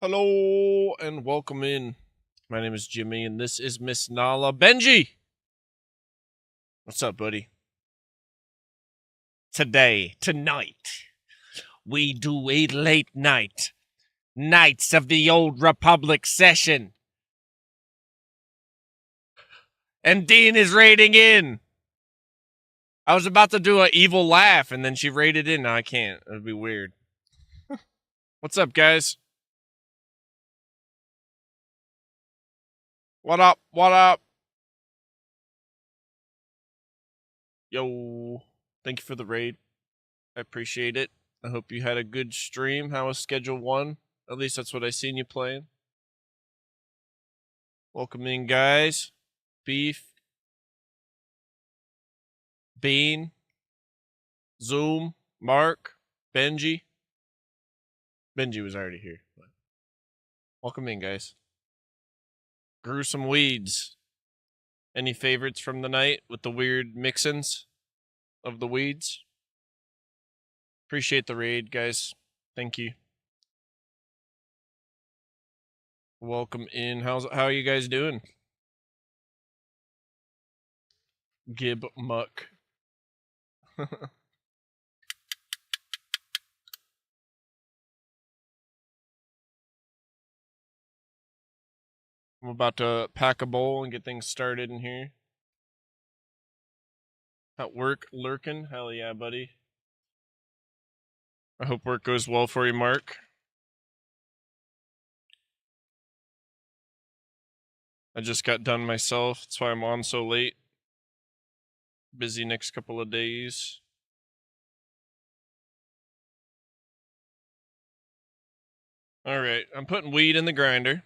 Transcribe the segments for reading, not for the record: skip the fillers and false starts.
Hello and welcome in. My name is Jimmy and this is Miss Nala. Benji! What's up, buddy? Tonight, we do a late night. Knights of the Old Republic session. And Dean is raiding in. I was about to do an evil laugh and then she raided in. No, I can't. That'd be weird. What's up, guys? What up? What up? Yo. Thank you for the raid. I appreciate it. I hope you had a good stream. How was Schedule 1? At least that's what I seen you playing. Welcome in, guys. Beef. Bean. Zoom. Mark. Benji. Benji was already here. Welcome in, guys. Gruesome Weeds. Any favorites from the night with the weird mix-ins of the weeds? Appreciate the raid, guys. Thank you. Welcome in. How are you guys doing? Gib Muck. I'm about to pack a bowl and get things started in here. At work, lurking? Hell yeah, buddy. I hope work goes well for you, Mark. I just got done myself. That's why I'm on so late. Busy next couple of days. Alright, I'm putting weed in the grinder.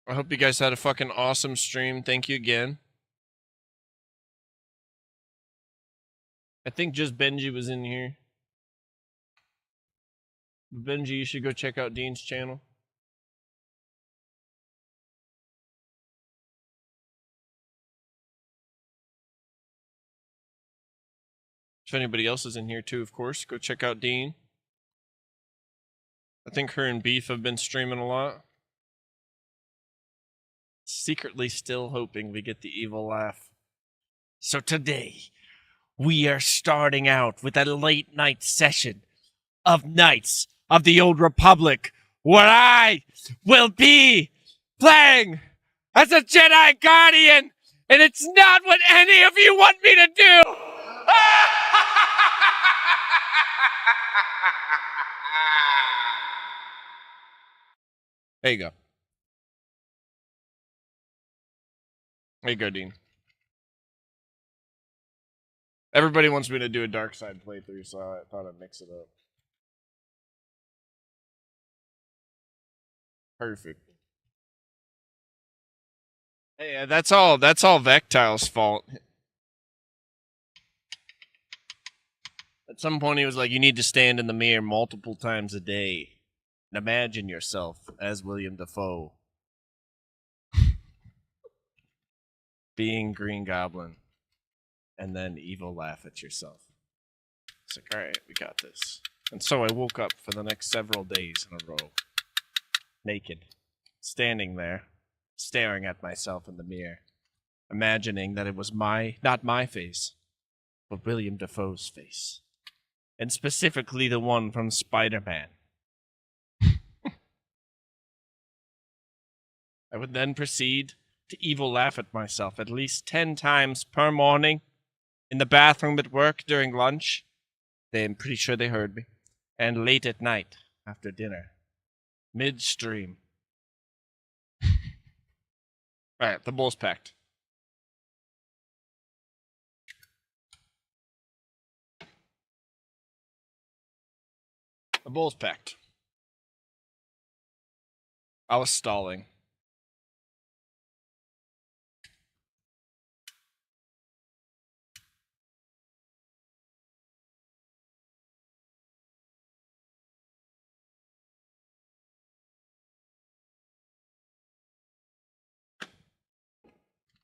I hope you guys had a fucking awesome stream. Thank you again. I think just Benji was in here. Benji, you should go check out Dean's channel. If anybody else is in here too, of course, go check out Dean. I think her and Beef have been streaming a lot. Secretly still hoping we get the evil laugh. So today, we are starting out with a late night session of Knights of the Old Republic, where I will be playing as a Jedi Guardian, and it's not what any of you want me to do! There you go. There you go, Dean. Everybody wants me to do a dark side playthrough, so I thought I'd mix it up. Perfect. Hey, that's all Vectile's fault. At some point he was like, you need to stand in the mirror multiple times a day and imagine yourself as William Dafoe being Green Goblin, and then evil laugh at yourself. It's like, alright, we got this. And so I woke up for the next several days in a row, naked, standing there, staring at myself in the mirror, imagining that it was not my face, but William Dafoe's face. And specifically the one from Spider-Man. I would then proceed to evil laugh at myself at least 10 times per morning in the bathroom at work during lunch. I'm pretty sure they heard me. And late at night after dinner. Midstream. Alright, the bowl's packed. The bowl's packed. I was stalling.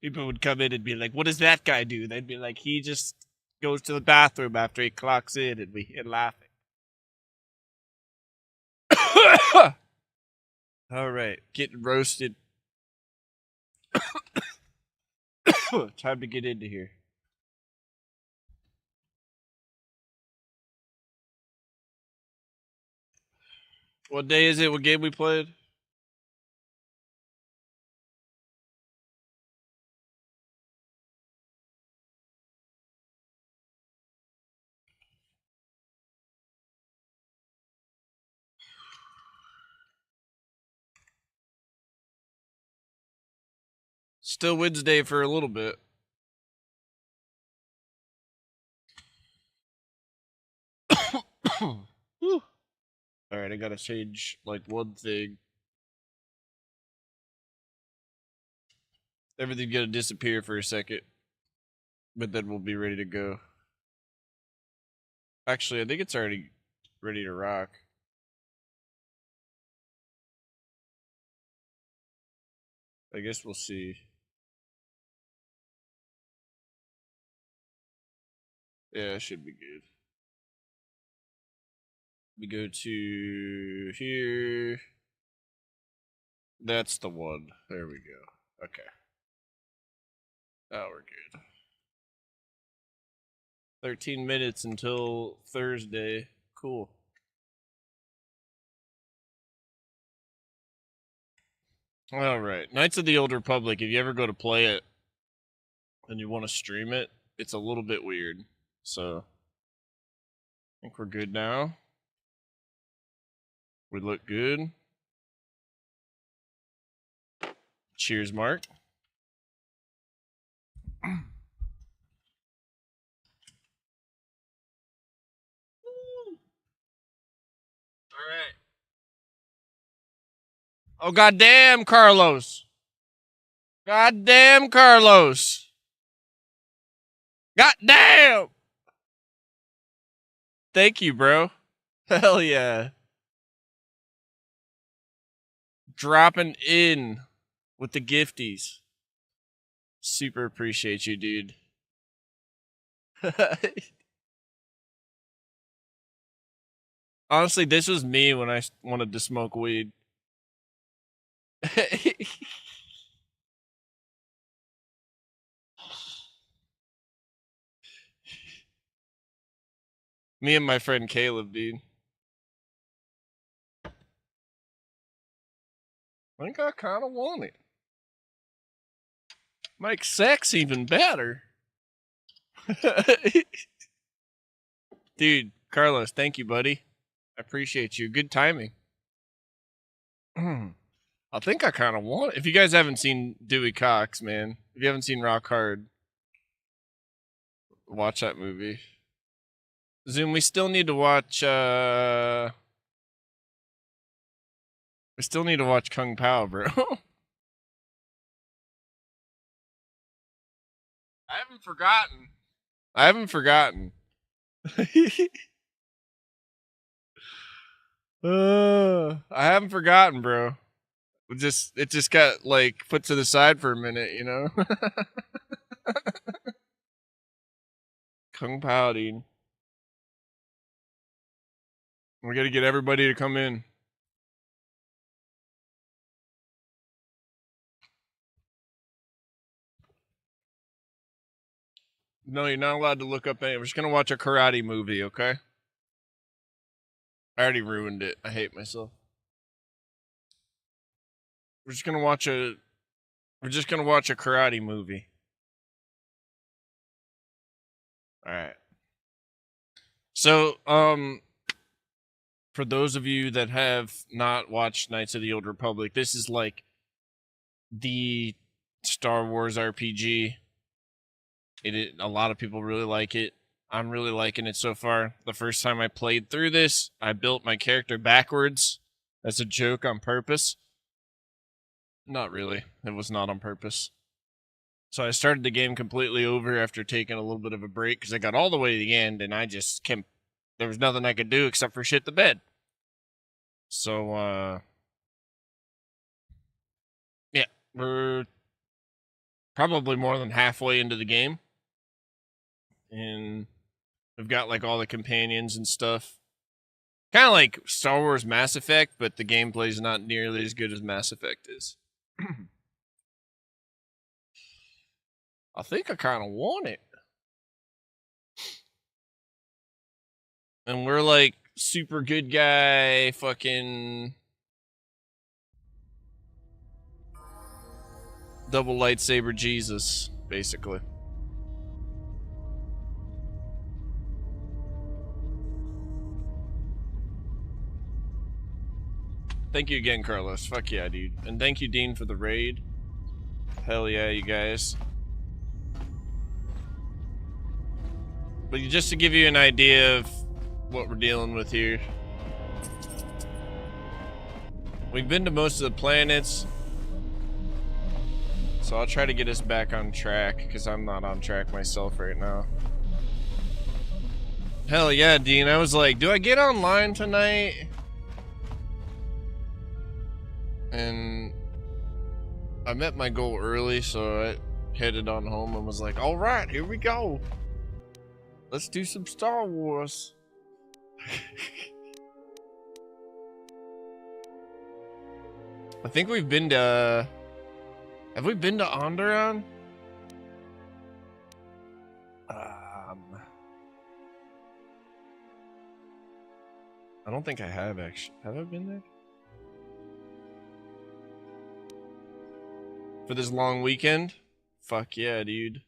People would come in and be like, what does that guy do? They'd be like, he just goes to the bathroom after he clocks in, and we hear laughing. All right, getting roasted. Time to get into here. What day is it? What game we played? Still Wednesday for a little bit. All right, I gotta change like one thing. Everything's gonna disappear for a second, but then we'll be ready to go. Actually, I think it's already ready to rock. I guess we'll see. Yeah, it should be good. We go to here. That's the one. There we go. Okay. Oh, we're good. 13 minutes until Thursday. Cool. All right. Knights of the Old Republic, if you ever go to play it and you want to stream it, it's a little bit weird. So, I think we're good now. We look good. Cheers, Mark. All right. Oh, goddamn, Carlos. Goddamn, Carlos. Goddamn. Thank you, bro. Hell yeah. Dropping in with the gifties. Super appreciate you, dude. Honestly, this was me when I wanted to smoke weed. Me and my friend Caleb, dude. I think I kind of want it. Makes sex even better. Dude, Carlos, thank you, buddy. I appreciate you. Good timing. I think I kind of want it. If you guys haven't seen Dewey Cox, man, if you haven't seen Rock Hard, watch that movie. Zoom, we still need to watch, we still need to watch Kung Pao, bro. I haven't forgotten. I haven't forgotten. I haven't forgotten, bro. It just got like put to the side for a minute, you know. Kung Pao, dude. We got to get everybody to come in. No, you're not allowed to look up any. We're just gonna watch a karate movie, okay? I already ruined it. I hate myself. We're just gonna watch a. We're just gonna watch a karate movie. All right. So, for those of you that have not watched Knights of the Old Republic, this is like the Star Wars RPG. A lot of people really like it. I'm really liking it so far. The first time I played through this, I built my character backwards as a joke on purpose. Not really. It was not on purpose. So I started the game completely over after taking a little bit of a break because I got all the way to the end and I just can't. There was nothing I could do except for shit the bed. So, yeah, we're probably more than halfway into the game. And we've got like all the companions and stuff. Kind of like Star Wars Mass Effect, but the gameplay is not nearly as good as Mass Effect is. I think I kind of want it. And we're like super good guy, fucking double lightsaber Jesus, basically. Thank you again, Carlos. Fuck yeah, dude. And thank you, Dean, for the raid. Hell yeah, you guys. But just to give you an idea of what we're dealing with here. We've been to most of the planets. So I'll try to get us back on track, because I'm not on track myself right now. Hell yeah, Dean. I was like, do I get online tonight? And I met my goal early, so I headed on home and was like, alright, here we go. Let's do some Star Wars. I think we've been to... Have we been to Onderon? I don't think I have, actually. Have I been there? For this long weekend? Fuck yeah, dude.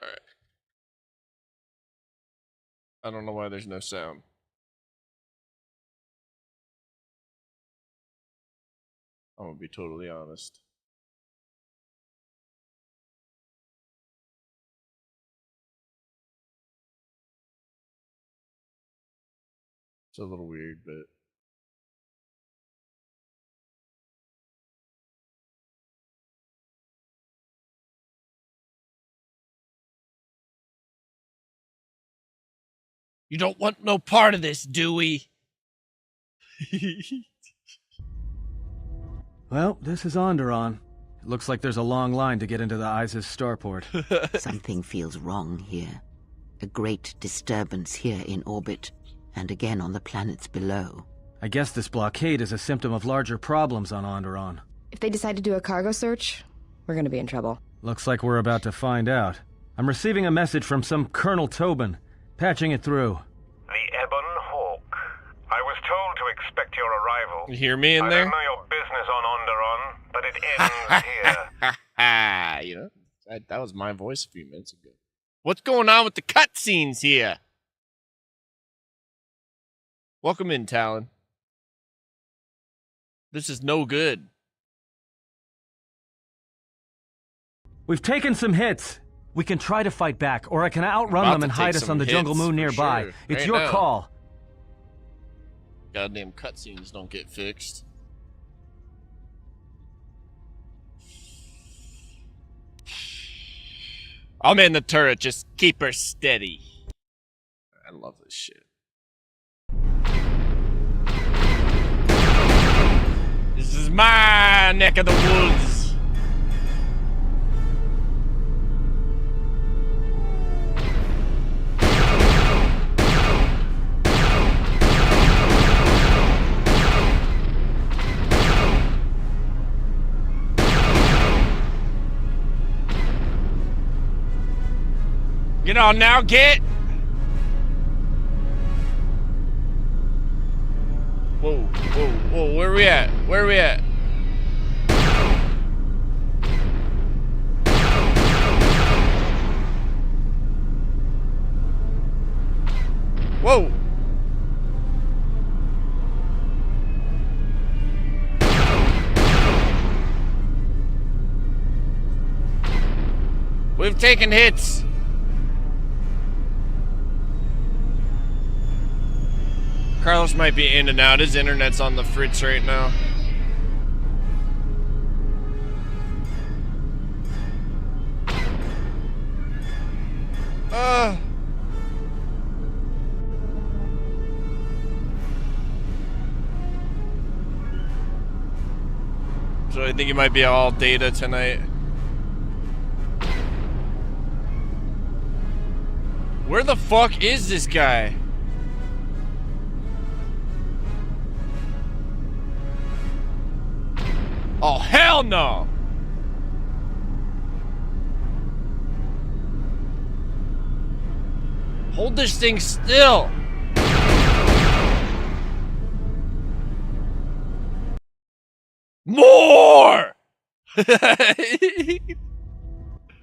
Alright. I don't know why there's no sound. I'm gonna be totally honest. It's a little weird, but... You don't want no part of this, do we? Well, this is Onderon. It looks like there's a long line to get into the ISIS starport. Something feels wrong here. A great disturbance here in orbit, and again on the planets below. I guess this blockade is a symptom of larger problems on Onderon. If they decide to do a cargo search, we're gonna be in trouble. Looks like we're about to find out. I'm receiving a message from some Colonel Tobin. Patching it through. The Ebon Hawk. I was told to expect your arrival. You hear me in there? I don't know your business on Onderon, but it ends here. You know, that was my voice a few minutes ago. What's going on with the cutscenes here? Welcome in, Talon. This is no good. We've taken some hits. We can try to fight back, or I can outrun them and hide us on the jungle moon nearby. Sure. It's right your now. call. Goddamn cutscenes don't get fixed. I'm in the turret, just keep her steady. I love this shit. This is my neck of the woods. Get on now, get! Whoa, whoa, whoa, where are we at? Where are we at? Whoa! We've taken hits. Carlos might be in and out. His internet's on the fritz right now. So I think it might be all data tonight. Where the fuck is this guy? Oh, hell no! Hold this thing still! More! I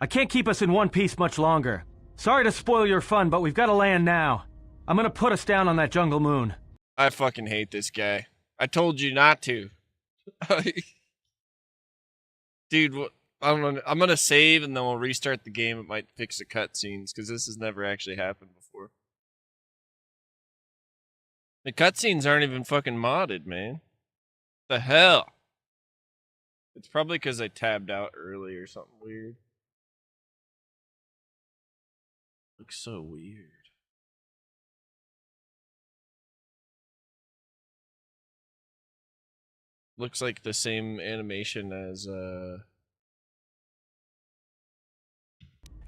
can't keep us in one piece much longer. Sorry to spoil your fun, but we've got to land now. I'm gonna put us down on that jungle moon. I fucking hate this guy. I told you not to. Dude, I'm gonna save and then we'll restart the game. It might fix the cutscenes, because this has never actually happened before. The cutscenes aren't even fucking modded, man. The hell? It's probably because I tabbed out early or something weird. Looks so weird. Looks like the same animation as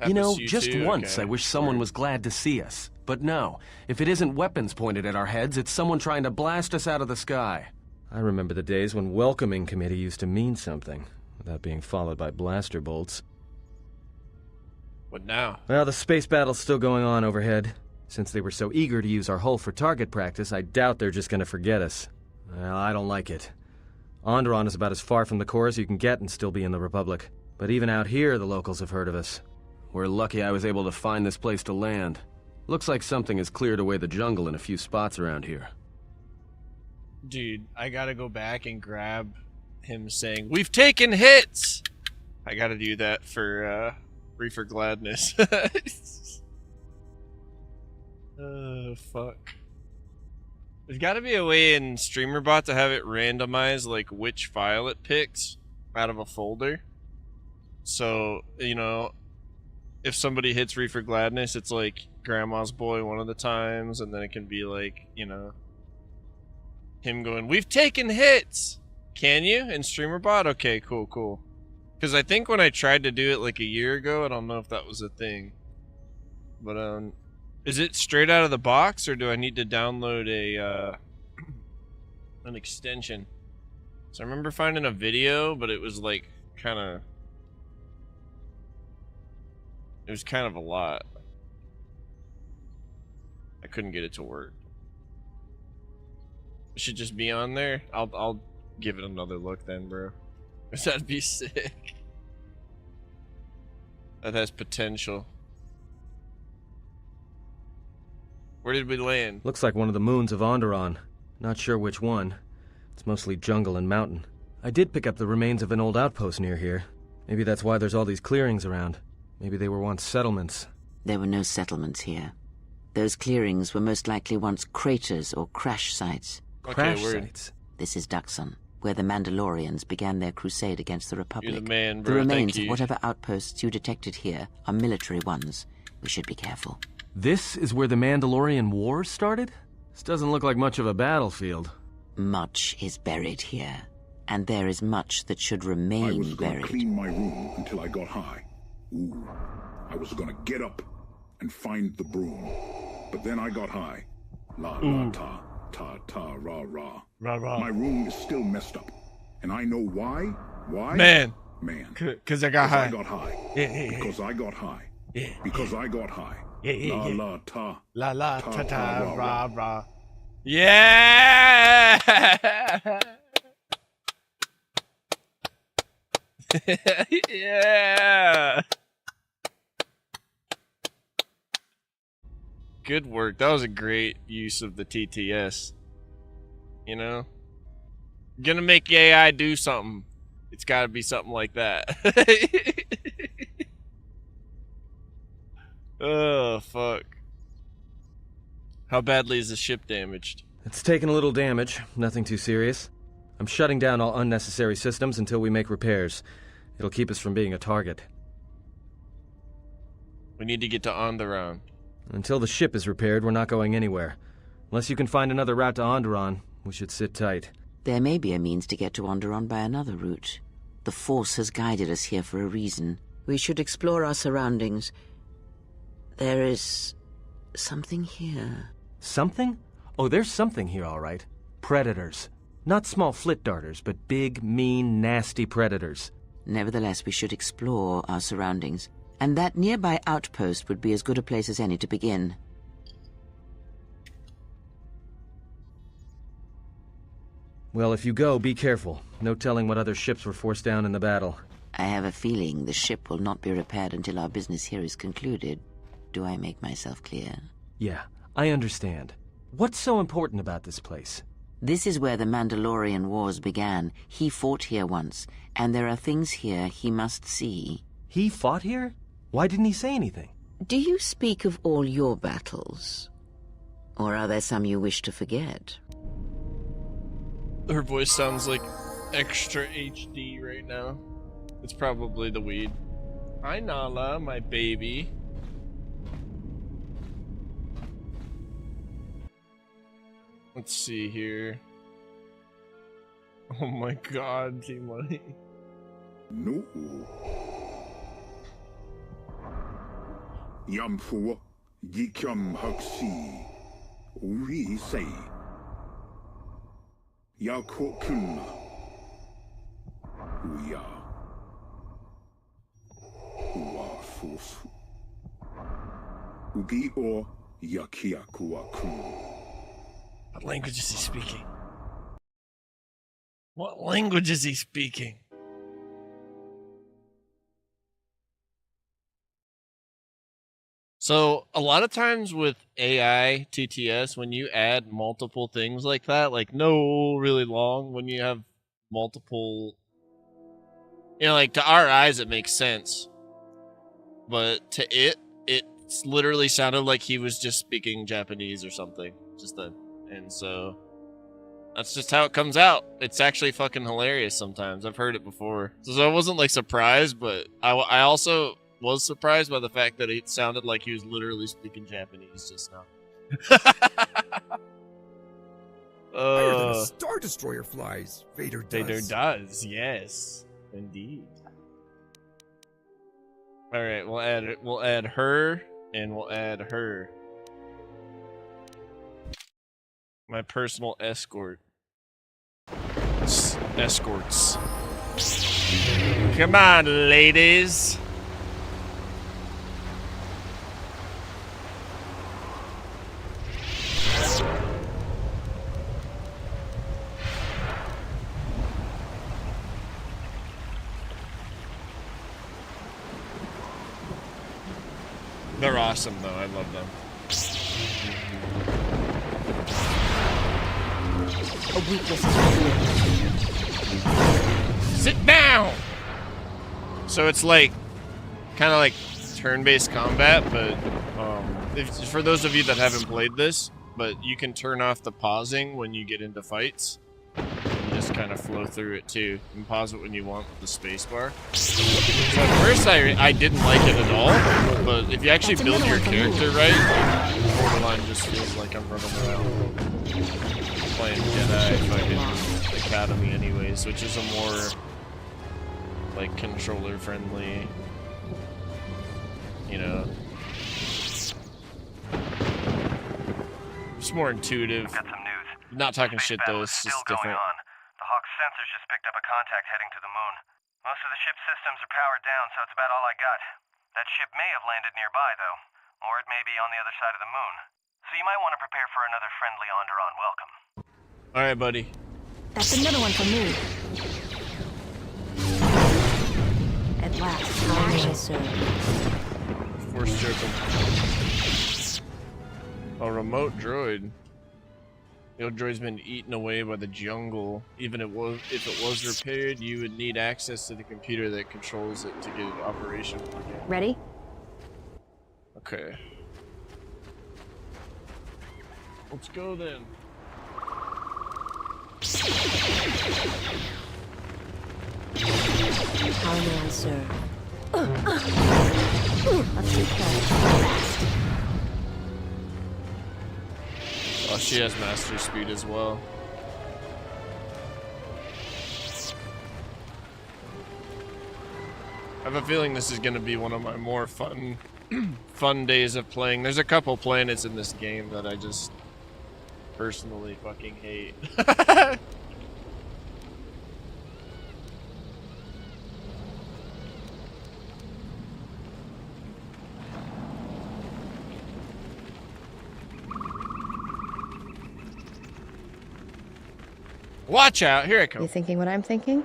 You know, FSU just 2? once Okay. I wish someone was glad to see us. But no, if it isn't weapons pointed at our heads, it's someone trying to blast us out of the sky. I remember the days when welcoming committee used to mean something, without being followed by blaster bolts. What now? Well, the space battle's still going on overhead. Since they were so eager to use our hull for target practice, I doubt they're just gonna forget us. Well, I don't like it. Onderon is about as far from the core as you can get and still be in the Republic. But even out here, the locals have heard of us. We're lucky I was able to find this place to land. Looks like something has cleared away the jungle in a few spots around here. Dude, I gotta go back and grab him saying, "We've taken hits!" I gotta do that for, Reefer Gladness. Oh, fuck. There's gotta be a way in StreamerBot to have it randomize, like, which file it picks out of a folder. So, you know, if somebody hits Reefer Gladness, it's like Grandma's Boy one of the times, and then it can be like, you know, him going, "We've taken hits!" Can you? In StreamerBot? Okay, cool, cool. Because I think when I tried to do it like a year ago, I don't know if that was a thing. But, is it straight out of the box, or do I need to download a, an extension? So I remember finding a video, but it was like, kinda... It was kind of a lot. I couldn't get it to work. It should just be on there. I'll give it another look then, bro. That'd be sick. That has potential. Where did we land? Looks like one of the moons of Onderon. Not sure which one. It's mostly jungle and mountain. I did pick up the remains of an old outpost near here. Maybe that's why there's all these clearings around. Maybe they were once settlements. There were no settlements here. Those clearings were most likely once craters or crash sites. Crash word. sites. This is Duxon, where the Mandalorians began their crusade against the Republic. You're the man, The bro. remains Thank of you. whatever outposts you detected here are military ones. We should be careful. This is where the Mandalorian War started? This doesn't look like much of a battlefield. Much is buried here, and there is much that should I remain was gonna buried. clean my room until I got high. Ooh. I was gonna get up and find the broom. But then I got high. La la ta, ta ta ra ra. Rah, rah. My room is still messed up. And I know why? Why? Man. Man. Because I got Because I high. got high. Yeah. Because I got high. Yeah. Because I got high. Yeah. La la ta. La la Ta, ta ta, ta rah, rah rah. rah. Yeah. Yeah. Good work. That was a great use of the TTS. You know? Gonna make the AI do something. It's gotta be something like that. Oh, fuck. How badly is the ship damaged? It's taken a little damage, nothing too serious. I'm shutting down all unnecessary systems until we make repairs. It'll keep us from being a target. We need to get to Onderon. Until the ship is repaired, we're not going anywhere. Unless you can find another route to Onderon, we should sit tight. There may be a means to get to Onderon by another route. The Force has guided us here for a reason. We should explore our surroundings. There is Something here. Something? Oh, there's something here, all right. Predators. Not small flit darters, but big, mean, nasty predators. Nevertheless, we should explore our surroundings, and that nearby outpost would be as good a place as any to begin. Well, if you go, be careful. No telling what other ships were forced down in the battle. I have a feeling the ship will not be repaired until our business here is concluded. Do I make myself clear? Yeah, I understand. What's so important about this place? This is where the Mandalorian Wars began. He fought here once, and there are things here he must see. He fought here? Why didn't he say anything? Do you speak of all your battles? Or are there some you wish to forget? Her voice sounds like extra HD right now. It's probably the weed. Hi, Nala, my baby. Let's see here. Oh my god, T-Money. No. Yamfu Yikyam Huxi. Uri say. Yakokun. Uya. Ua Fosu. Ugi or Yakiakuaku. What language is he speaking? What language is he speaking? So, a lot of times with AI, TTS, when you add multiple things like that, like no really long, when you have multiple, like to our eyes it makes sense. But to it literally sounded like he was just speaking Japanese or something. And so that's just how it comes out. It's actually fucking hilarious sometimes. I've heard it before. So I wasn't like surprised, but I also was surprised by the fact that it sounded like he was literally speaking Japanese just now. Higher than a Star Destroyer flies, Vader does. Vader does, yes. Indeed. Alright, we'll add her and we'll add her. My personal escort. Escorts. Come on, ladies. They're awesome, though. I love them. A weakness is Sit down! So it's like, kind of like turn-based combat, but for those of you that haven't played this, but you can turn off the pausing when you get into fights. And just kind of flow through it too. You can pause it when you want with the spacebar. So at first I didn't like it at all, but if you actually build your character right, Borderline just feels like I'm running around playing Jedi fucking Academy anyways, which is a more like controller friendly, it's more intuitive. I've got some news. Not talking shit though, it's just different. The Hawk's sensors just picked up a contact heading to the moon. Most of the ship's systems are powered down, so it's about all I got. That ship may have landed nearby, though, or it may be on the other side of the moon. So you might want to prepare for another friendly Onderon welcome. Alright, buddy. That's another one for me. At last, how may I serve? Force choke him. A remote droid. The droid's been eaten away by the jungle. Even if it was repaired, you would need access to the computer that controls it to get it operational again. Ready? Okay. Let's go then. How may I serve? Let's get fast. Oh, she has master speed as well. I have a feeling this is going to be one of my more fun fun days of playing. There's a couple planets in this game that I just personally fucking hate. Watch out, here I come. You thinking what I'm thinking?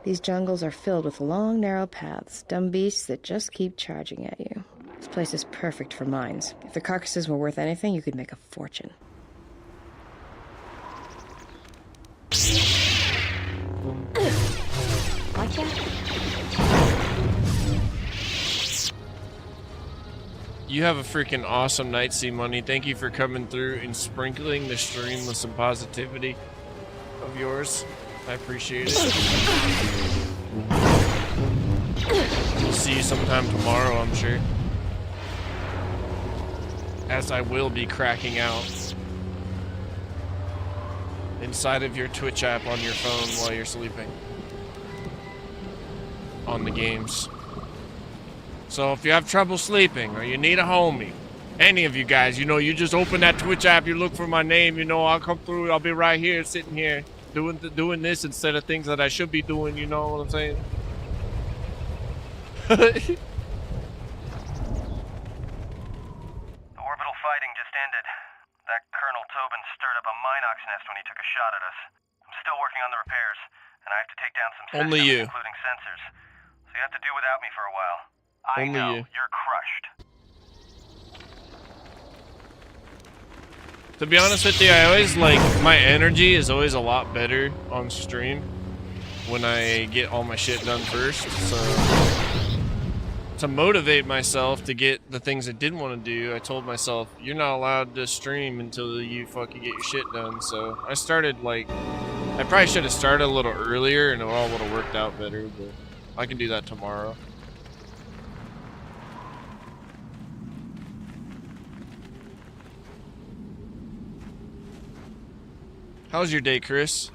These jungles are filled with long, narrow paths, dumb beasts that just keep charging at you. This place is perfect for mines. If the carcasses were worth anything, you could make a fortune. Watch out. You have a freaking awesome night, C Money. Thank you for coming through and sprinkling the stream with some positivity of yours. I appreciate it. We'll see you sometime tomorrow, I'm sure. As I will be cracking out inside of your Twitch app on your phone while you're sleeping. On the games. So if you have trouble sleeping or you need a homie, any of you guys, you know, you just open that Twitch app, you look for my name, you know, I'll come through, I'll be right here, sitting here, doing this instead of things that I should be doing, you know what I'm saying? The orbital fighting just ended. That Colonel Tobin stirred up a Minox nest when he took a shot at us. I'm still working on the repairs, and I have to take down some Only systems, you. including sensors. So you have to do without me for a while. I Only know, you. you're crushed. To be honest with you, I always like, my energy is always a lot better on stream when I get all my shit done first, so to motivate myself to get the things I didn't want to do, I told myself, you're not allowed to stream until you fucking get your shit done, so I started like, I probably should have started a little earlier and it all would have worked out better, but I can do that tomorrow. How's your day, Chris?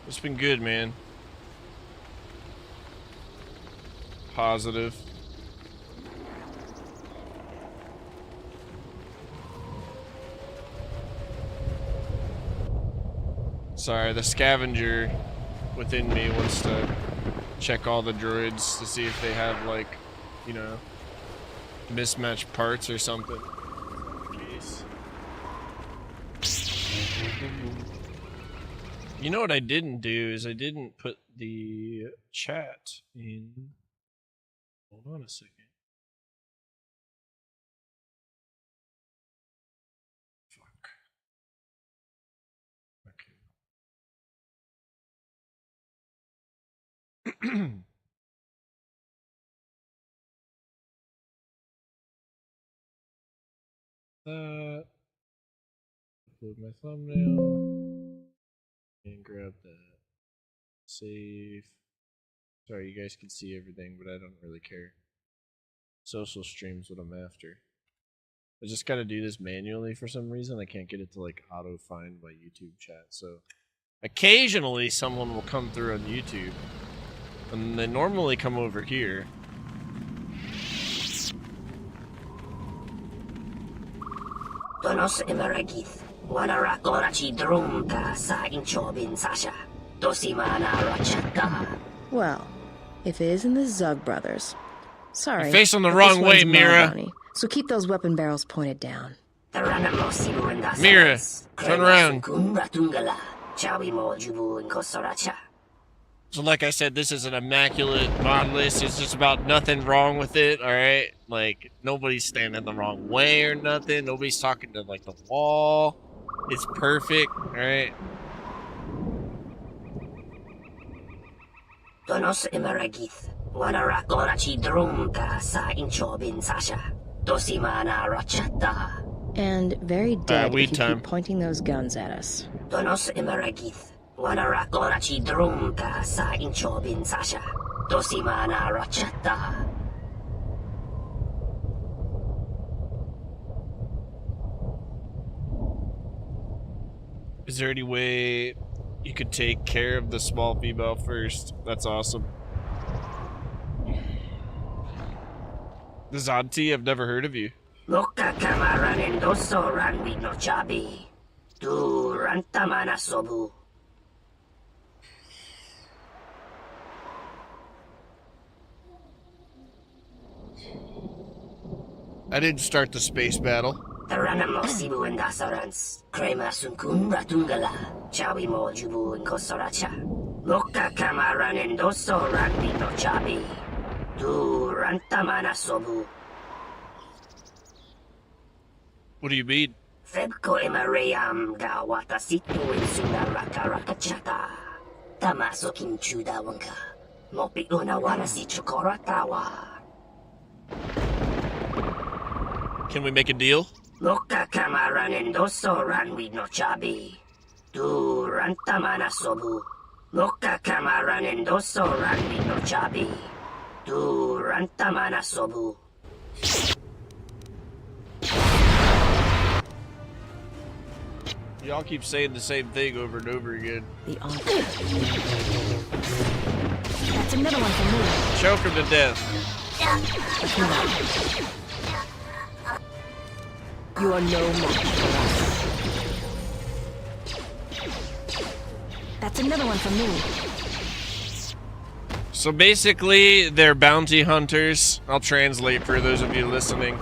It's been good, man. Positive. Sorry, the scavenger within me wants to check all the droids to see if they have, like, you know, mismatched parts or something. Jeez. You know what I didn't do is I didn't put the chat in. Hold on a second. Fuck. Okay. Upload my thumbnail and grab that. Save. Sorry, you guys can see everything, but I don't really care. Social streams what I'm after. I just gotta do this manually for some reason. I can't get it to like auto find my YouTube chat. So occasionally someone will come through on YouTube, and they normally come over here. Donos emeragith, wanara gorachi drunka sa inchobin sasha, dosimana rachaka. Well, if it isn't the Zug brothers. Sorry. You're facing the but wrong this way, one's my Mira. bounty, so keep those weapon barrels pointed down. Mira, turn around. So like I said, this is an immaculate mod list. It's just about nothing wrong with it, alright? Like, nobody's standing the wrong way or nothing. Nobody's talking to, like, the wall. It's perfect, alright? Donos emeragith, wanara gorachi drunka sa inchobin sasha, dosimana rachata. And very dead weed if you time. keep pointing those guns at us. Donos emeragith, wanara gorachi drunka sa inchobin sasha, Dosimana Rachata. Is there any way you could take care of the small female first? That's awesome. The Zanti, I've never heard of you. Loka kamaran endoso ranwi no chabi. Tu rantamana sobu. I didn't start the space battle. Taranamo sibu and dasarans. Krema sunkun ratungala. Chawi mo jubu and kosoracha. Loka kamaran endoso ranwi no chabi. Tu rantamana sobu. What do you mean? Febko emareyam ga watasitu insuna rakarakachata. Tamaso kinchuda wanka. Mopi una warasi chukoratawa. Can we make a deal? Loka kamaran endoso ranwi no chabi. Tu rantamana sobu. Loka kamaran endoso ranwi no chabi. Tu rantamana sobu. Y'all keep saying the same thing over and over again. The altar. That's another one for me. Choke him to death. You are no match for us. That's another one for me. So basically, they're bounty hunters. I'll translate for those of you listening.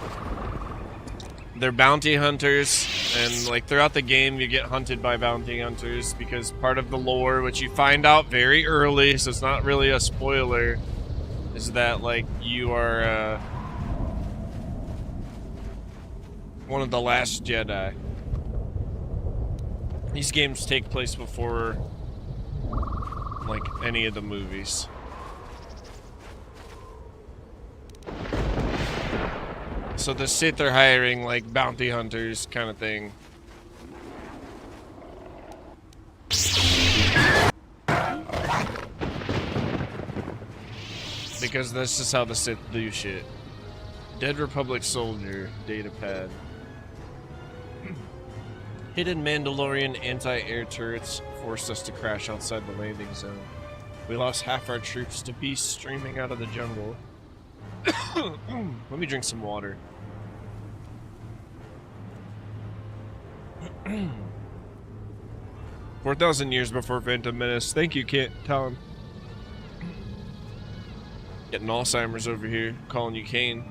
They're bounty hunters, and like throughout the game you get hunted by bounty hunters because part of the lore, which you find out very early, so it's not really a spoiler, is that like you are one of the last Jedi. These games take place before like any of the movies. So the Sith are hiring like bounty hunters kind of thing. Because this is how the Sith do shit. Dead Republic soldier, data pad. Hidden Mandalorian anti-air turrets forced us to crash outside the landing zone. We lost half our troops to beasts streaming out of the jungle. Let me drink some water. 4,000 years before Phantom Menace. Thank you, Kit. Tell him. Getting Alzheimer's over here, calling you Kane.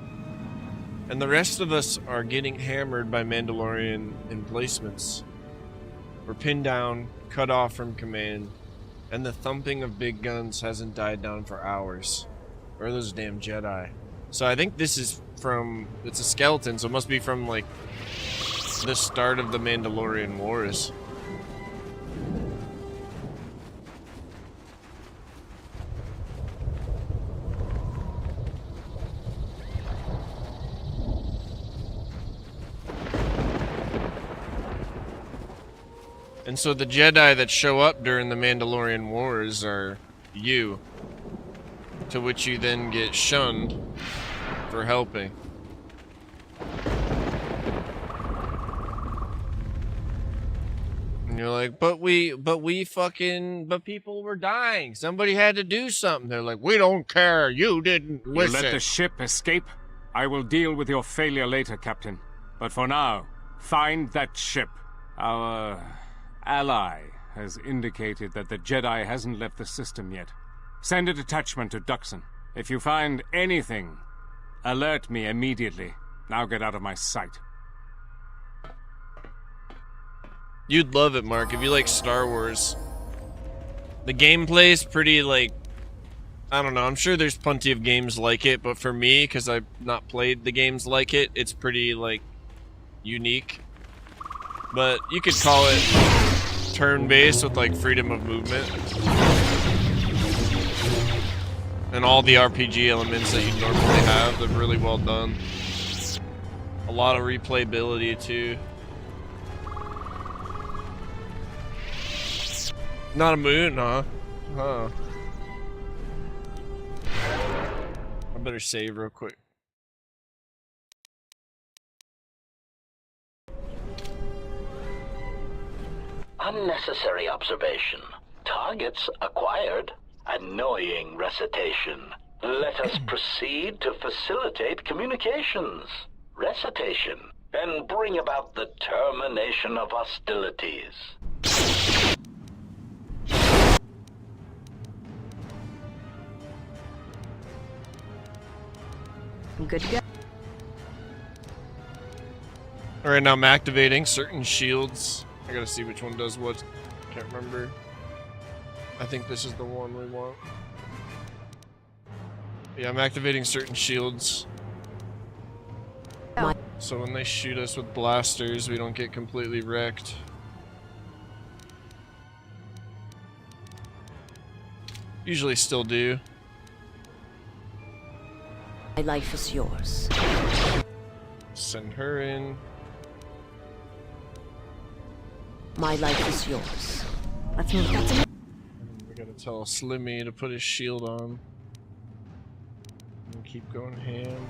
And the rest of us are getting hammered by Mandalorian emplacements. We're pinned down, cut off from command, and the thumping of big guns hasn't died down for hours. Where are those damn Jedi? So I think this is from... It's a skeleton, so it must be from, like, the start of the Mandalorian Wars. And so the Jedi that show up during the Mandalorian Wars are you. To which you then get shunned for helping. And you're like, but people were dying. Somebody had to do something. They're like, we don't care. You didn't listen. You let the ship escape? I will deal with your failure later, Captain. But for now, find that ship. Our ally has indicated that the Jedi hasn't left the system yet. Send a detachment to Duxon. If you find anything, alert me immediately. Now get out of my sight. You'd love it, Mark, if you like Star Wars. The gameplay is pretty, like... I don't know, I'm sure there's plenty of games like it, but for me, because I've not played the games like it, it's pretty, like, unique. But you could call it turn-based with, like, freedom of movement. And all the RPG elements that you normally have, they're really well done. A lot of replayability, too. Not a moon, huh? Huh. I better save real quick. Unnecessary observation. Targets acquired. Annoying recitation. Let us proceed to facilitate communications. Recitation. And bring about the termination of hostilities. I'm good to go. Alright, now I'm activating certain shields. I gotta see which one does what. Can't remember. I think this is the one we want. Yeah, I'm activating certain shields. Oh. So when they shoot us with blasters, we don't get completely wrecked. Usually still do. My life is yours. Send her in. My life is yours. Let's move. That's enough. We gotta tell Slimmy to put his shield on. And keep going ham.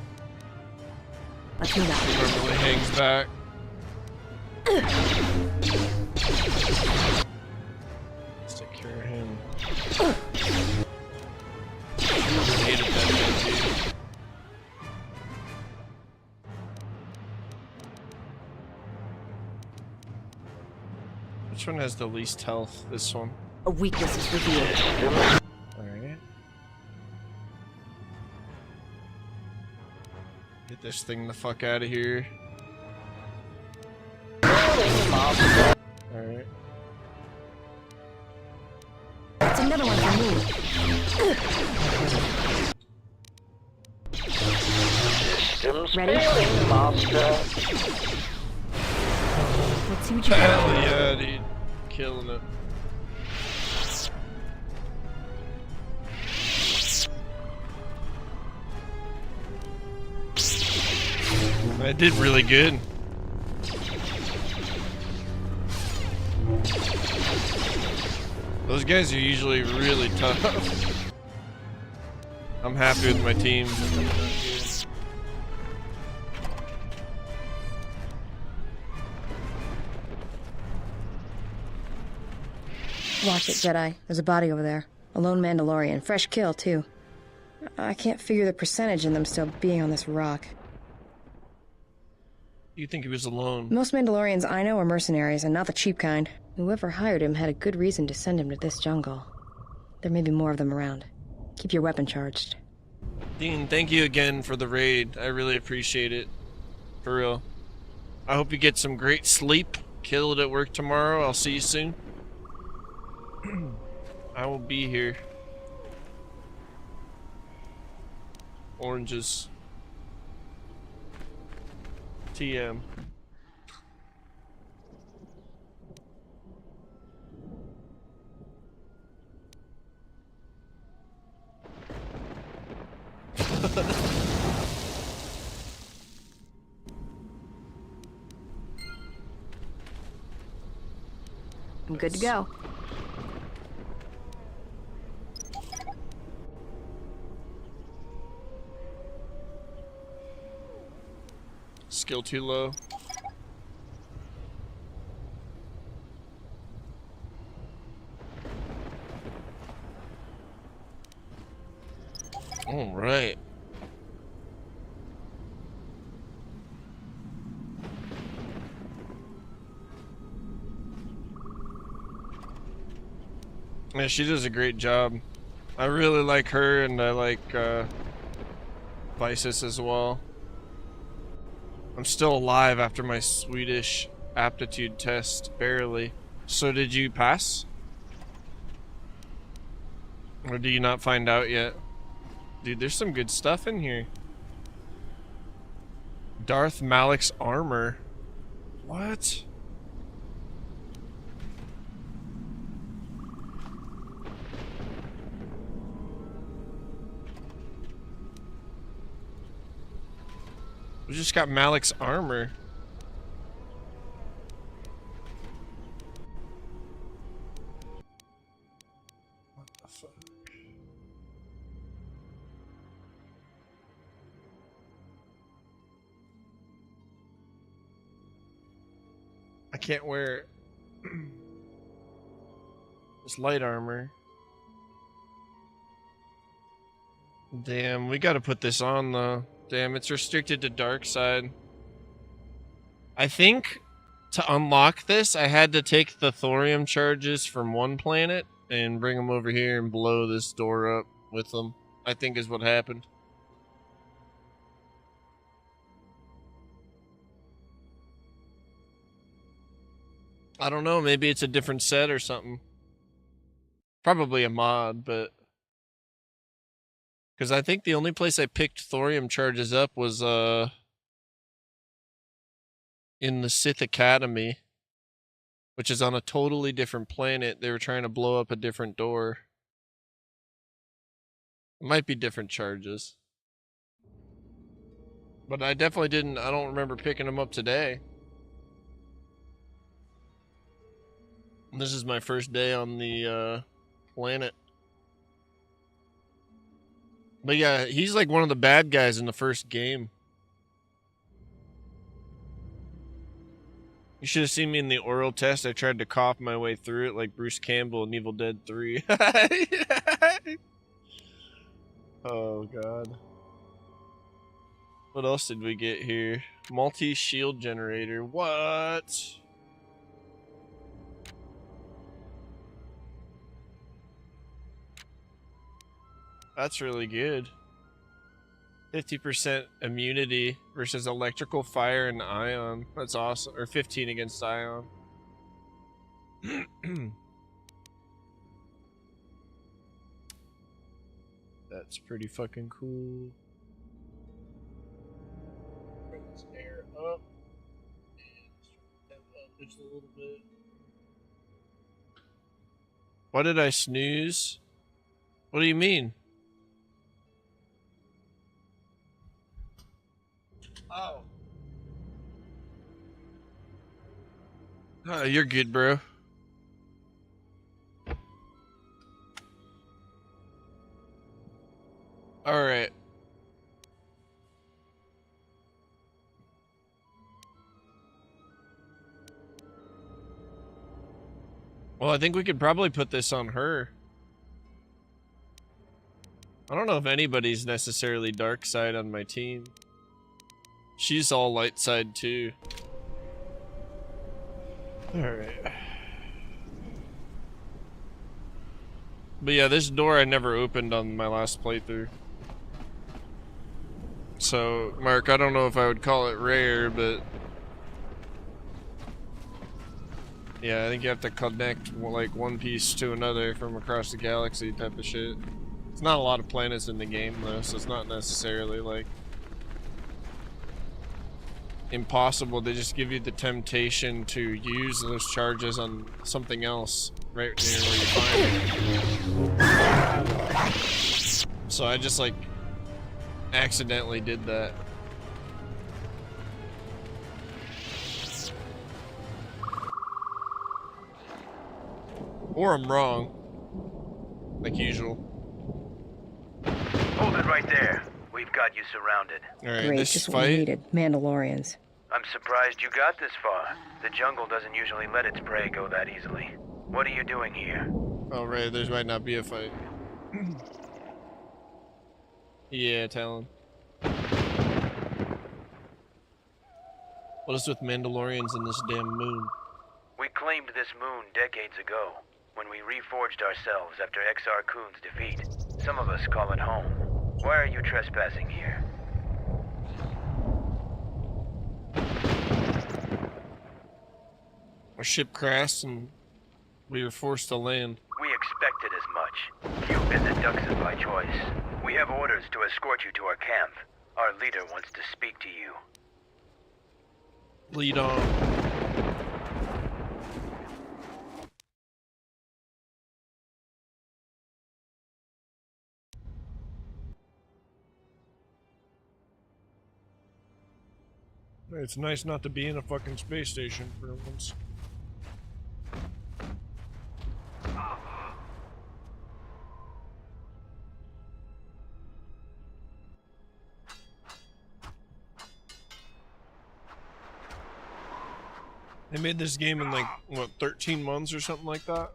Let's move out. Normally hangs back. Let's take care of him. Hated that guy, dude. Which one has the least health? This one. A weakness is revealed. Alright. Get this thing the fuck out of here. Alright. That's another one for me. Systems Ready? failing, master. Let's see what you got. Hell yeah, dude. Killing it. I did really good. Those guys are usually really tough. I'm happy with my team. Watch it, Jedi. There's a body over there. A lone Mandalorian. Fresh kill, too. I can't figure the percentage in them still being on this rock. You think he was alone? Most Mandalorians I know are mercenaries, and not the cheap kind. Whoever hired him had a good reason to send him to this jungle. There may be more of them around. Keep your weapon charged. Dean, thank you again for the raid. I really appreciate it. For real. I hope you get some great sleep. Kill it at work tomorrow. I'll see you soon. I will be here. Oranges. TM. I'm good to go. Skill too low. All right. Yeah, she does a great job. I really like her, and I like Vices as well. I'm still alive after my Swedish aptitude test, barely. So did you pass? Or do you not find out yet? Dude, there's some good stuff in here. Darth Malik's armor. What? We just got Malik's armor. What the fuck? can't wear it. This light armor. Damn, we gotta put this on though. Damn, it's restricted to dark side. I think to unlock this, I had to take the thorium charges from one planet and bring them over here and blow this door up with them. I think is what happened. I don't know, maybe it's a different set or something. Probably a mod, but... Because I think the only place I picked thorium charges up was, in the Sith Academy, which is on a totally different planet. They were trying to blow up a different door. It might be different charges. But I definitely didn't, I don't remember picking them up today. And this is my first day on the, planet. But yeah, he's like one of the bad guys in the first game. You should have seen me in the oral test. I tried to cough my way through it like Bruce Campbell in Evil Dead 3. Oh, God. What else did we get here? Multi-shield generator. What? That's really good. 50% immunity versus electrical, fire, and ion. That's awesome. Or 15 against ion. That's pretty fucking cool. Bring this air up. And temp up just a little bit. Why did I snooze? What do you mean? Oh. Oh, you're good, bro. Alright. Well, I think we could probably put this on her. I don't know if anybody's necessarily dark side on my team. She's all light side too. Alright. But yeah, this door I never opened on my last playthrough. So, Mark, I don't know if I would call it rare, but... yeah, I think you have to connect like one piece to another from across the galaxy type of shit. It's not a lot of planets in the game though, so it's not necessarily like... impossible. They just give you the temptation to use those charges on something else right near where you find it. So I just like accidentally did that. Or I'm wrong, like usual. Hold it right there. We've got you surrounded. Alright, Great, this just what we fight. needed. Mandalorians. I'm surprised you got this far. The jungle doesn't usually let its prey go that easily. What are you doing here? Oh right, there might not be a fight. Yeah, Talon. What is with Mandalorians in this damn moon? We claimed this moon decades ago, when we reforged ourselves after Exar Kun's defeat. Some of us call it home. Why are you trespassing here? Our ship crashed and we were forced to land. We expected as much. You visit Duxon by choice. We have orders to escort you to our camp. Our leader wants to speak to you. Lead on. It's nice not to be in a fucking space station for once. They made this game in like, what, 13 months or something like that?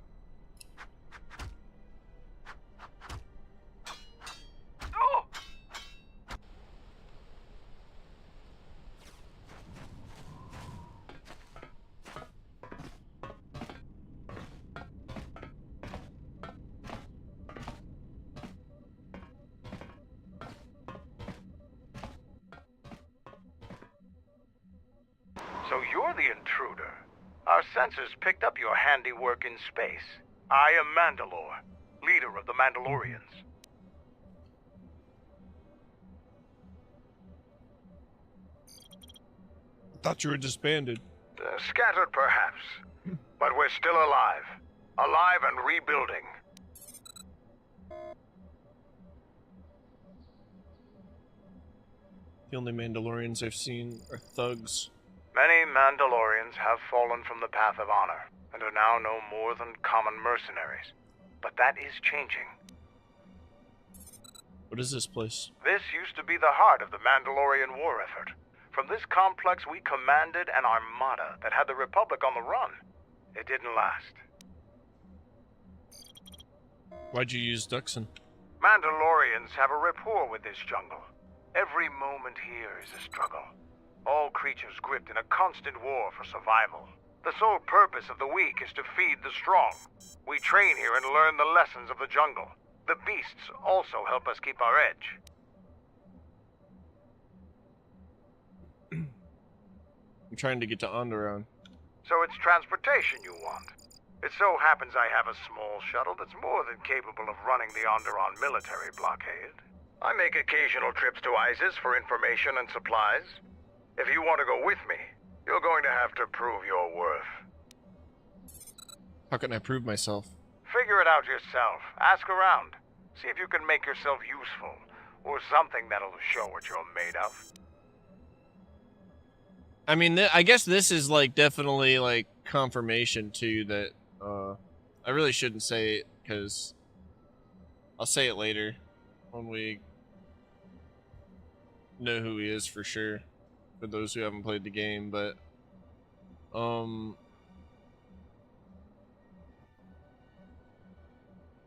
So you're the intruder. Our sensors picked up your handiwork in space. I am Mandalore, leader of the Mandalorians. Thought you were disbanded. Scattered, perhaps. But we're still alive. Alive and rebuilding. The only Mandalorians I've seen are thugs. Many Mandalorians have fallen from the path of honor, and are now no more than common mercenaries. But that is changing. What is this place? This used to be the heart of the Mandalorian war effort. From this complex we commanded an armada that had the Republic on the run. It didn't last. Why'd you use Duxon? Mandalorians have a rapport with this jungle. Every moment here is a struggle. All creatures gripped in a constant war for survival. The sole purpose of the weak is to feed the strong. We train here and learn the lessons of the jungle. The beasts also help us keep our edge. I'm trying to get to Onderon. So it's transportation you want. It so happens I have a small shuttle that's more than capable of running the Onderon military blockade. I make occasional trips to ISIS for information and supplies. If you want to go with me, you're going to have to prove your worth. How can I prove myself? Figure it out yourself. Ask around. See if you can make yourself useful, or something that'll show what you're made of. I mean, I guess this is like definitely like confirmation too that I really shouldn't say it because I'll say it later when we know who he is for sure, for those who haven't played the game. But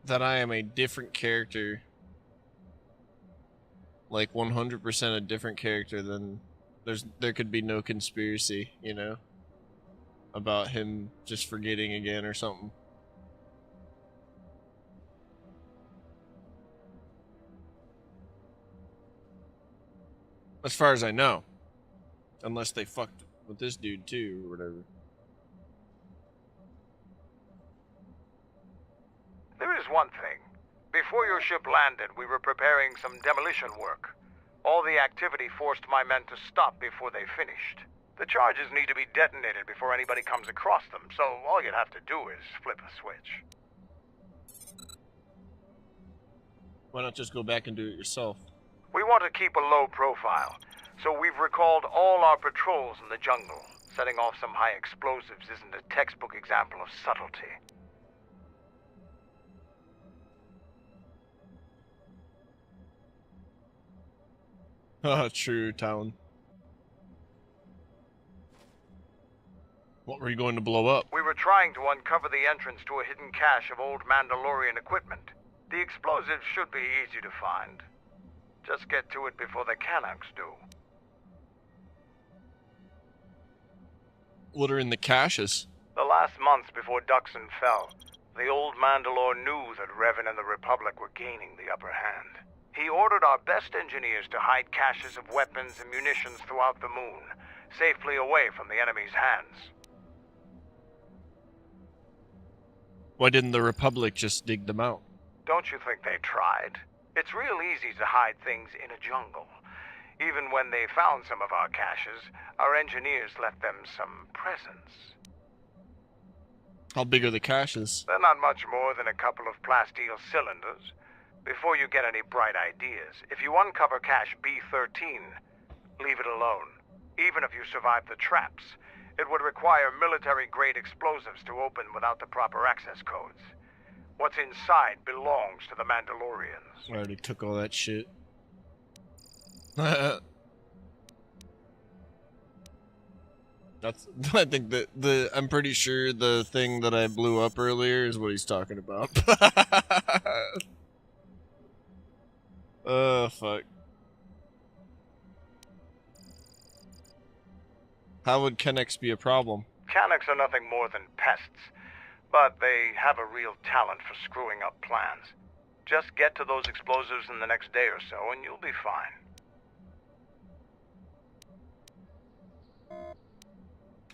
that I am a different character, like 100% a different character than there could be no conspiracy, you know, about him just forgetting again or something. As far as I know. Unless they fucked with this dude too, or whatever. There is one thing. Before your ship landed, we were preparing some demolition work. All the activity forced my men to stop before they finished. The charges need to be detonated before anybody comes across them, so all you'd have to do is flip a switch. Why not just go back and do it yourself? We want to keep a low profile, so we've recalled all our patrols in the jungle. Setting off some high explosives isn't a textbook example of subtlety. Ah, true, Talon. What were you going to blow up? We were trying to uncover the entrance to a hidden cache of old Mandalorian equipment. The explosives should be easy to find. Just get to it before the Canucks do. What are in the caches? The last months before Duxon fell, the old Mandalore knew that Revan and the Republic were gaining the upper hand. He ordered our best engineers to hide caches of weapons and munitions throughout the moon, safely away from the enemy's hands. Why didn't the Republic just dig them out? Don't you think they tried? It's real easy to hide things in a jungle. Even when they found some of our caches, our engineers left them some presents. How big are the caches? They're not much more than a couple of plasteel cylinders. Before you get any bright ideas, if you uncover cache B13, leave it alone. Even if you survive the traps, it would require military-grade explosives to open without the proper access codes. What's inside belongs to the Mandalorians. I already took all that shit. That's. I think that I'm pretty sure the thing that I blew up earlier is what he's talking about. Oh fuck. How would Kennex be a problem? Canics are nothing more than pests, but they have a real talent for screwing up plans. Just get to those explosives in the next day or so, and you'll be fine.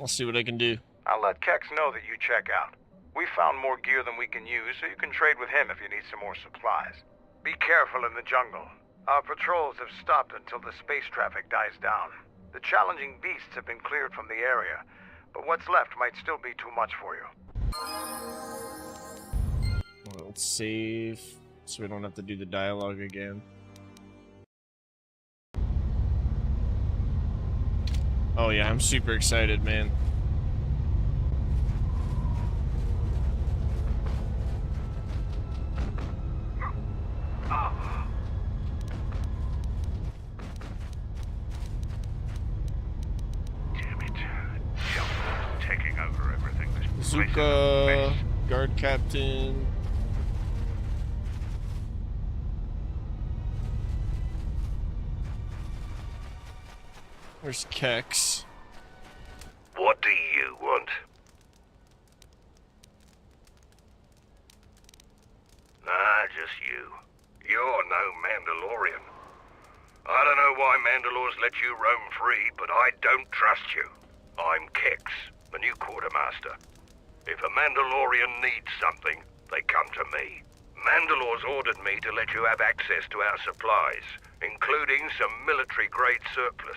I'll see what I can do. I'll let Kex know that you check out. We found more gear than we can use, so you can trade with him if you need some more supplies. Be careful in the jungle. Our patrols have stopped until the space traffic dies down. The challenging beasts have been cleared from the area, but what's left might still be too much for you. Well, let's save so we don't have to do the dialogue again. Oh yeah, I'm super excited, man. Damn it. Jump taking over everything. This place is a Zuka, mess. guard captain. Where's Kex? What do you want? Nah, just you. You're no Mandalorian. I don't know why Mandalores let you roam free, but I don't trust you. I'm Kex, the new quartermaster. If a Mandalorian needs something, they come to me. Mandalore's ordered me to let you have access to our supplies, including some military-grade surplus.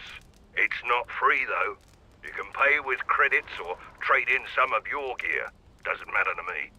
It's not free, though. You can pay with credits or trade in some of your gear. Doesn't matter to me.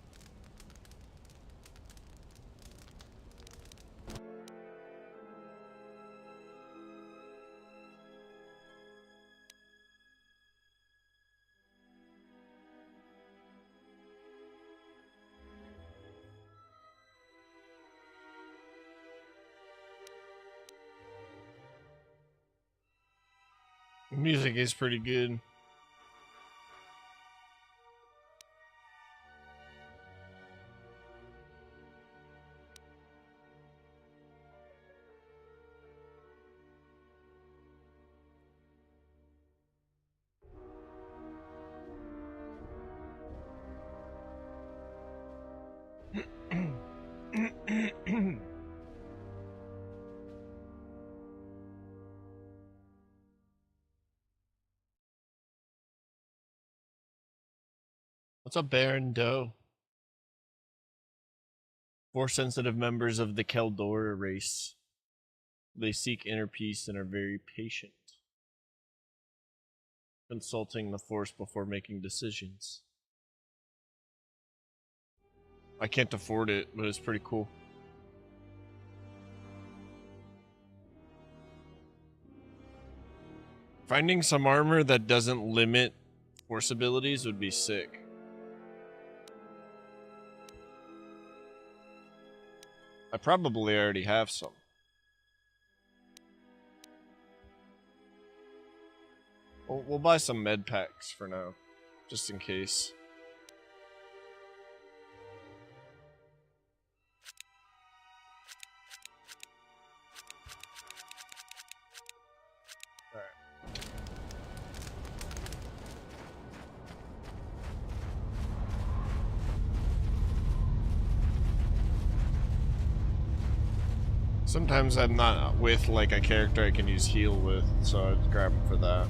The music is pretty good. What's up, Baron Doe? Force-sensitive members of the KOTOR race. They seek inner peace and are very patient, consulting the Force before making decisions. I can't afford it, but it's pretty cool. Finding some armor that doesn't limit Force abilities would be sick. I probably already have some. We'll buy some med packs for now, just in case. Sometimes I'm not with like a character I can use heal with, so I'd grab him for that.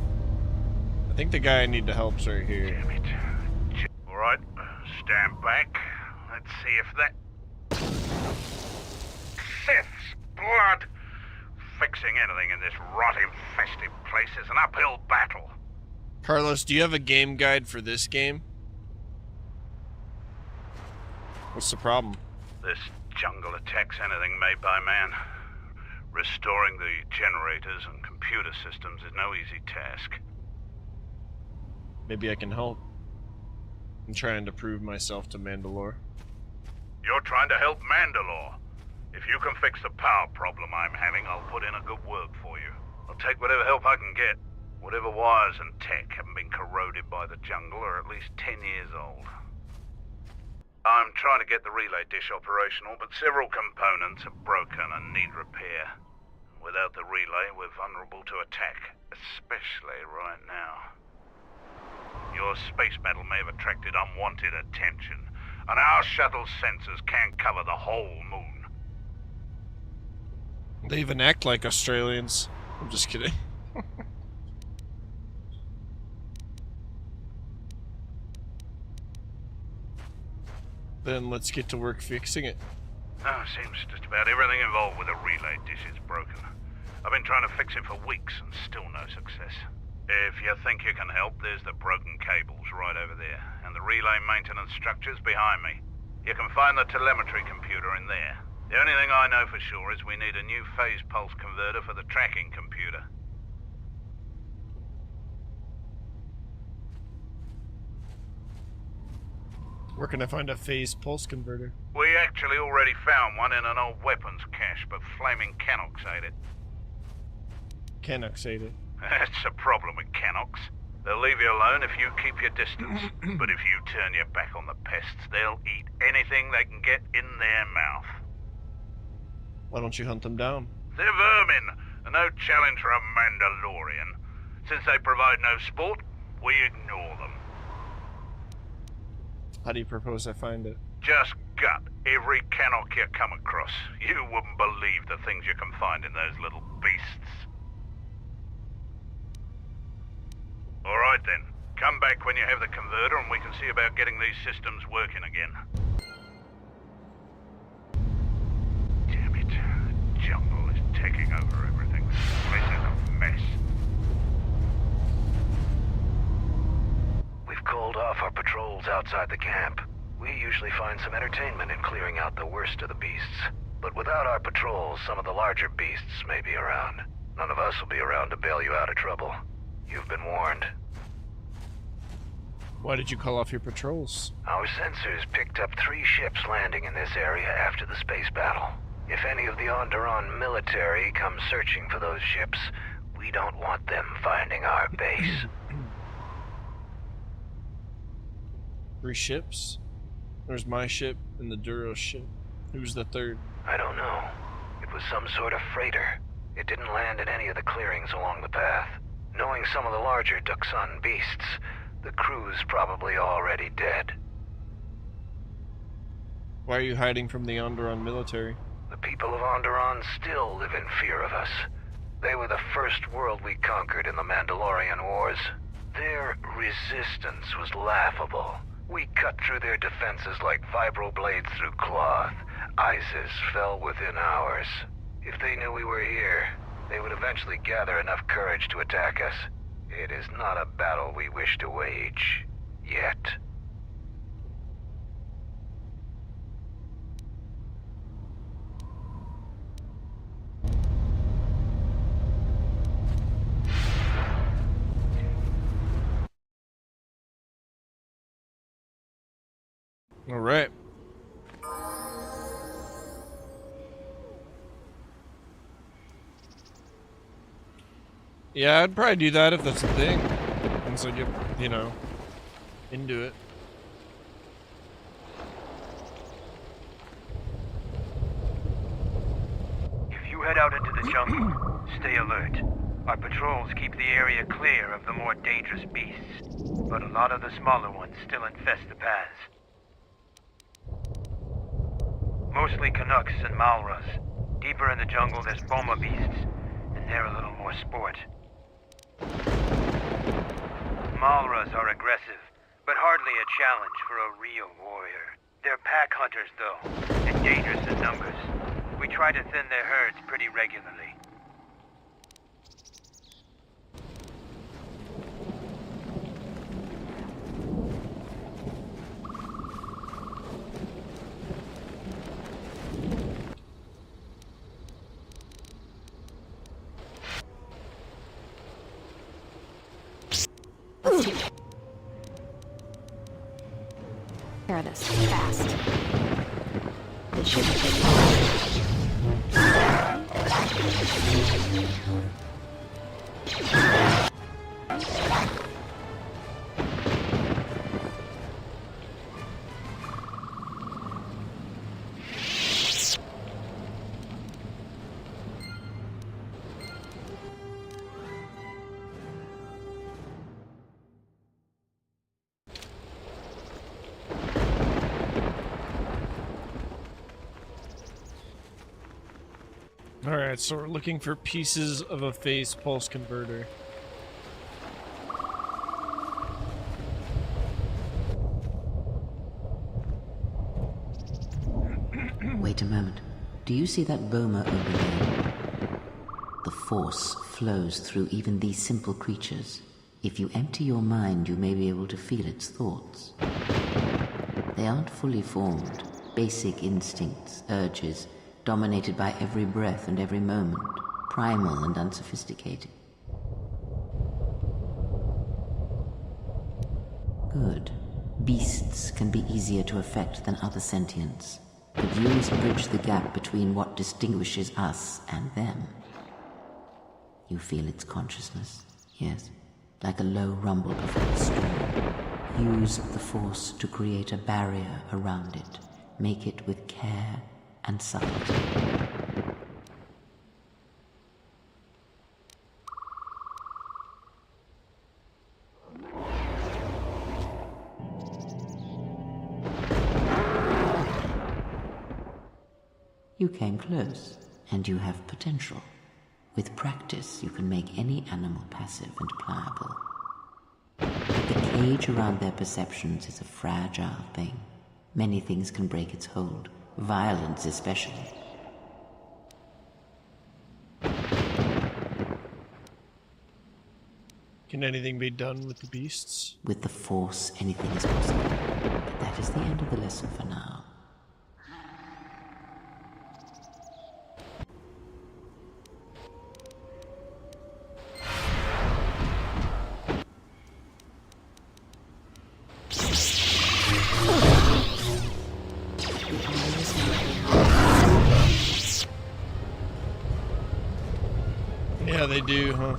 I think the guy I need to help's right here. Damn it. Alright, stand back. Let's see if that... Sith's blood! Fixing anything in this rot-infested place is an uphill battle. Carlos, do you have a game guide for this game? What's the problem? This jungle attacks anything made by man. Restoring the generators and computer systems is no easy task. Maybe I can help. I'm trying to prove myself to Mandalore. You're trying to help Mandalore. If you can fix the power problem I'm having, I'll put in a good word for you. I'll take whatever help I can get. Whatever wires and tech haven't been corroded by the jungle are at least 10 years old. I'm trying to get the relay dish operational, but several components are broken and need repair. Without the relay, we're vulnerable to attack, especially right now. Your space battle may have attracted unwanted attention, and our shuttle's sensors can't cover the whole moon. They even act like Australians. I'm just kidding. Then let's get to work fixing it. Oh, seems just about everything involved with a relay dish is broken. I've been trying to fix it for weeks and still no success. If you think you can help, there's the broken cables right over there, and the relay maintenance structures behind me. You can find the telemetry computer in there. The only thing I know for sure is we need a new phase pulse converter for the tracking computer. Where can I find a phase pulse converter? We actually already found one in an old weapons cache, but Flaming Canox ate it. Canox ate it. That's a problem with Canox. They'll leave you alone if you keep your distance. But if you turn your back on the pests, they'll eat anything they can get in their mouth. Why don't you hunt them down? They're vermin, and no challenge for a Mandalorian. Since they provide no sport, we ignore them. How do you propose I find it? Just gut every Canox you come across. You wouldn't believe the things you can find in those little beasts. Alright then, come back when you have the converter and we can see about getting these systems working again. Damn it, the jungle is taking over everything. This place is a mess. We've called off our patrols outside the camp. We usually find some entertainment in clearing out the worst of the beasts. But without our patrols, some of the larger beasts may be around. None of us will be around to bail you out of trouble. You've been warned. Why did you call off your patrols? Our sensors picked up 3 ships landing in this area after the space battle. If any of the Onderon military come searching for those ships, we don't want them finding our base. 3 ships? There's my ship and the Duro's ship. Who's the third? I don't know. It was some sort of freighter. It didn't land in any of the clearings along the path. Knowing some of the larger Duxan beasts, the crew's probably already dead. Why are you hiding from the Onderon military? The people of Onderon still live in fear of us. They were the first world we conquered in the Mandalorian Wars. Their resistance was laughable. We cut through their defenses like vibroblades through cloth. ISIS fell within hours. If they knew we were here, they would eventually gather enough courage to attack us. It is not a battle we wish to wage. Yet. All right. Yeah, I'd probably do that if that's a thing. Once I get, you know, into it. If you head out into the jungle, stay alert. Our patrols keep the area clear of the more dangerous beasts, but a lot of the smaller ones still infest the paths. Mostly Canucks and Malras. Deeper in the jungle there's Boma beasts, and they're a little more sport. Malras are aggressive, but hardly a challenge for a real warrior. They're pack hunters, though, and dangerous in numbers. We try to thin their herds pretty regularly. Care of this fast. It shouldn't take long. Alright, so we're looking for pieces of a phase pulse converter. Wait a moment. Do you see that boma over there? The force flows through even these simple creatures. If you empty your mind, you may be able to feel its thoughts. They aren't fully formed. Basic instincts, urges, dominated by every breath and every moment. Primal and unsophisticated. Good. Beasts can be easier to affect than other sentients. But you must bridge the gap between what distinguishes us and them. You feel its consciousness, yes, like a low rumble before the storm. Use the force to create a barrier around it. Make it with care and subtlety. You came close, and you have potential. With practice, you can make any animal passive and pliable. But the cage around their perceptions is a fragile thing. Many things can break its hold, violence especially. Can anything be done with the beasts? With the Force, anything is possible. But that is the end of the lesson for now. Yeah, they do, huh?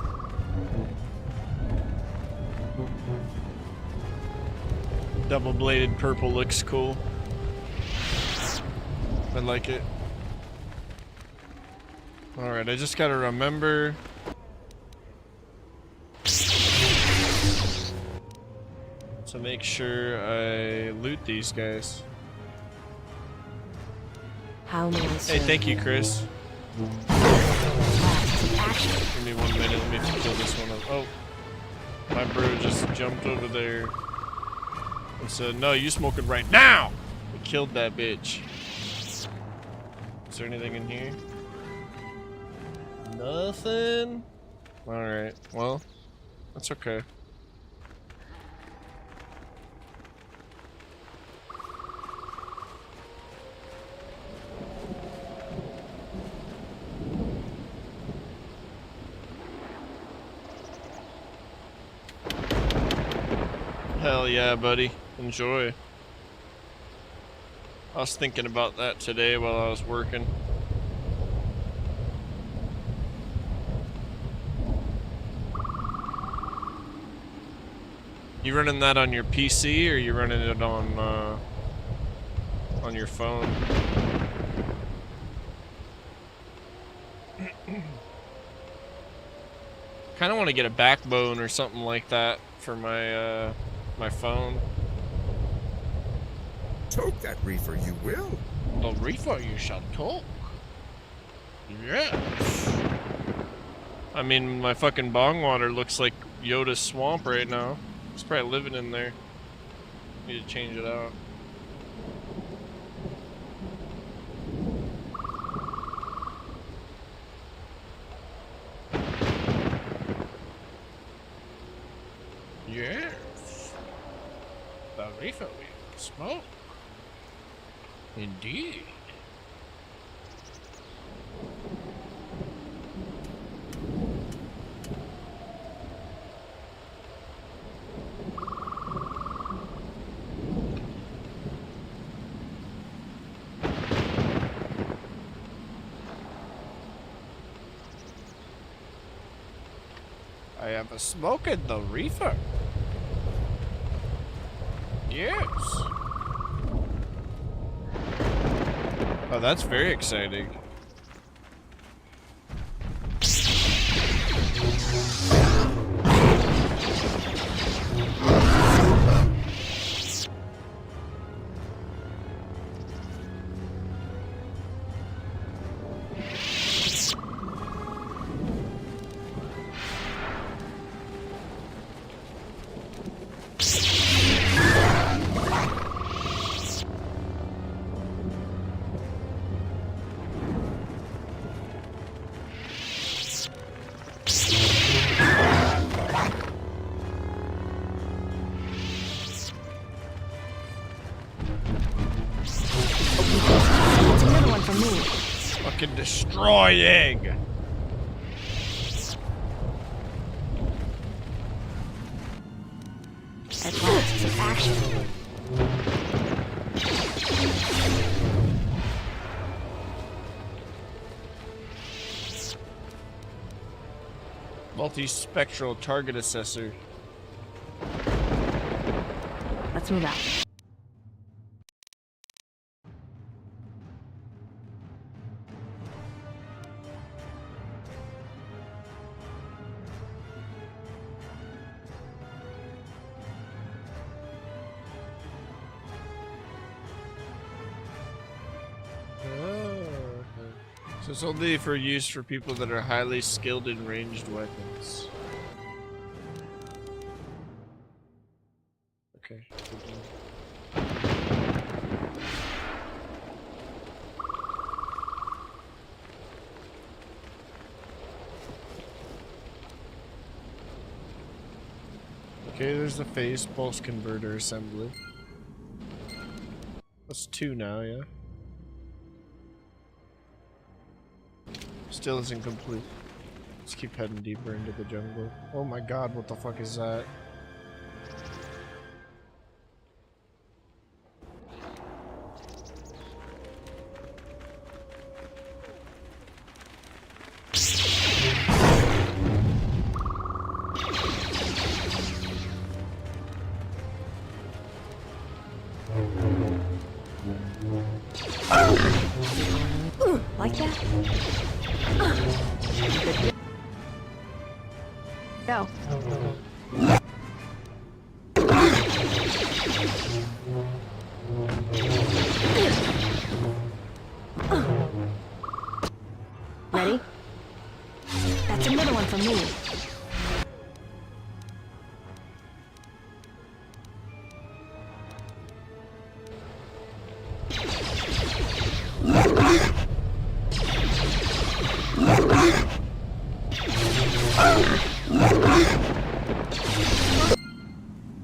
Double-bladed purple looks cool. I like it. Alright, I just gotta remember to make sure I loot these guys. How may I Hey, serve thank you, you? Chris. Give me 1 minute, let me kill this one up. Oh, my bro just jumped over there and said, no, you smoking right now! We killed that bitch. Is there anything in here? Nothing? Alright, well, that's okay. Hell yeah, buddy. Enjoy. I was thinking about that today while I was working. You running that on your PC or you running it on your phone? Kind of want to get a backbone or something like that for my my phone. Toke that reefer, you will. The reefer you shall talk. Yes. I mean, my fucking bong water looks like Yoda's swamp right now. He's probably living in there. Need to change it out. Yes. The reefer we smoke. Indeed. I have a smoke in the reefer. Yes. Oh, that's very exciting. Fucking destroying! At last, some action. Multispectral target assessor. Let's move out. So it's only for use for people that are highly skilled in ranged weapons. Okay. Okay, there's the phase pulse converter assembly. That's 2 now, yeah? Still isn't complete. Let's keep heading deeper into the jungle. Oh my god, what the fuck is that? Like that? Go. Ready? That's another one for me.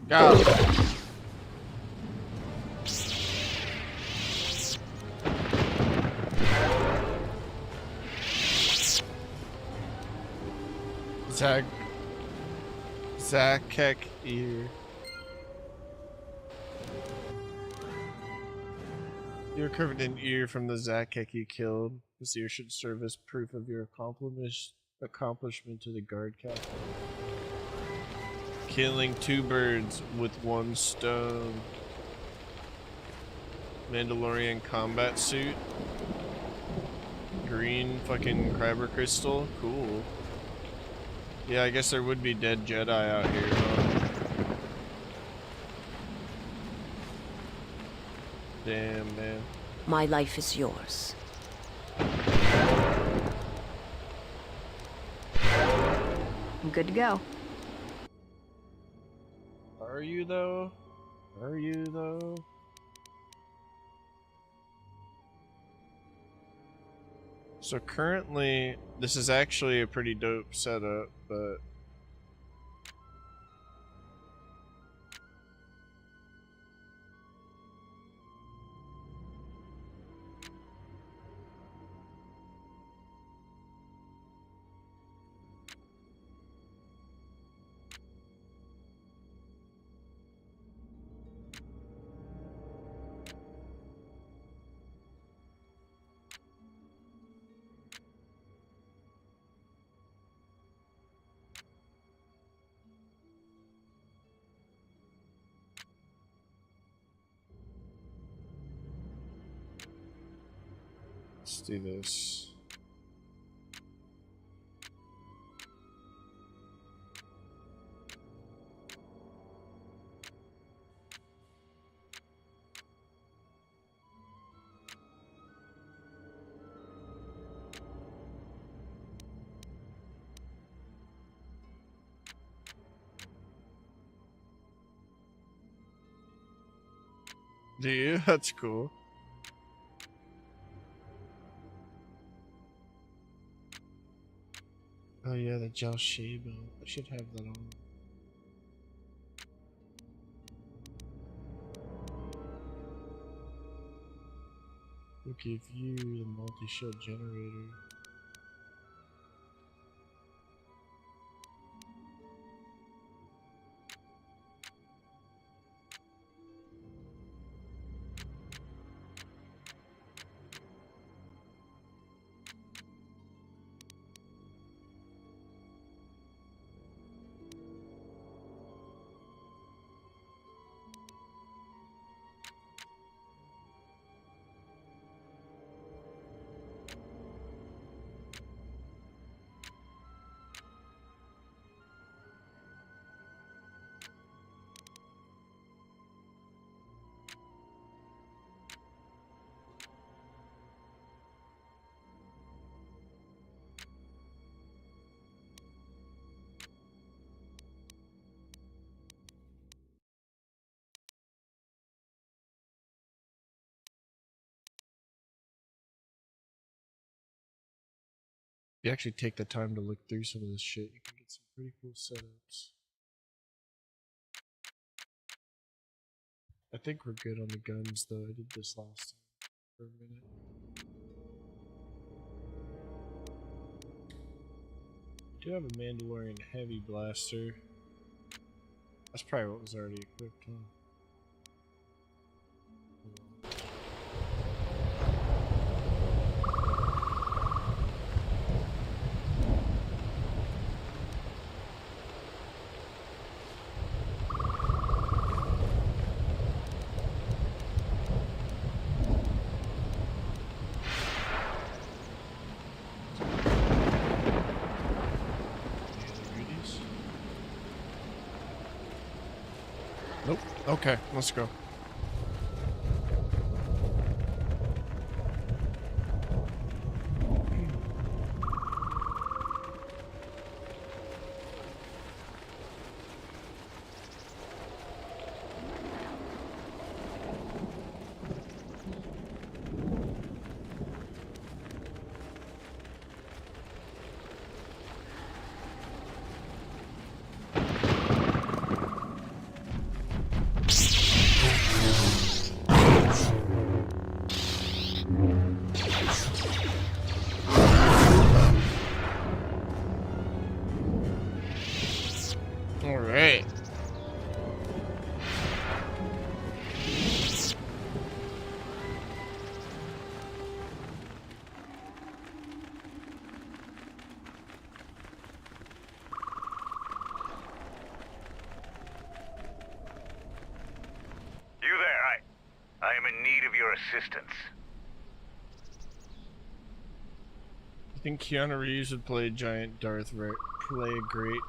Go. Zakek ear. You're covered in ear from the Zakek you killed. This ear should serve as proof of your accomplishment to the guard captain. Killing 2 birds with 1 stone. Mandalorian combat suit. Green fucking crabber crystal. Cool. Yeah, I guess there would be dead Jedi out here, huh? Damn, man. My life is yours. I'm good to go. Are you though? Are you though? So currently, this is actually a pretty dope setup, but let's do this. Do you? That's cool. Oh yeah, the gel shade belt. I should have that on. Okay, view the multi-shield generator. If you actually take the time to look through some of this shit, you can get some pretty cool setups. I think we're good on the guns, though. I did this last time for a minute. I do have a Mandalorian heavy blaster. That's probably what was already equipped, huh? Nope. Okay, let's go. Alright. You there, I am in need of your assistance. I think Keanu Reeves would play a great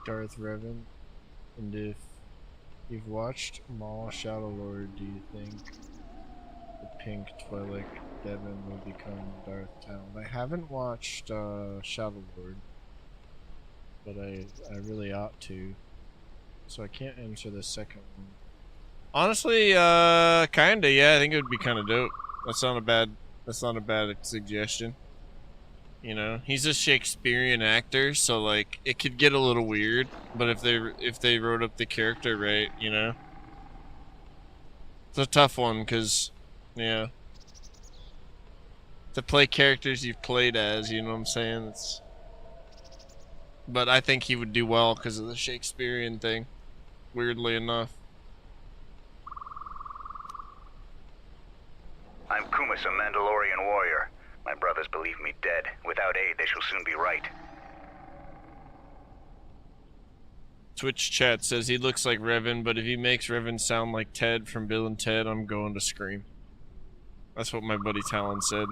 Darth Revan. And if you've watched Maul Shadow Lord, do you think the pink Twi'lek Devin will become Darth Talon? I haven't watched Shadow Lord, but I really ought to. So I can't answer the second one. Honestly, kinda, yeah, I think it would be kinda dope. That's not a bad suggestion. You know, he's a Shakespearean actor, so like it could get a little weird, but if they wrote up the character right, you know. It's a tough one cuz yeah. To play characters you've played as, you know what I'm saying? But I think he would do well cuz of the Shakespearean thing, weirdly enough. I'm Kumis, a Mandalorian warrior. My brothers believe me dead. Without aid, they shall soon be right. Twitch chat says he looks like Revan, but if he makes Revan sound like Ted from Bill and Ted, I'm going to scream. That's what my buddy Talon said.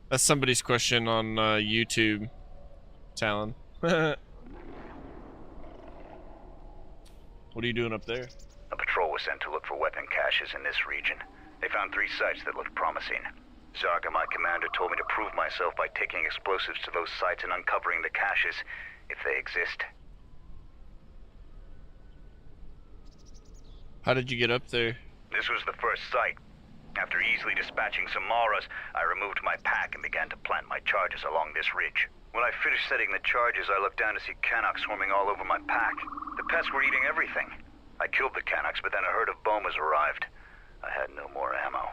That's somebody's question on YouTube, Talon. What are you doing up there? A patrol was sent to look for weapon caches in this region. They found 3 sites that looked promising. Zarka, my commander, told me to prove myself by taking explosives to those sites and uncovering the caches, if they exist. How did you get up there? This was the first site. After easily dispatching some Maras, I removed my pack and began to plant my charges along this ridge. When I finished setting the charges, I looked down to see Canucks swarming all over my pack. The pests were eating everything. I killed the Canucks, but then a herd of Bomas arrived. I had no more ammo.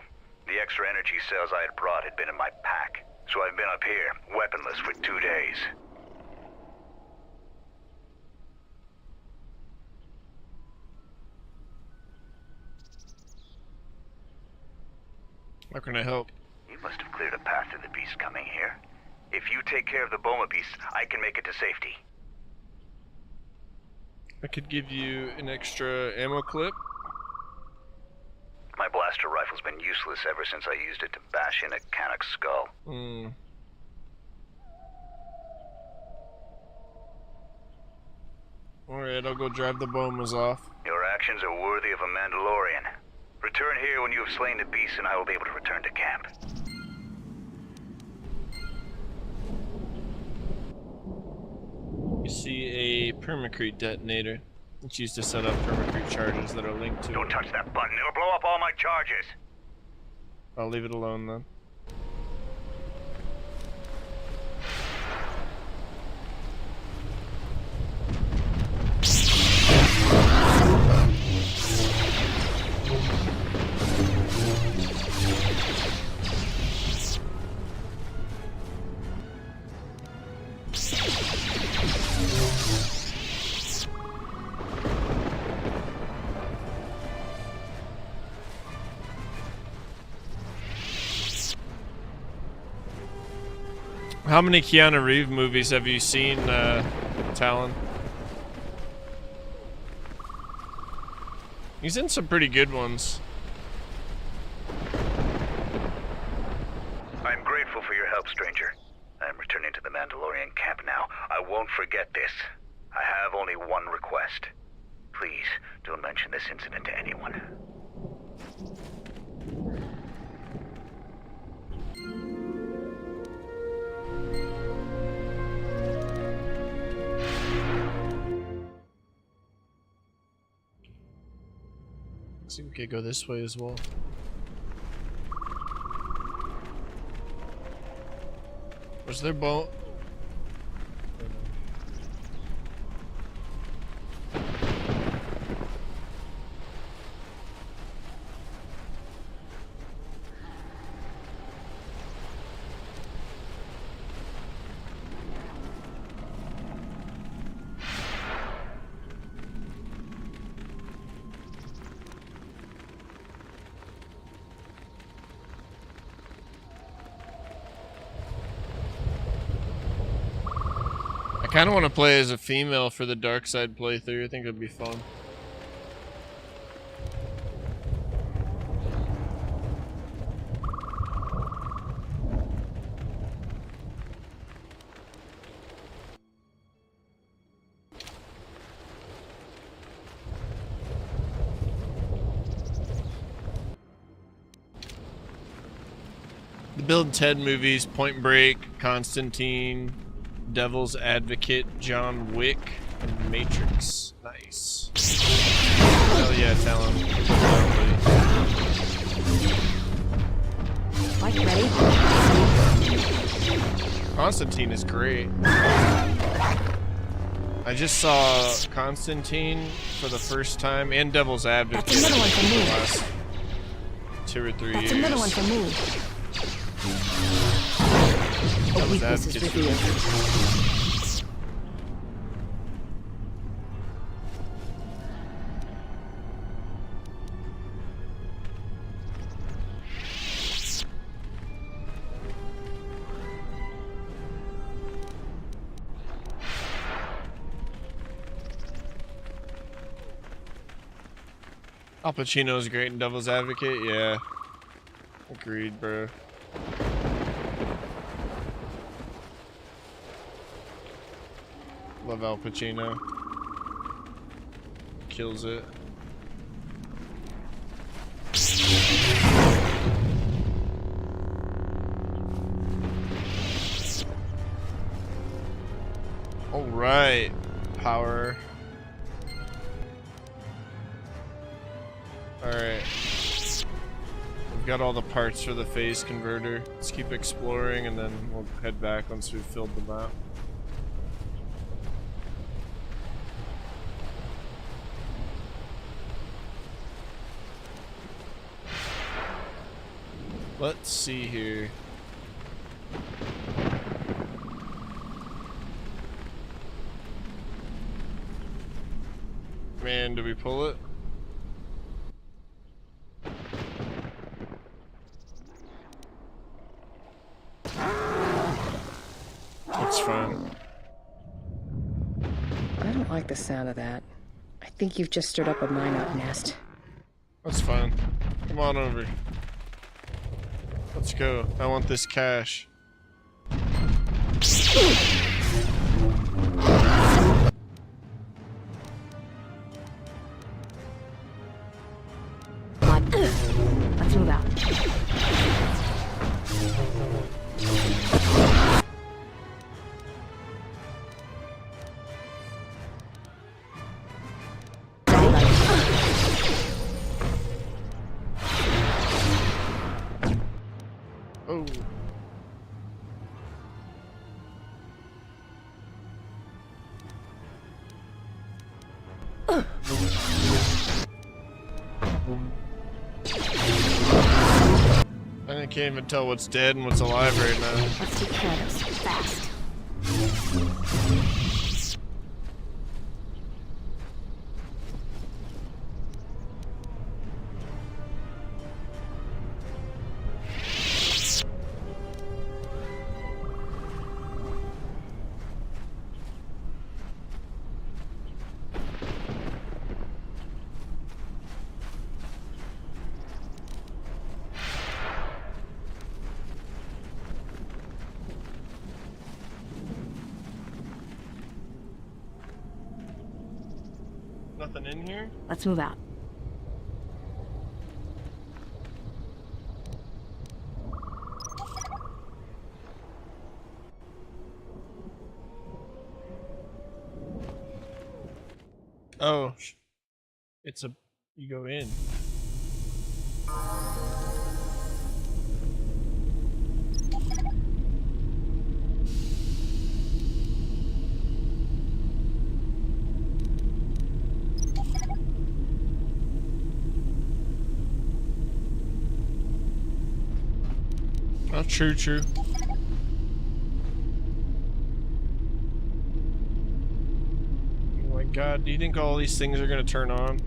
The extra energy cells I had brought had been in my pack, so I've been up here, weaponless for 2 days. How can I help? You must have cleared a path to the beast coming here. If you take care of the Boma beast, I can make it to safety. I could give you an extra ammo clip. My blaster rifle's been useless ever since I used it to bash in a Canuck's skull. Alright, I'll go drive the bomas off. Your actions are worthy of a Mandalorian. Return here when you have slain the beast and I will be able to return to camp. You see a permacrete detonator. It's used to set up permacrete charges that are linked to... Don't touch that button, it'll blow up all my charges! I'll leave it alone then. How many Keanu Reeves movies have you seen, Talon? He's in some pretty good ones. I'm grateful for your help, stranger. I'm returning to the Mandalorian camp now. I won't forget this. I have only one request. Please, don't mention this incident to anyone. See, we could go this way as well. Was there boat? I kind of want to play as a female for the dark side playthrough. I think it'd be fun. The Bill and Ted movies, Point Break, Constantine, Devil's Advocate, John Wick, and Matrix. Nice. Hell yeah, Talon. Mike, ready? Constantine is great. I just saw Constantine for the first time, and Devil's Advocate. That's another one for me. The last 2 or 3 years. That's another one for me. A weakness is revealed. Al Pacino's great in Devil's Advocate, yeah. Agreed, bro. Love Al Pacino. Kills it. Alright. Power. Alright. We've got all the parts for the phase converter. Let's keep exploring and then we'll head back once we've filled the map. Let's see here. Man, do we pull it? Looks fun. I don't like the sound of that. I think you've just stirred up a minot nest. That's fine. Come on over. Let's go. I want this cash. Let's move out. Oh. I can't even tell what's dead and what's alive right now. Let's take care of this fast. Nothing in here? Let's move out. Oh, it's a, you go in. Oh, true. Oh my god, do you think all these things are gonna turn on?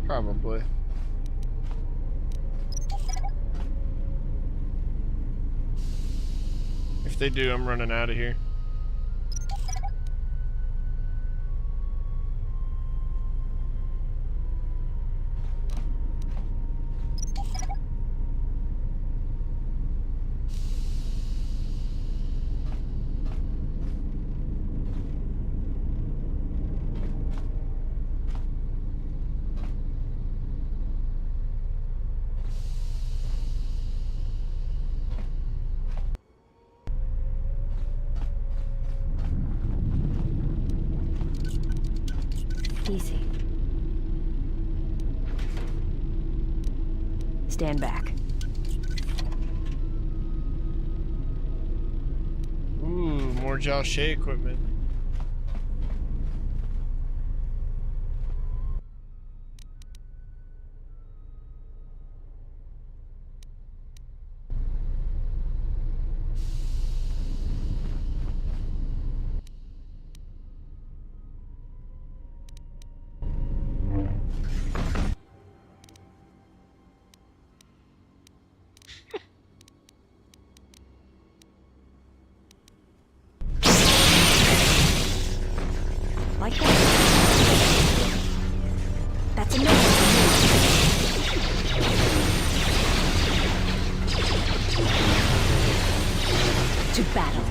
Probably. If they do, I'm running out of here. Easy. Stand back. Ooh, more Josh equipment. Like that? That's enough. To battle.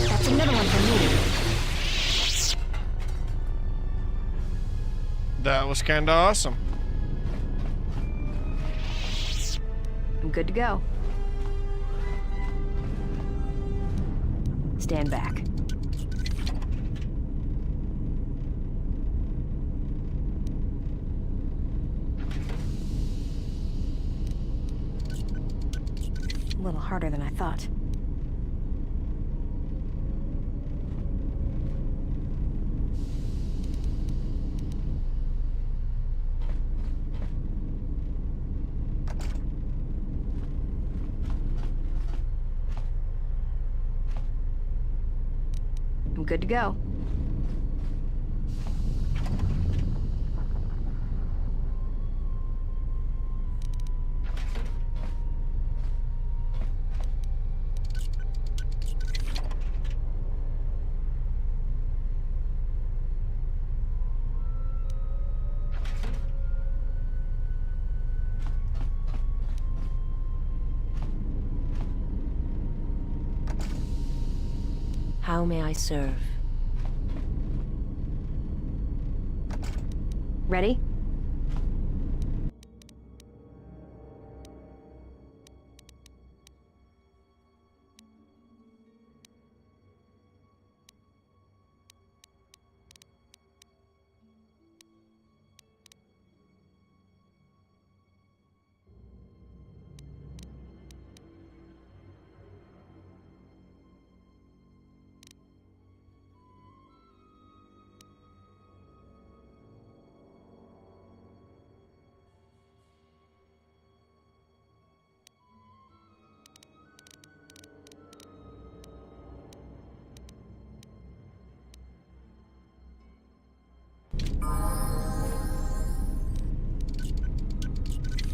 That's another one for me. That was kinda awesome. I'm good to go. Stand back. little harder than I thought. I'm good to go. How may I serve? Ready?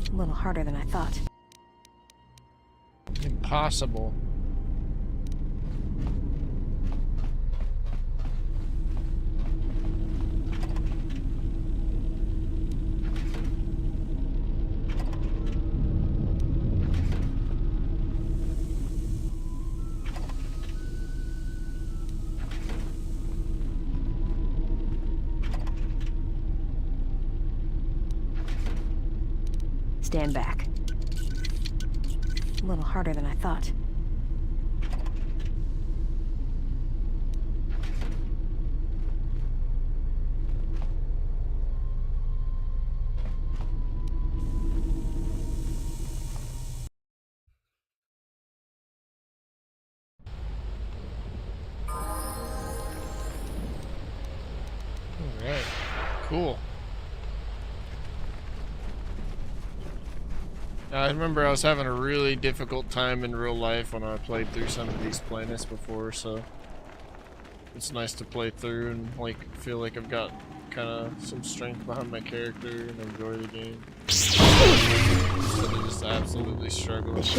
A little harder than I thought. Impossible. Stand back. A little harder than I thought. Alright, cool. I remember I was having a really difficult time in real life when I played through some of these planets before, so it's nice to play through and like feel like I've got kind of some strength behind my character and enjoy the game. Instead of just absolutely struggling. Let's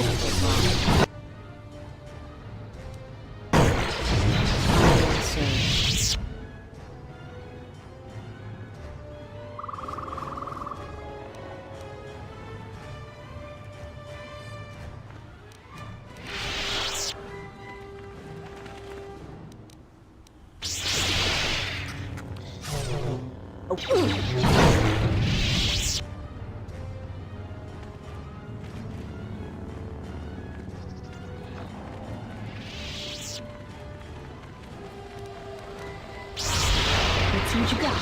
see what you got.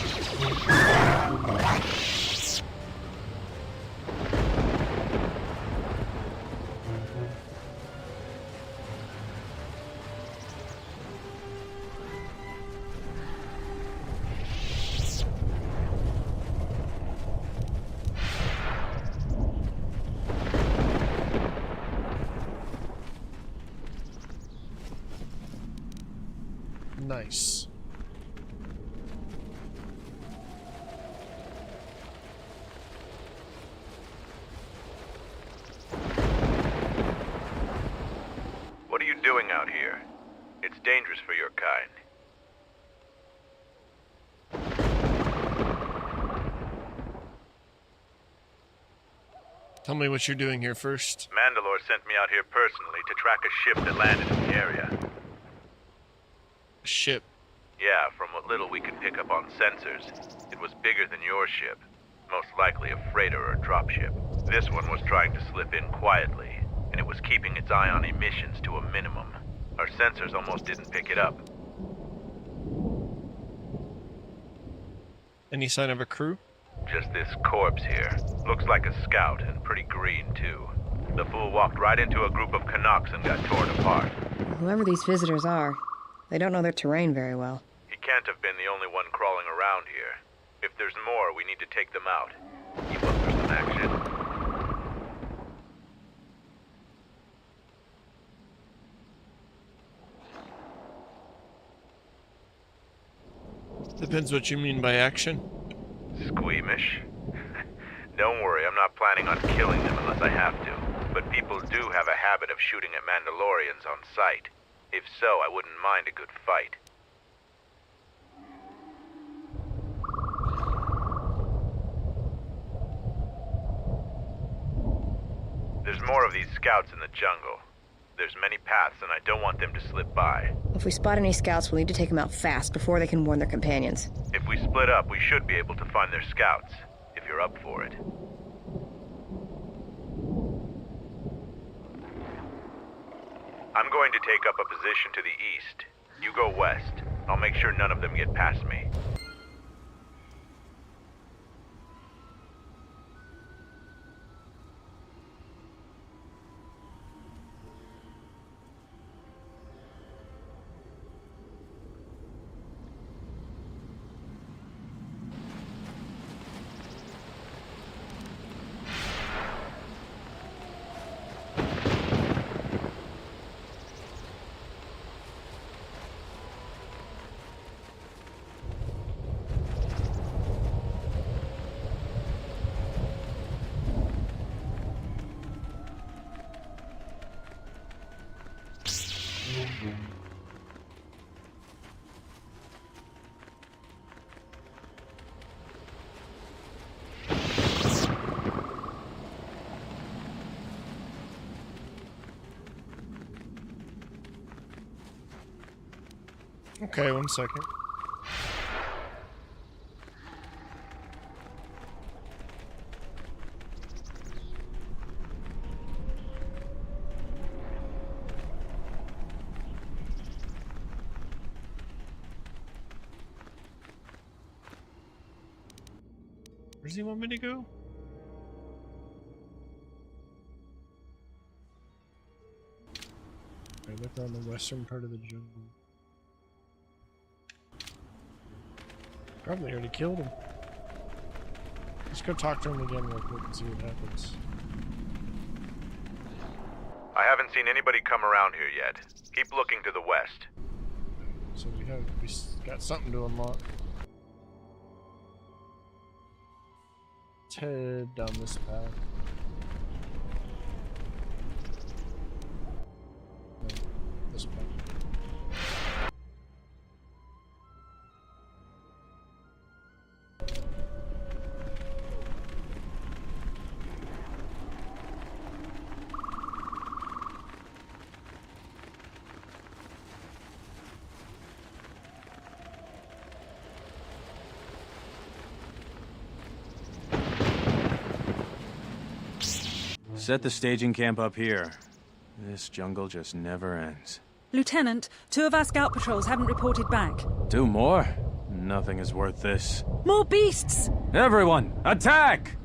Nice. What are you doing out here? It's dangerous for your kind. Tell me what you're doing here first. Mandalore sent me out here personally to track a ship that landed in the area. A ship? Yeah, from what little we could pick up on sensors, it was bigger than your ship. Most likely a freighter or dropship. This one was trying to slip in quietly, and it was keeping its eye on emissions to a minimum. Our sensors almost didn't pick it up. Any sign of a crew? Just this corpse here. Looks like a scout, and pretty green too. The fool walked right into a group of Canucks and got torn apart. Whoever these visitors are, they don't know their terrain very well. He can't have been the only one crawling around here. If there's more, we need to take them out. Keep up for some action. Depends what you mean by action. Squeamish? Don't worry, I'm not planning on killing them unless I have to. But people do have a habit of shooting at Mandalorians on sight. If so, I wouldn't mind a good fight. There's more of these scouts in the jungle. There's many paths, and I don't want them to slip by. If we spot any scouts, we'll need to take them out fast before they can warn their companions. If we split up, we should be able to find their scouts, if you're up for it. I'm going to take up a position to the east. You go west. I'll make sure none of them get past me. Okay, 1 second. Where does he want me to go? I look on the western part of the jungle. Probably already killed him. Let's go talk to him again real quick and see what happens. I haven't seen anybody come around here yet. Keep looking to the west. So we got something to unlock. Let's head down this path. No, this path. Set the staging camp up here. This jungle just never ends. Lieutenant, 2 of our scout patrols haven't reported back. 2 more? Nothing is worth this. More beasts! Everyone, attack!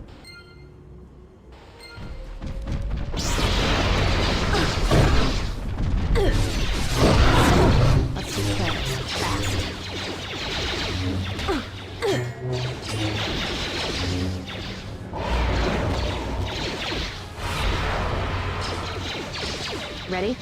Let's do carrots. Fast. Ready?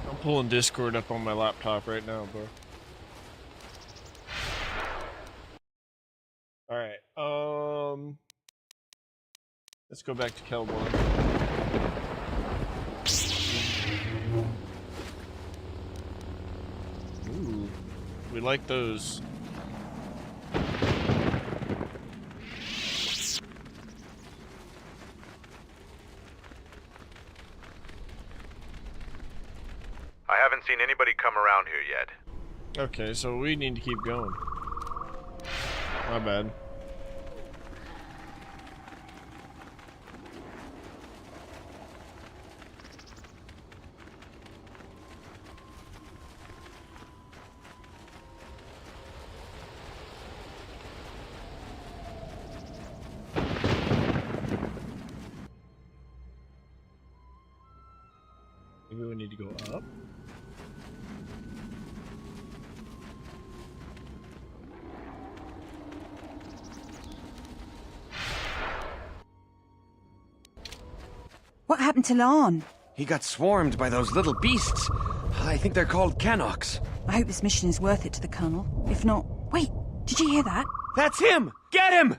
I'm pulling Discord up on my laptop right now, bro. Alright, let's go back to Kelborn. Ooh, we like those. I haven't seen anybody come around here yet. Okay, so we need to keep going. My bad. we need to go up? What happened to Lon? He got swarmed by those little beasts. I think they're called Canox. I hope this mission is worth it to the Colonel. If not... Wait, did you hear that? That's him! Get him!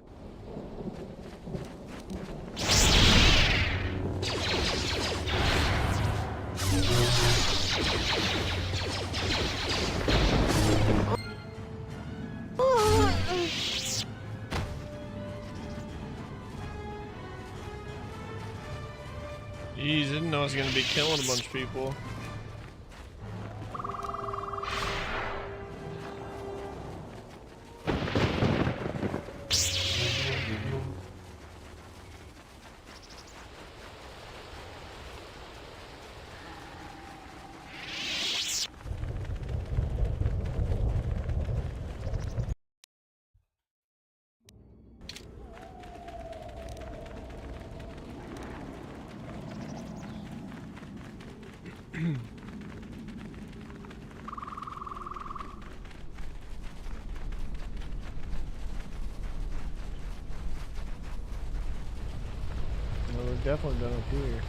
Jeez, didn't know I was gonna be killing a bunch of people. Well, we're definitely done up here.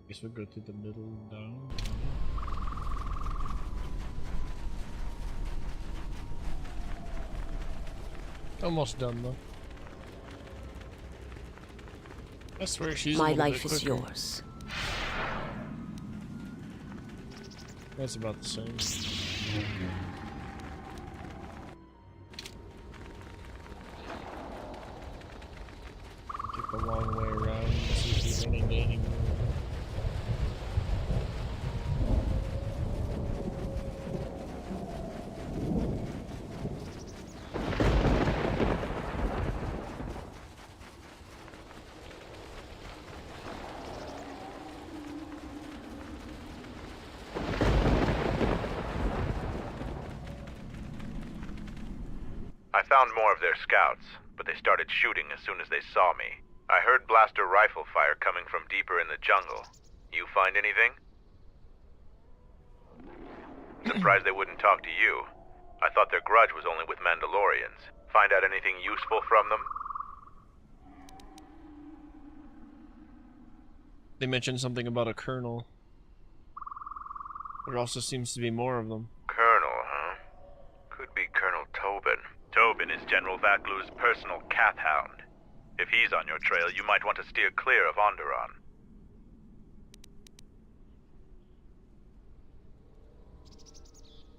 Guess we'll go to the middle and down. Almost done though. I swear she's My a little life bit is quicker. yours. That's about the same. Take a long way around and see if there's any dating. I found more of their scouts, but they started shooting as soon as they saw me. I heard blaster rifle fire coming from deeper in the jungle. You find anything? Surprised they wouldn't talk to you. I thought their grudge was only with Mandalorians. Find out anything useful from them? They mentioned something about a colonel. There also seems to be more of them. Colonel, huh? Could be Colonel Tobin. Tobin is General Vaklu's personal cat hound. If he's on your trail, you might want to steer clear of Onderon.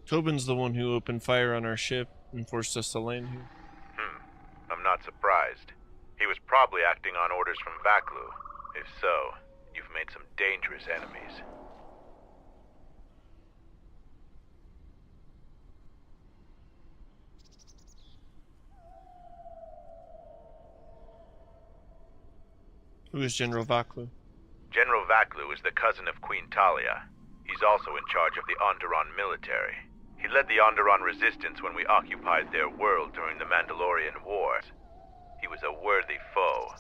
Tobin's the one who opened fire on our ship and forced us to land here. I'm not surprised. He was probably acting on orders from Vaklu. If so, you've made some dangerous enemies. Who is General Vaklu? General Vaklu is the cousin of Queen Talia. He's also in charge of the Onderon military. He led the Onderon resistance when we occupied their world during the Mandalorian Wars. He was a worthy foe.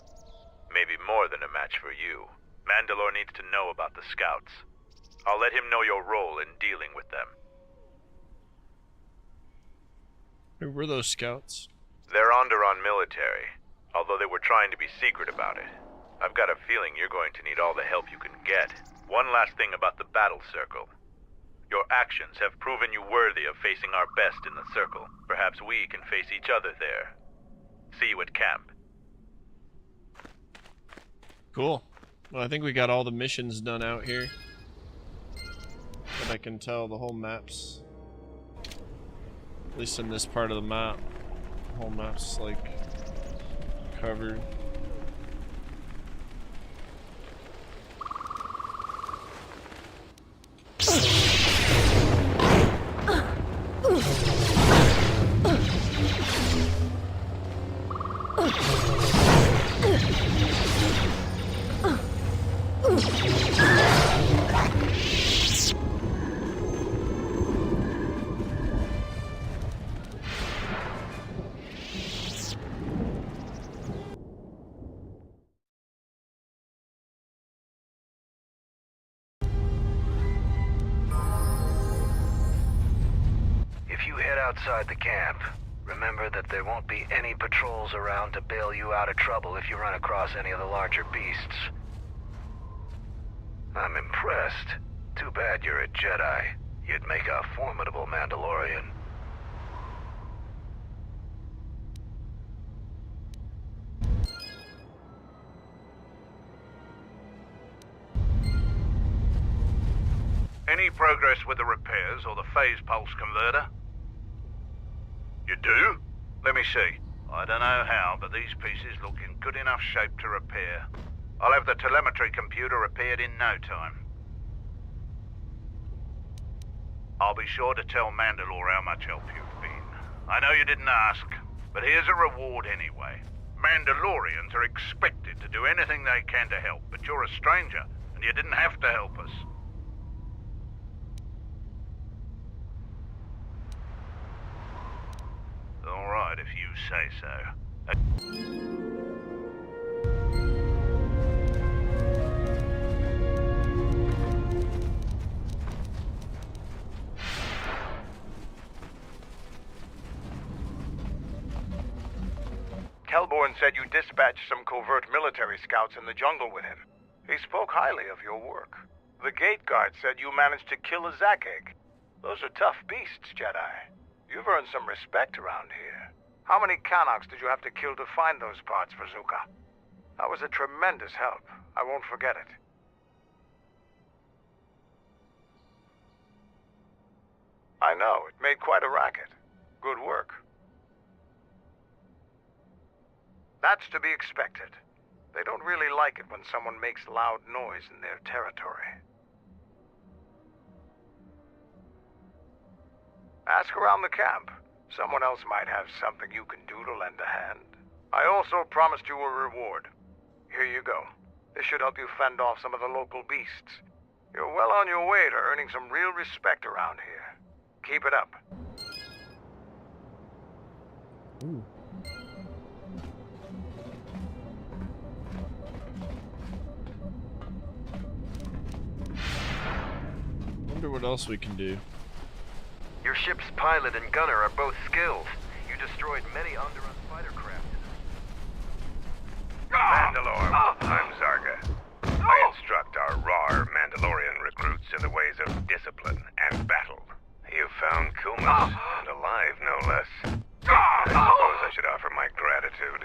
Maybe more than a match for you. Mandalore needs to know about the scouts. I'll let him know your role in dealing with them. Who were those scouts? They're Onderon military, although they were trying to be secret about it. I've got a feeling you're going to need all the help you can get. One last thing about the battle circle. Your actions have proven you worthy of facing our best in the circle. Perhaps we can face each other there. See you at camp. Cool. Well, I think we got all the missions done out here. But I can tell the whole map's... At least in this part of the map. The whole map's, like, covered. outside the camp. Remember that there won't be any patrols around to bail you out of trouble if you run across any of the larger beasts. I'm impressed. Too bad you're a Jedi. You'd make a formidable Mandalorian. Any progress with the repairs or the phase pulse converter? You do? Let me see. I don't know how, but these pieces look in good enough shape to repair. I'll have the telemetry computer repaired in no time. I'll be sure to tell Mandalore how much help you've been. I know you didn't ask, but here's a reward anyway. Mandalorians are expected to do anything they can to help, but you're a stranger, and you didn't have to help us. All right, if you say so. Kelborn said you dispatched some covert military scouts in the jungle with him. He spoke highly of your work. The gate guard said you managed to kill a Zakeg. Those are tough beasts, Jedi. You've earned some respect around here. How many Kanaks did you have to kill to find those parts for Zuka? That was a tremendous help. I won't forget it. I know, it made quite a racket. Good work. That's to be expected. They don't really like it when someone makes loud noise in their territory. Ask around the camp. Someone else might have something you can do to lend a hand. I also promised you a reward. Here you go. This should help you fend off some of the local beasts. You're well on your way to earning some real respect around here. Keep it up. Ooh. Wonder what else we can do. Your ship's pilot and gunner are both skilled. You destroyed many Onderon fighter craft. Mandalore, I'm Zarga. I instruct our raw Mandalorian recruits in the ways of discipline and battle. You found Kumas, and alive no less. I suppose I should offer my gratitude.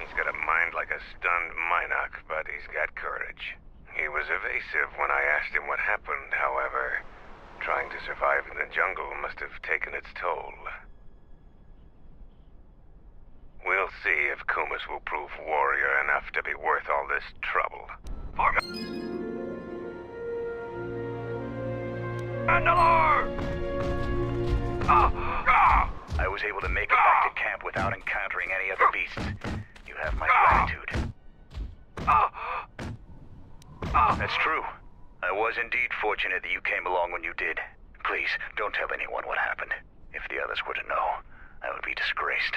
He's got a mind like a stunned Minoc, but he's got courage. He was evasive when I asked him what happened, however. Trying to survive in the jungle must have taken its toll. We'll see if Kumas will prove warrior enough to be worth all this trouble. Mandalore! I was able to make it back to camp without encountering any other beasts. You have my gratitude. That's true. I was indeed fortunate that you came along when you did. Please, don't tell anyone what happened. If the others were to know, I would be disgraced.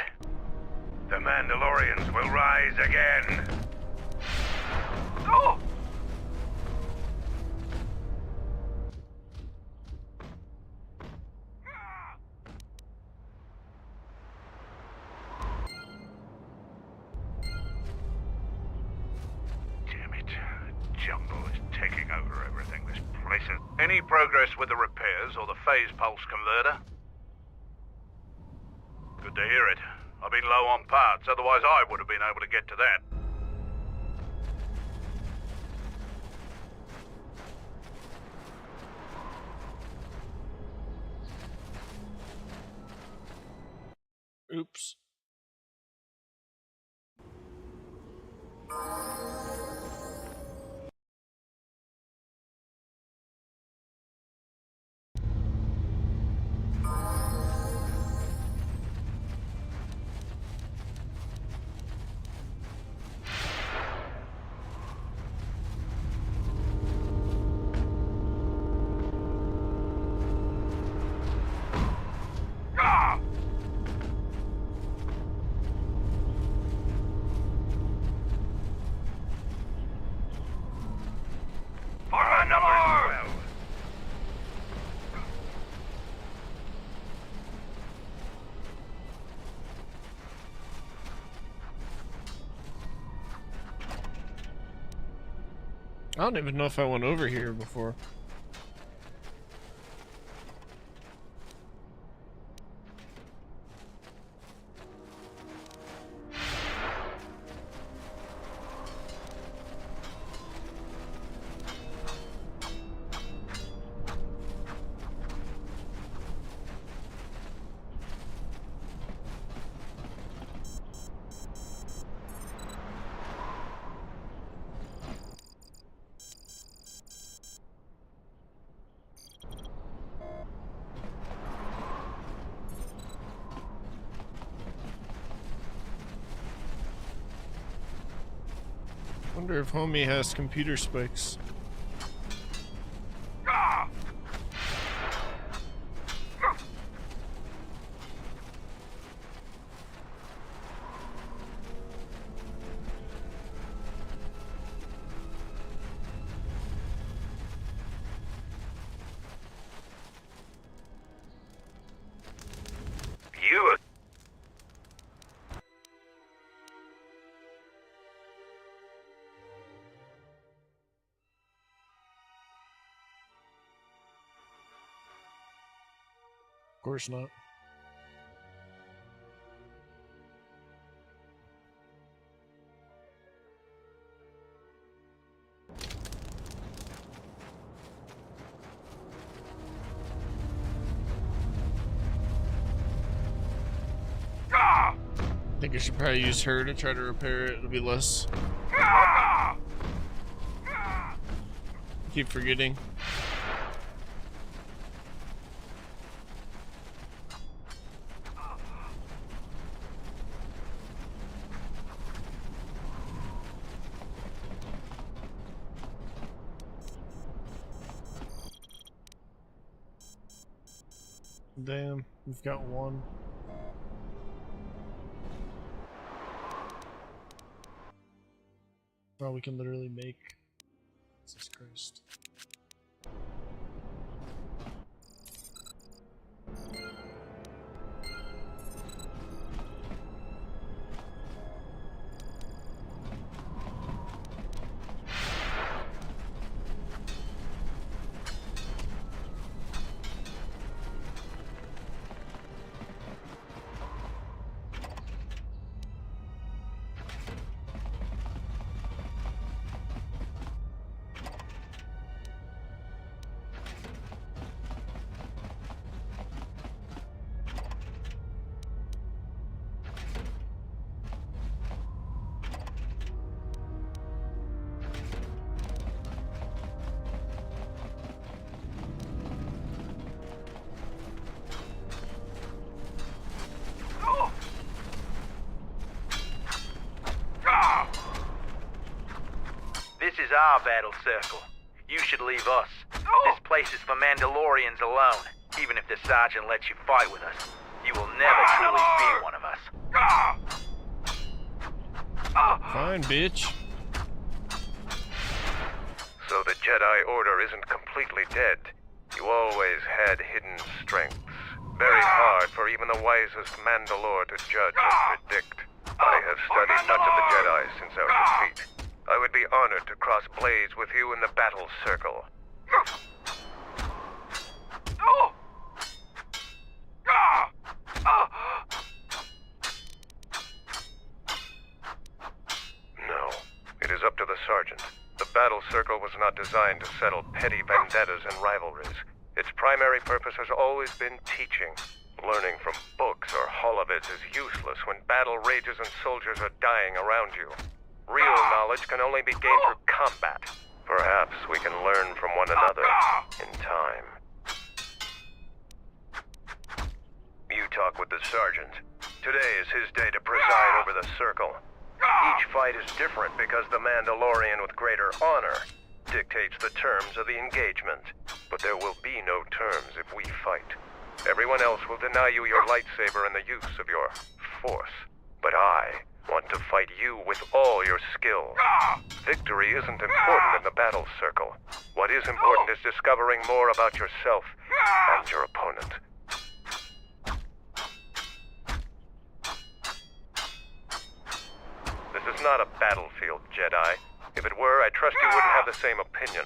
The Mandalorians will rise again. Oh! Damn it. The jungle is taking over everything. This place is... Any progress with the repairs or the phase pulse converter? Good to hear it. I've been low on parts, otherwise I would have been able to get to that. Oops. I don't even know if I went over here before. Wonder if homie has computer spikes. You Of course not. I think I should probably use her to try to repair it. It'll be less. Keep forgetting. Damn, we've got one. Oh, we can literally make. Jesus Christ. This is our battle circle. You should leave us. This place is for Mandalorians alone. Even if the sergeant lets you fight with us, you will never truly be one of us. Fine, bitch. So the Jedi Order isn't completely dead. You always had hidden strengths. Very hard for even the wisest Mandalore to judge and predict. I have studied much of the Jedi since our defeat. I would be honored to cross blades with you in the battle circle. No, it is up to the sergeant. The battle circle was not designed to settle petty vendettas and rivalries. Its primary purpose has always been teaching. Learning from books or holovids is useless when battle rages and soldiers are dying around you. Real knowledge can only be gained through combat. Perhaps we can learn from one another in time. You talk with the sergeant. Today is his day to preside over the circle. Each fight is different because the Mandalorian with greater honor dictates the terms of the engagement. But there will be no terms if we fight. Everyone else will deny you your lightsaber and the use of your force. But I want to fight you with all your skill. Victory isn't important in the battle circle. What is important is discovering more about yourself and your opponent. This is not a battlefield, Jedi. If it were, I trust you wouldn't have the same opinion.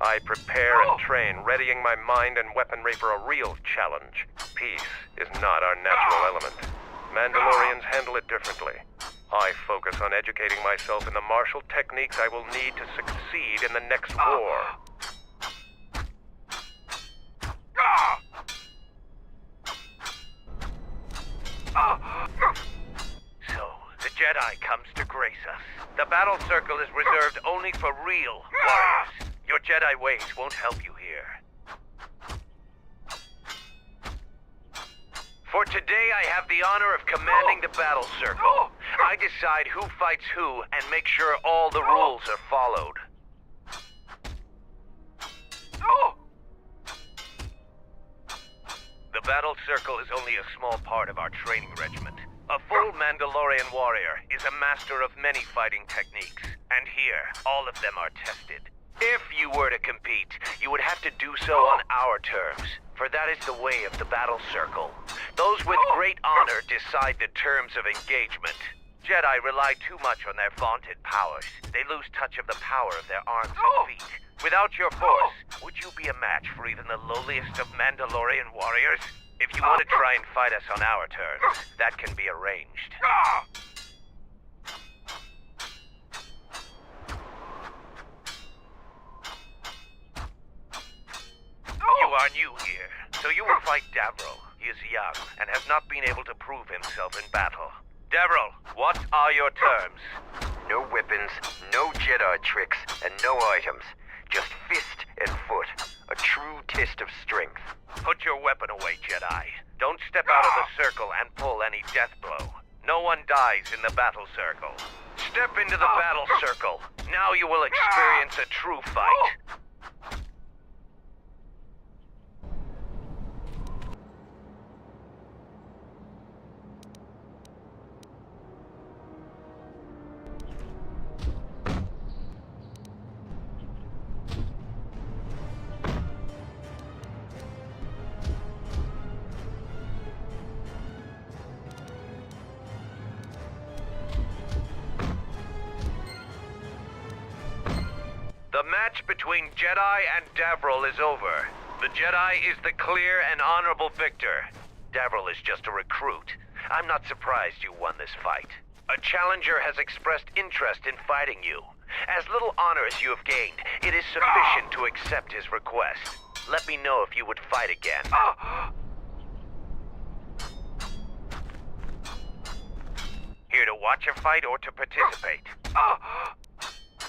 I prepare and train, readying my mind and weaponry for a real challenge. Peace is not our natural element. Mandalorians handle it differently. I focus on educating myself in the martial techniques I will need to succeed in the next war. So, the Jedi comes to grace us. The battle circle is reserved only for real warriors. Your Jedi ways won't help you here. For today, I have the honor of commanding the battle circle. I decide who fights who and make sure all the rules are followed. The battle circle is only a small part of our training regiment. A full Mandalorian warrior is a master of many fighting techniques, and here, all of them are tested. If you were to compete, you would have to do so on our terms, for that is the way of the battle circle. Those with great honor decide the terms of engagement. Jedi rely too much on their vaunted powers. They lose touch of the power of their arms and feet. Without your force, would you be a match for even the lowliest of Mandalorian warriors? If you want to try and fight us on our terms, that can be arranged. You are new here, so you will fight Davril. He is young and has not been able to prove himself in battle. Davril, what are your terms? No weapons, no Jedi tricks, and no items. Just fist and foot. A true test of strength. Put your weapon away, Jedi. Don't step out of the circle and pull any death blow. No one dies in the battle circle. Step into the battle circle. Now you will experience a true fight. The match between Jedi and Davril is over. The Jedi is the clear and honorable victor. Davril is just a recruit. I'm not surprised you won this fight. A challenger has expressed interest in fighting you. As little honor as you have gained, it is sufficient to accept his request. Let me know if you would fight again. Here to watch a fight or to participate?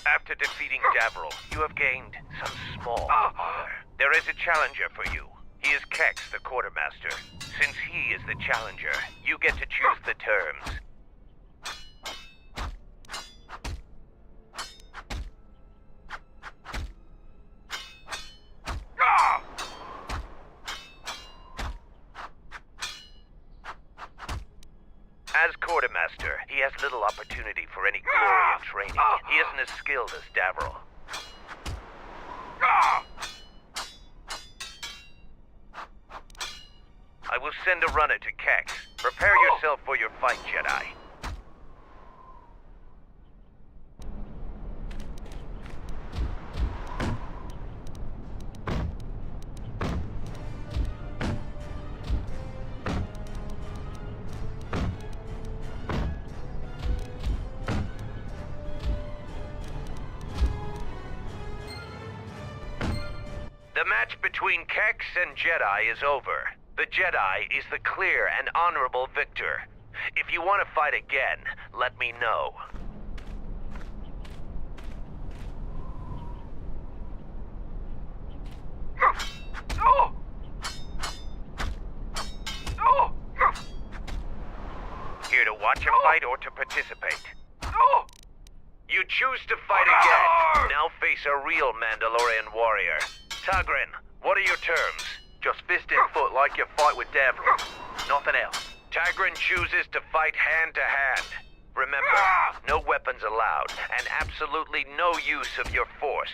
After defeating Davril, you have gained some small honor. There is a challenger for you. He is Kex, the quartermaster. Since he is the challenger, you get to choose the terms. As quartermaster, he has little opportunity for any glory in training. He isn't as skilled as Davril. I will send a runner to Kex. Prepare yourself for your fight, Jedi. The match between Kex and Jedi is over. The Jedi is the clear and honorable victor. If you want to fight again, let me know. Here to watch a fight or to participate? You choose to fight again. Now face a real Mandalorian warrior. Tagrin, what are your terms? Just fist and foot like you fight with Davril. Nothing else. Tagrin chooses to fight hand to hand. Remember, no weapons allowed, and absolutely no use of your force.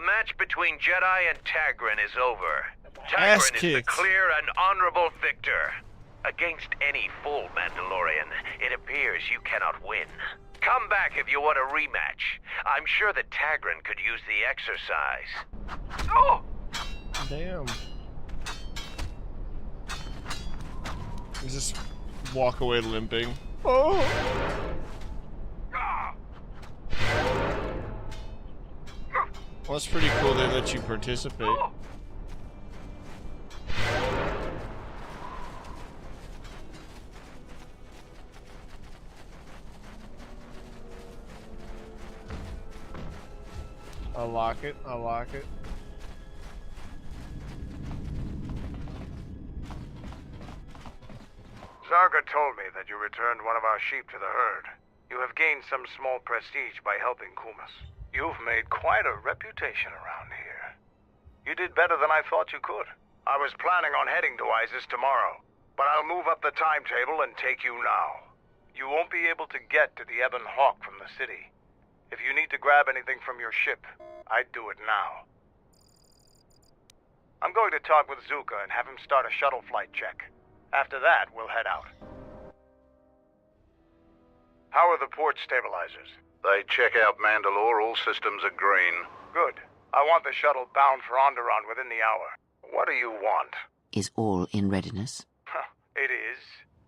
match between Jedi and Tagrin is over. Ass Tagrin is the kicked. clear and honorable victor. Against any full Mandalorian, it appears you cannot win. Come back if you want a rematch. I'm sure that Tagrin could use the exercise. Oh! Damn. You just walk away limping. Oh! Well, that's pretty cool they let you participate. I'll lock it. I'll lock it. Zarga told me that you returned one of our sheep to the herd. You have gained some small prestige by helping Kumas. You've made quite a reputation around here. You did better than I thought you could. I was planning on heading to Isis tomorrow, but I'll move up the timetable and take you now. You won't be able to get to the Ebon Hawk from the city. If you need to grab anything from your ship, I'd do it now. I'm going to talk with Zuka and have him start a shuttle flight check. After that, we'll head out. How are the port stabilizers? They check out Mandalore. All systems are green. Good. I want the shuttle bound for Onderon within the hour. What do you want? Is all in readiness? It is.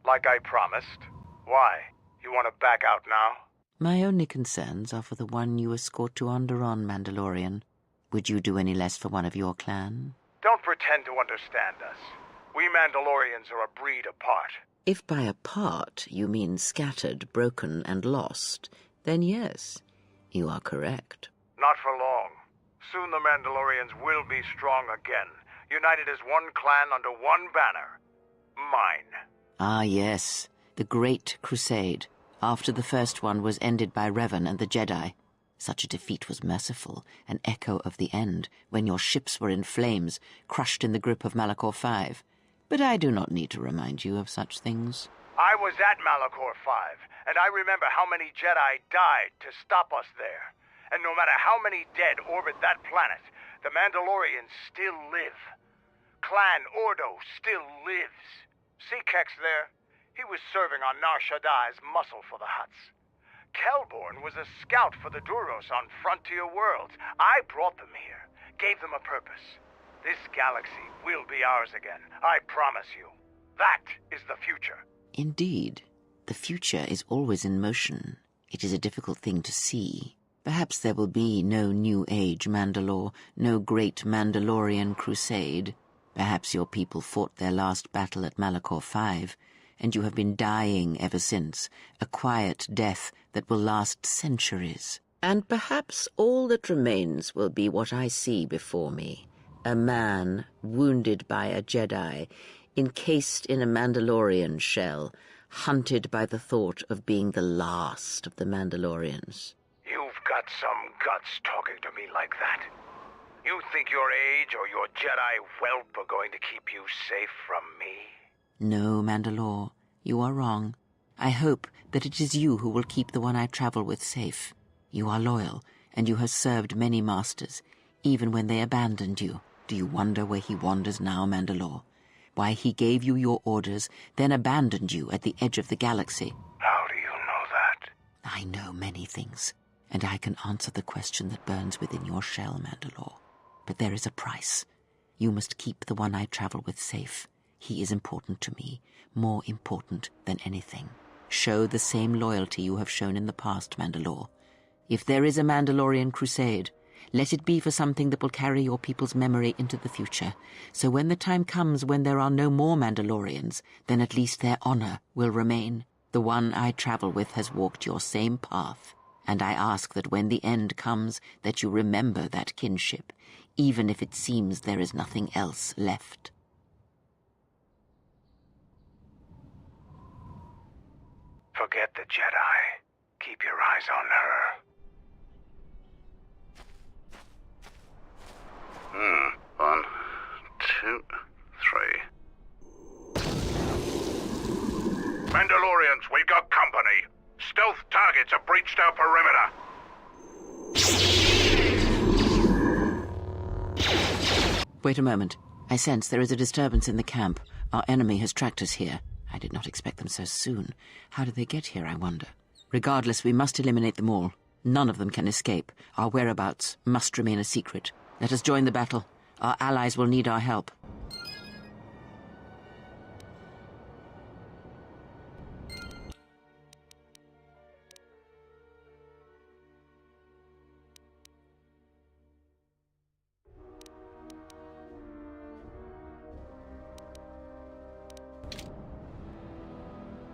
Like I promised. Why? You want to back out now? My only concerns are for the one you escort to Onderon, Mandalorian. Would you do any less for one of your clan? Don't pretend to understand us. We Mandalorians are a breed apart. If by apart you mean scattered, broken, and lost, then yes, you are correct. Not for long. Soon the Mandalorians will be strong again, united as one clan under one banner. Mine. Ah, yes, the Great Crusade. After the first one was ended by Revan and the Jedi. Such a defeat was merciful, an echo of the end, when your ships were in flames, crushed in the grip of Malachor V. But I do not need to remind you of such things. I was at Malachor V, and I remember how many Jedi died to stop us there. And no matter how many dead orbit that planet, the Mandalorians still live. Clan Ordo still lives. See Kex there? He was serving on Nar Shaddai's muscle for the Hutts. Kelborn was a scout for the Duros on Frontier Worlds. I brought them here, gave them a purpose. This galaxy will be ours again, I promise you. That is the future. Indeed, the future is always in motion. It is a difficult thing to see. Perhaps there will be no New Age Mandalore, no great Mandalorian crusade. Perhaps your people fought their last battle at Malachor V, and you have been dying ever since, a quiet death that will last centuries. And perhaps all that remains will be what I see before me. A man wounded by a Jedi, encased in a Mandalorian shell, hunted by the thought of being the last of the Mandalorians. You've got some guts talking to me like that. You think your age or your Jedi whelp are going to keep you safe from me? No, Mandalore, you are wrong. I hope that it is you who will keep the one I travel with safe. You are loyal, and you have served many masters, even when they abandoned you. Do you wonder where he wanders now, Mandalore? Why he gave you your orders, then abandoned you at the edge of the galaxy? How do you know that? I know many things, and I can answer the question that burns within your shell, Mandalore. But there is a price. You must keep the one I travel with safe. He is important to me, more important than anything. Show the same loyalty you have shown in the past, Mandalore. If there is a Mandalorian crusade, let it be for something that will carry your people's memory into the future. So when the time comes when there are no more Mandalorians, then at least their honor will remain. The one I travel with has walked your same path, and I ask that when the end comes, that you remember that kinship, even if it seems there is nothing else left. Forget the Jedi. Keep your eyes on her. 1, 2, 3. Mandalorians, we've got company. Stealth targets have breached our perimeter. Wait a moment. I sense there is a disturbance in the camp. Our enemy has tracked us here. I did not expect them so soon. How did they get here, I wonder? Regardless, we must eliminate them all. None of them can escape. Our whereabouts must remain a secret. Let us join the battle. Our allies will need our help.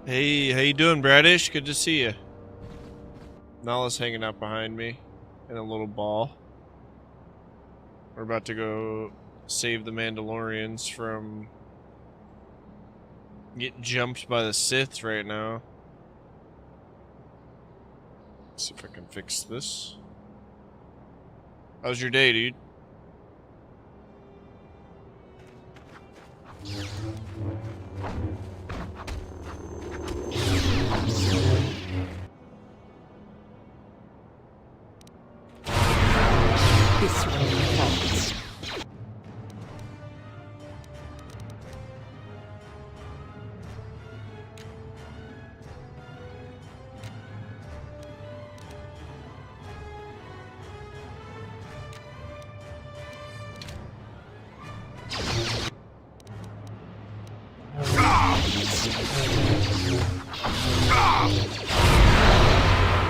Hey, how you doing, Bradish? Good to see you. Nala's hanging out behind me in a little ball. We're about to go save the Mandalorians from getting jumped by the Sith right now. Let's see if I can fix this. How's your day, dude? This way falls.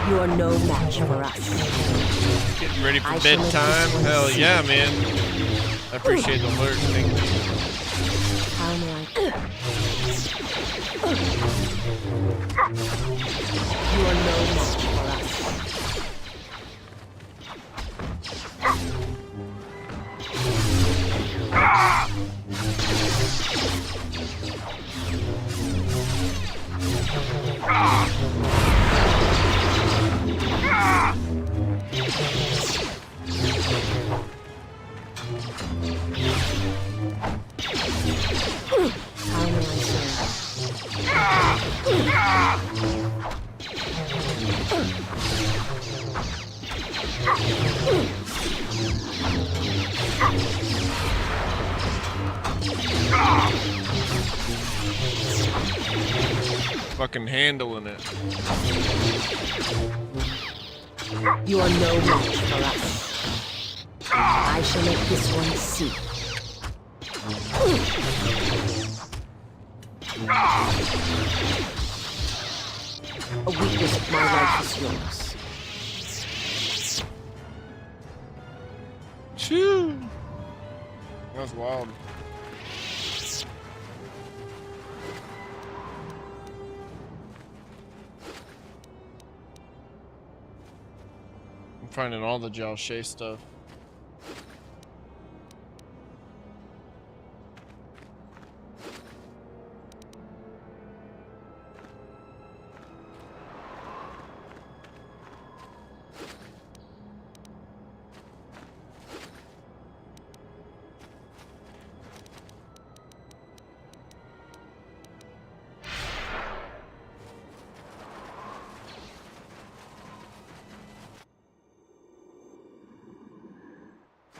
You are no match for us. Getting ready for bedtime? Hell yeah, man. I appreciate the alert. Thank you. How may I? You are no match for us. Fucking handling it. You are no match for us. I shall make this one see. A weakness of my life is yours. Choo! That was wild. I'm finding all the Jal Shay stuff.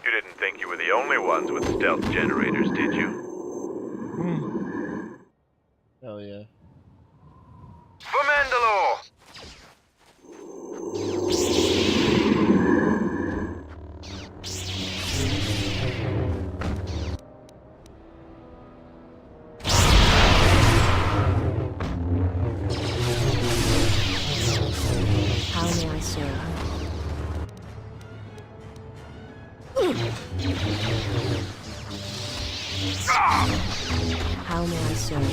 You didn't think you were the only ones with stealth generators, did you? Hell yeah. For Mandalore! How may I serve? How may I serve?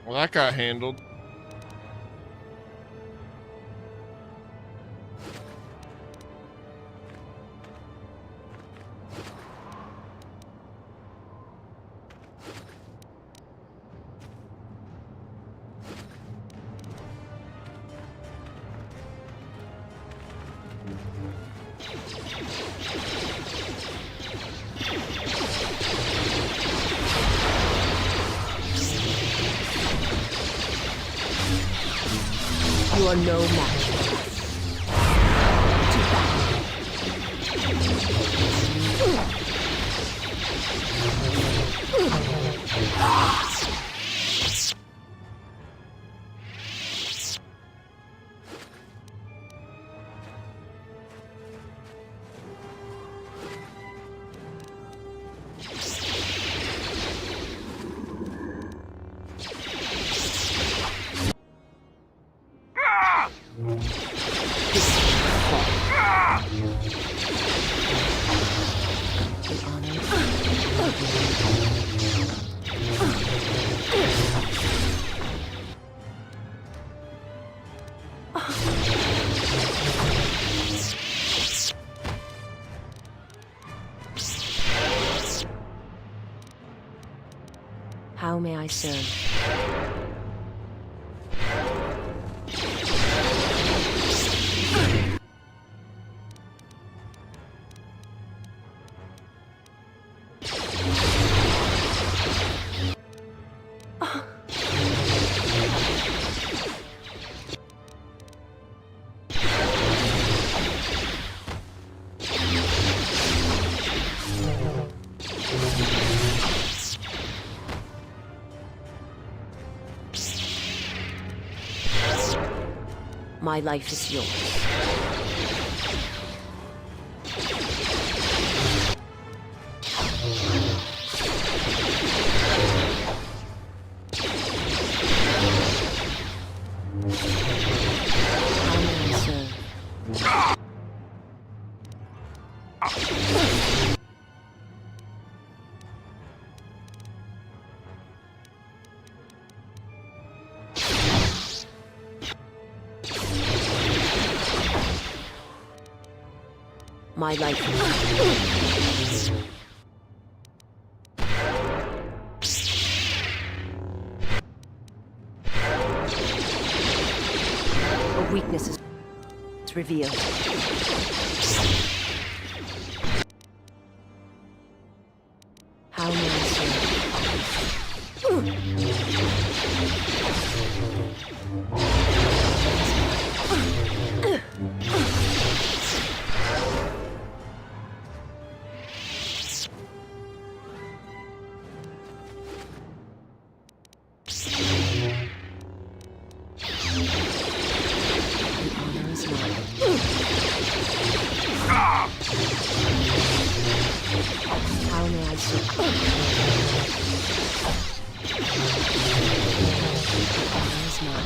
Well, that got handled. You are no match. To battle. How may I serve? My life is yours. My life. A weakness is revealed. How may I serve? How may I serve? Honor is mine.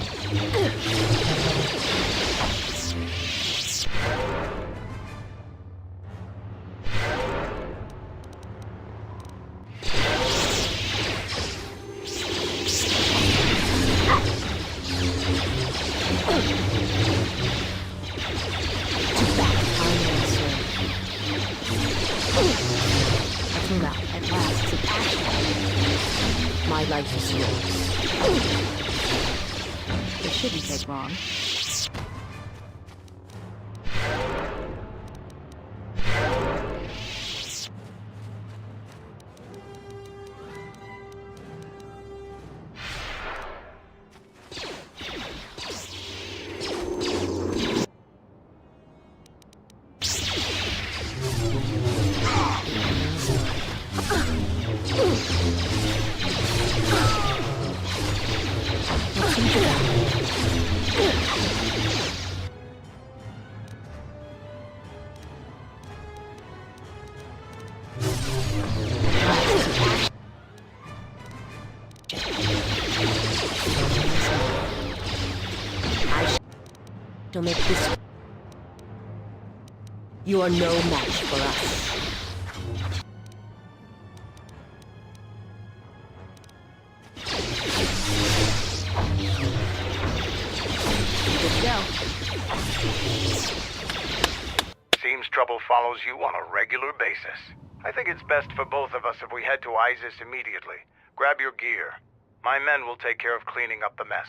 At last, it's action. My life is yours. It shouldn't take long. To make this. You are no match for us. Good to go. Seems trouble follows you on a regular basis. I think it's best for both of us if we head to Isis immediately. Grab your gear. My men will take care of cleaning up the mess.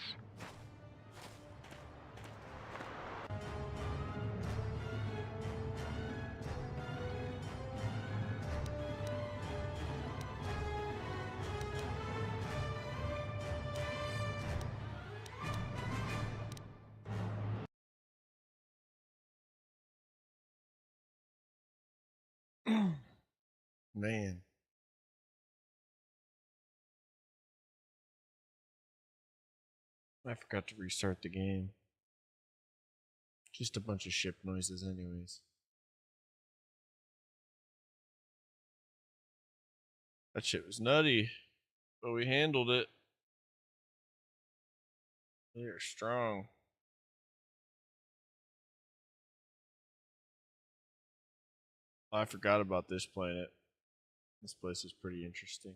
Man. I forgot to restart the game. Just a bunch of ship noises anyways. That shit was nutty, but we handled it. They are strong. I forgot about this planet. This place is pretty interesting.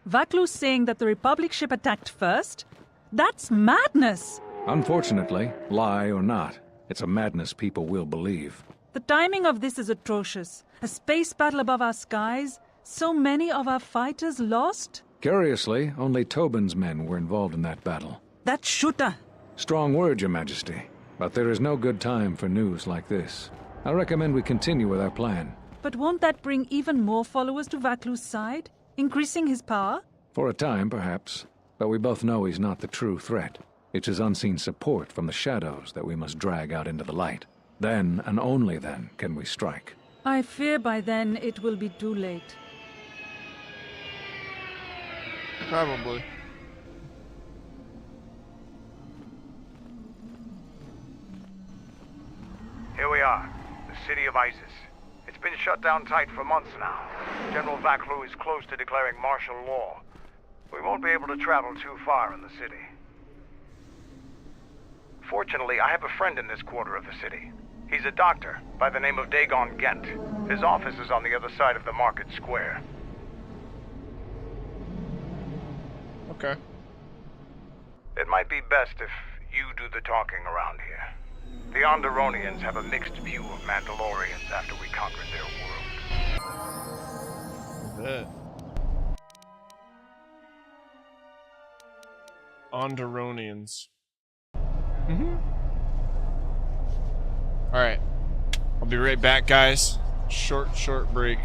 Vaklu's saying that the Republic ship attacked first? That's madness! Unfortunately, lie or not, it's a madness people will believe. The timing of this is atrocious. A space battle above our skies, so many of our fighters lost? Curiously, only Tobin's men were involved in that battle. That shooter! Strong word, Your Majesty. But there is no good time for news like this. I recommend we continue with our plan. But won't that bring even more followers to Vaklu's side? Increasing his power? For a time, perhaps. But we both know he's not the true threat. It's his unseen support from the shadows that we must drag out into the light. Then, and only then, can we strike. I fear by then it will be too late. Probably. Here we are, the city of Isis. It's been shut down tight for months now. General Vaklu is close to declaring martial law. We won't be able to travel too far in the city. Fortunately, I have a friend in this quarter of the city. He's a doctor by the name of Dagon Gent. His office is on the other side of the market square. Okay. It might be best if you do the talking around here. The Onderonians have a mixed view of Mandalorians after we conquered their world. Bet. Onderonians. Alright. I'll be right back, guys. Short break.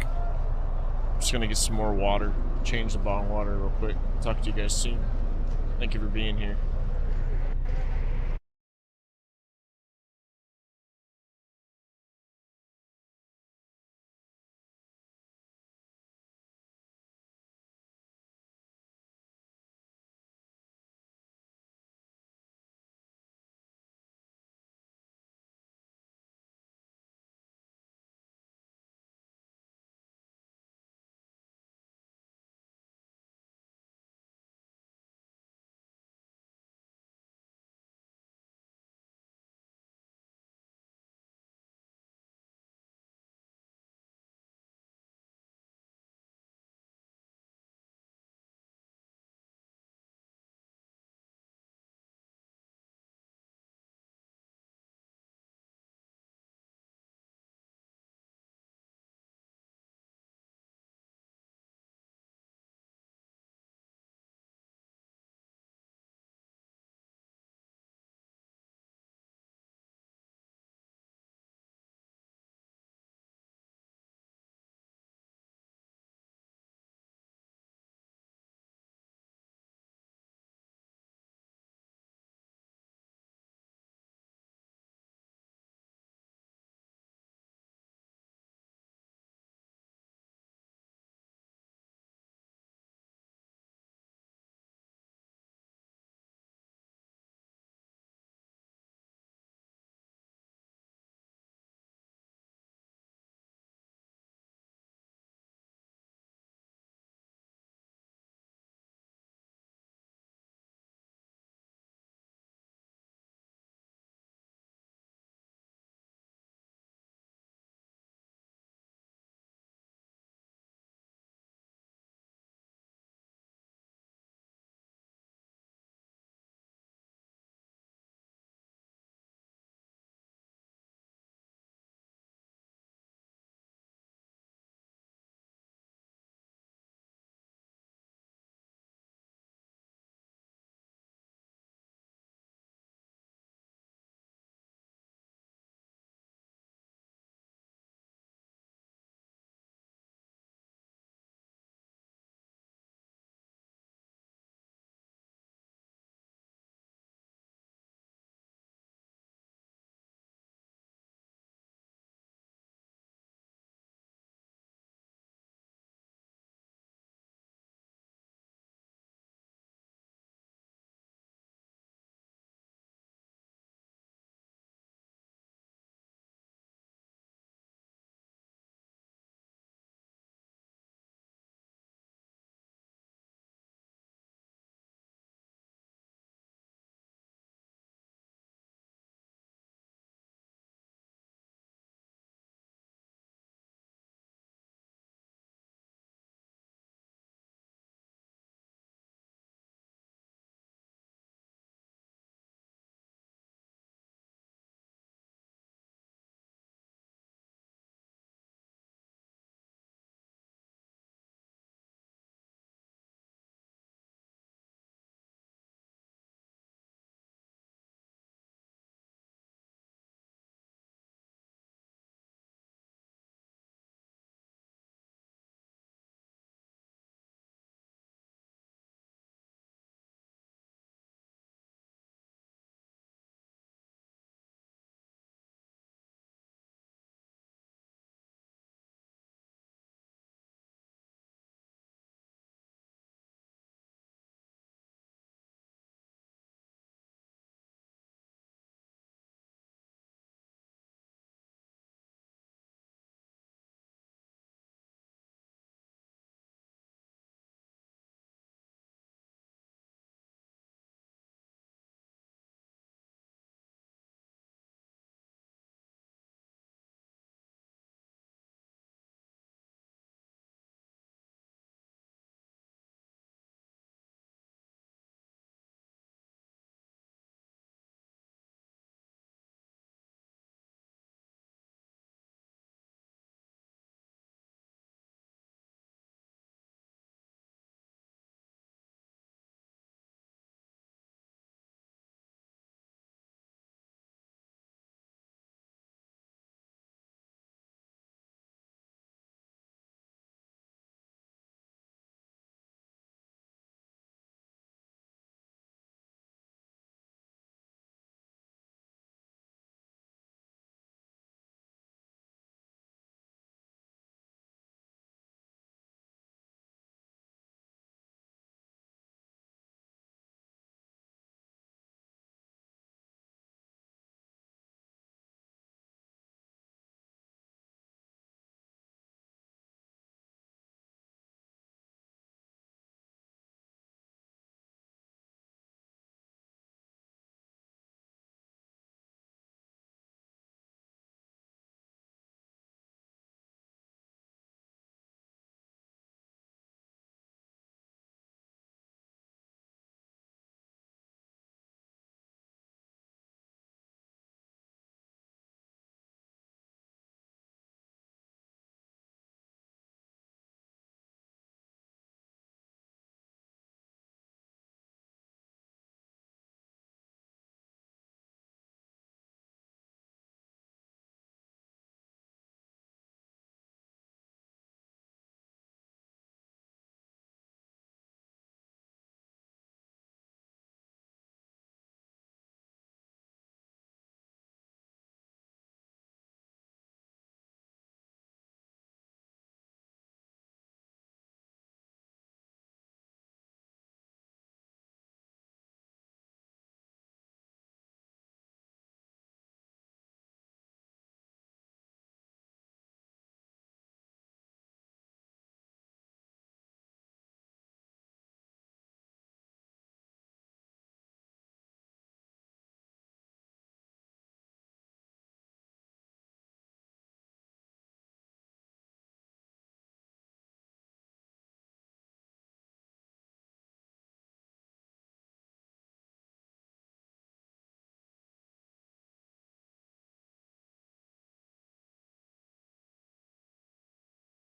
Just gonna get some more water. Change the bottle of water real quick. Talk to you guys soon. Thank you for being here.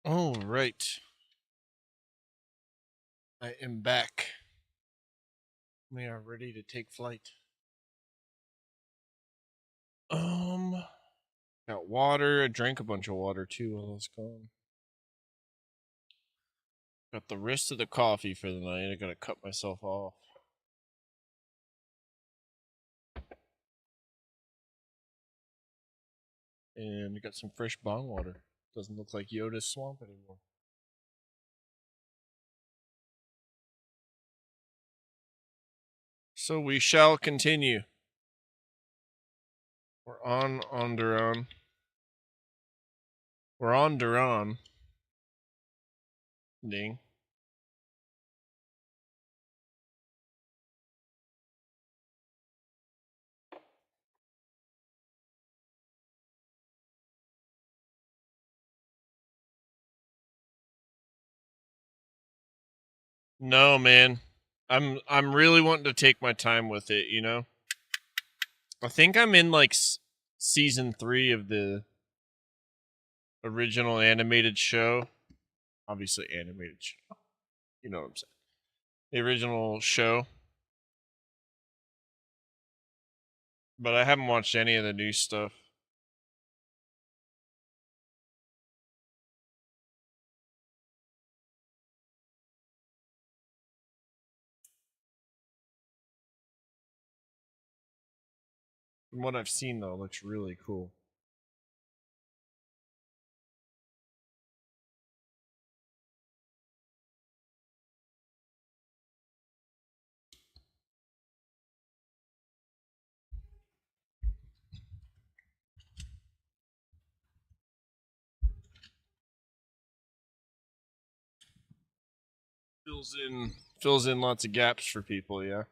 All right. I am back. We are ready to take flight. Got water. I drank a bunch of water too while I was gone. Got the rest of the coffee for the night. I gotta cut myself off. And I got some fresh bong water. Doesn't look like Yoda's swamp anymore. So we shall continue. We're on Onderon. We're on Duran. Ding. No, man. I'm really wanting to take my time with it, you know? I think I'm in like season 3 of the original animated show. Obviously animated show. You know what I'm saying. The original show. But I haven't watched any of the new stuff. From what I've seen, though, it looks really cool. Fills in lots of gaps for people, yeah.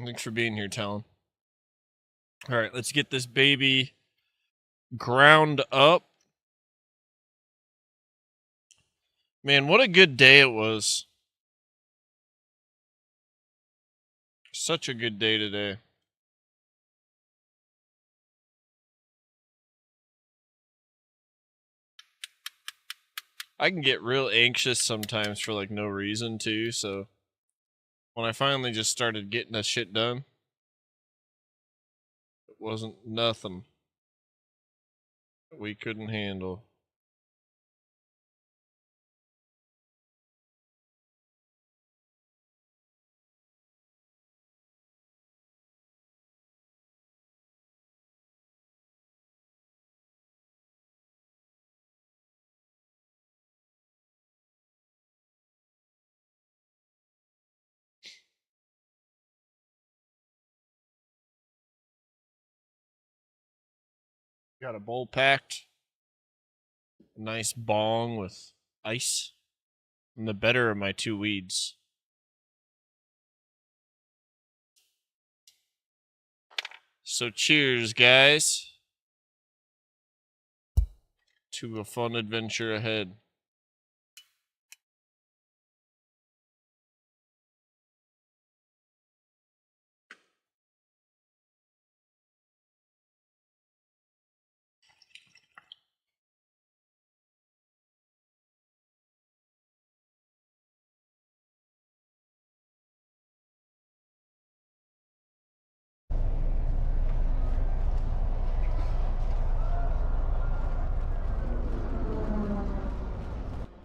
Thanks for being here, Talon. All right, let's get this baby ground up. Man, what a good day it was. Such a good day today. I can get real anxious sometimes for like no reason too, so when I finally just started getting that shit done, it wasn't nothing that we couldn't handle. Got a bowl packed. A nice bong with ice. And the better of my 2 weeds. So cheers, guys. To a fun adventure ahead.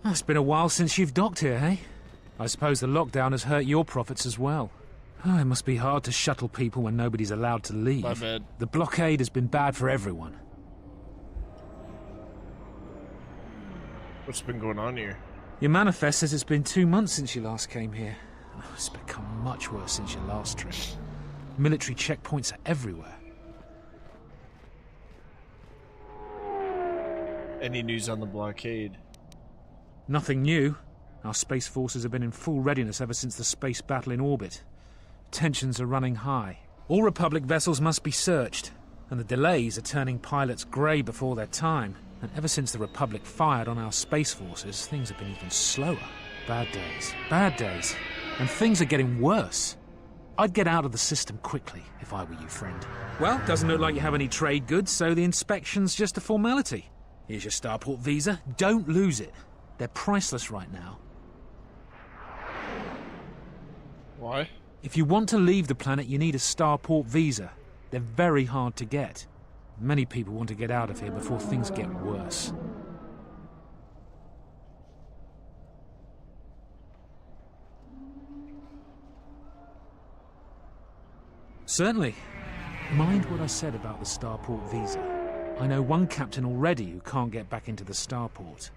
It's been a while since you've docked here, eh? I suppose the lockdown has hurt your profits as well. Oh, it must be hard to shuttle people when nobody's allowed to leave. My bad. The blockade has been bad for everyone. What's been going on here? Your manifest says it's been 2 months since you last came here. Oh, it's become much worse since your last trip. Military checkpoints are everywhere. Any news on the blockade? Nothing new. Our space forces have been in full readiness ever since the space battle in orbit. Tensions are running high. All Republic vessels must be searched, And the delays are turning pilots grey before their time. And ever since the Republic fired on our space forces, things have been even slower. Bad days. Bad days. And things are getting worse. I'd get out of the system quickly, if I were you, friend. Well, doesn't look like you have any trade goods, so the inspection's just a formality. Here's your starport visa. Don't lose it. They're priceless right now. Why? If you want to leave the planet, you need a starport visa. They're very hard to get. Many people want to get out of here before things get worse. Certainly. Mind what I said about the starport visa. I know one captain already who can't get back into the starport.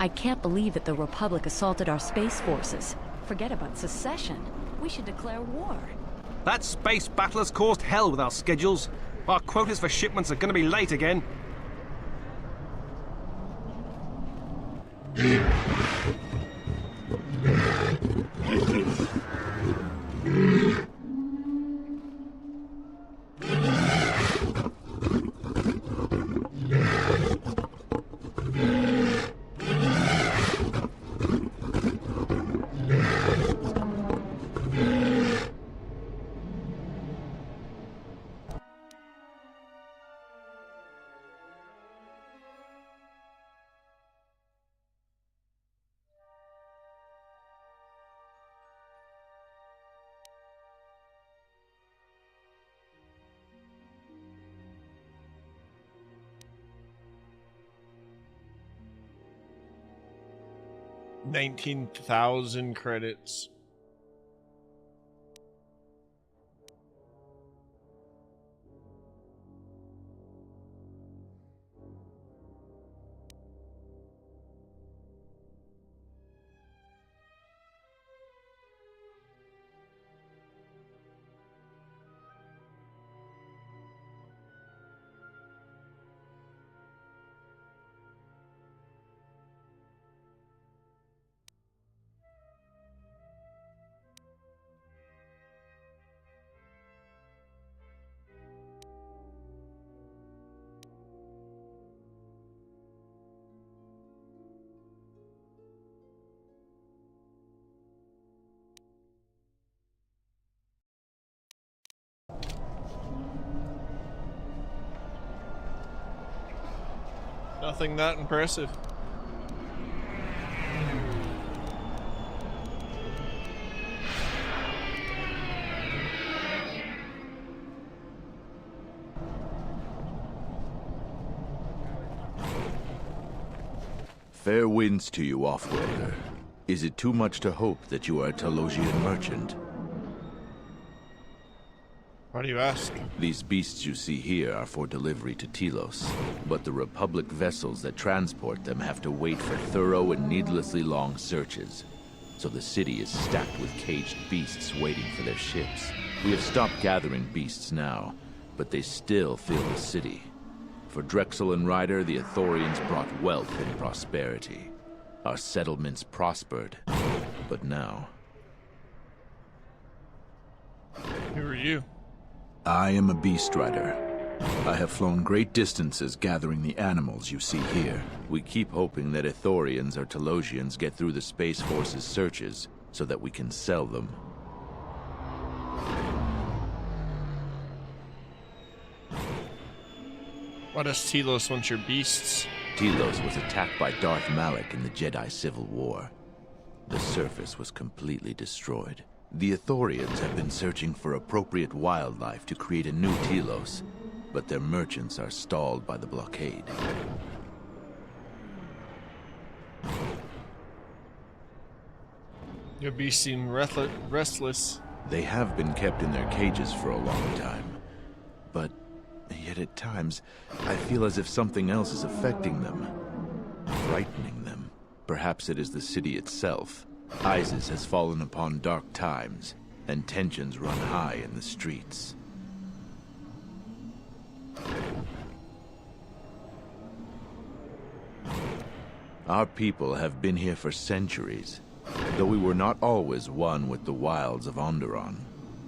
I can't believe that the Republic assaulted our space forces. Forget about secession. We should declare war. That space battle has caused hell with our schedules. Our quotas for shipments are going to be late again. $19,000 credits. Nothing that impressive. Fair winds to you, off-worlder. Is it too much to hope that you are a Telosian merchant? Why do you ask? These beasts you see here are for delivery to Telos, but the Republic vessels that transport them have to wait for thorough and needlessly long searches. So the city is stacked with caged beasts waiting for their ships. We have stopped gathering beasts now, but they still fill the city. For Drexel and Ryder, the Ithorians brought wealth and prosperity. Our settlements prospered, but now... Who are you? I am a beast rider. I have flown great distances gathering the animals you see here. We keep hoping that Ithorians or Telosians get through the Space Force's searches so that we can sell them. Why does Telos want your beasts? Telos was attacked by Darth Malak in the Jedi Civil War. The surface was completely destroyed. The Ithorians have been searching for appropriate wildlife to create a new Telos, but their merchants are stalled by the blockade. Your beasts seem restless. They have been kept in their cages for a long time, but yet at times I feel as if something else is affecting them, frightening them. Perhaps it is the city itself. ISIS has fallen upon dark times, and tensions run high in the streets. Our people have been here for centuries, though we were not always one with the wilds of Onderon.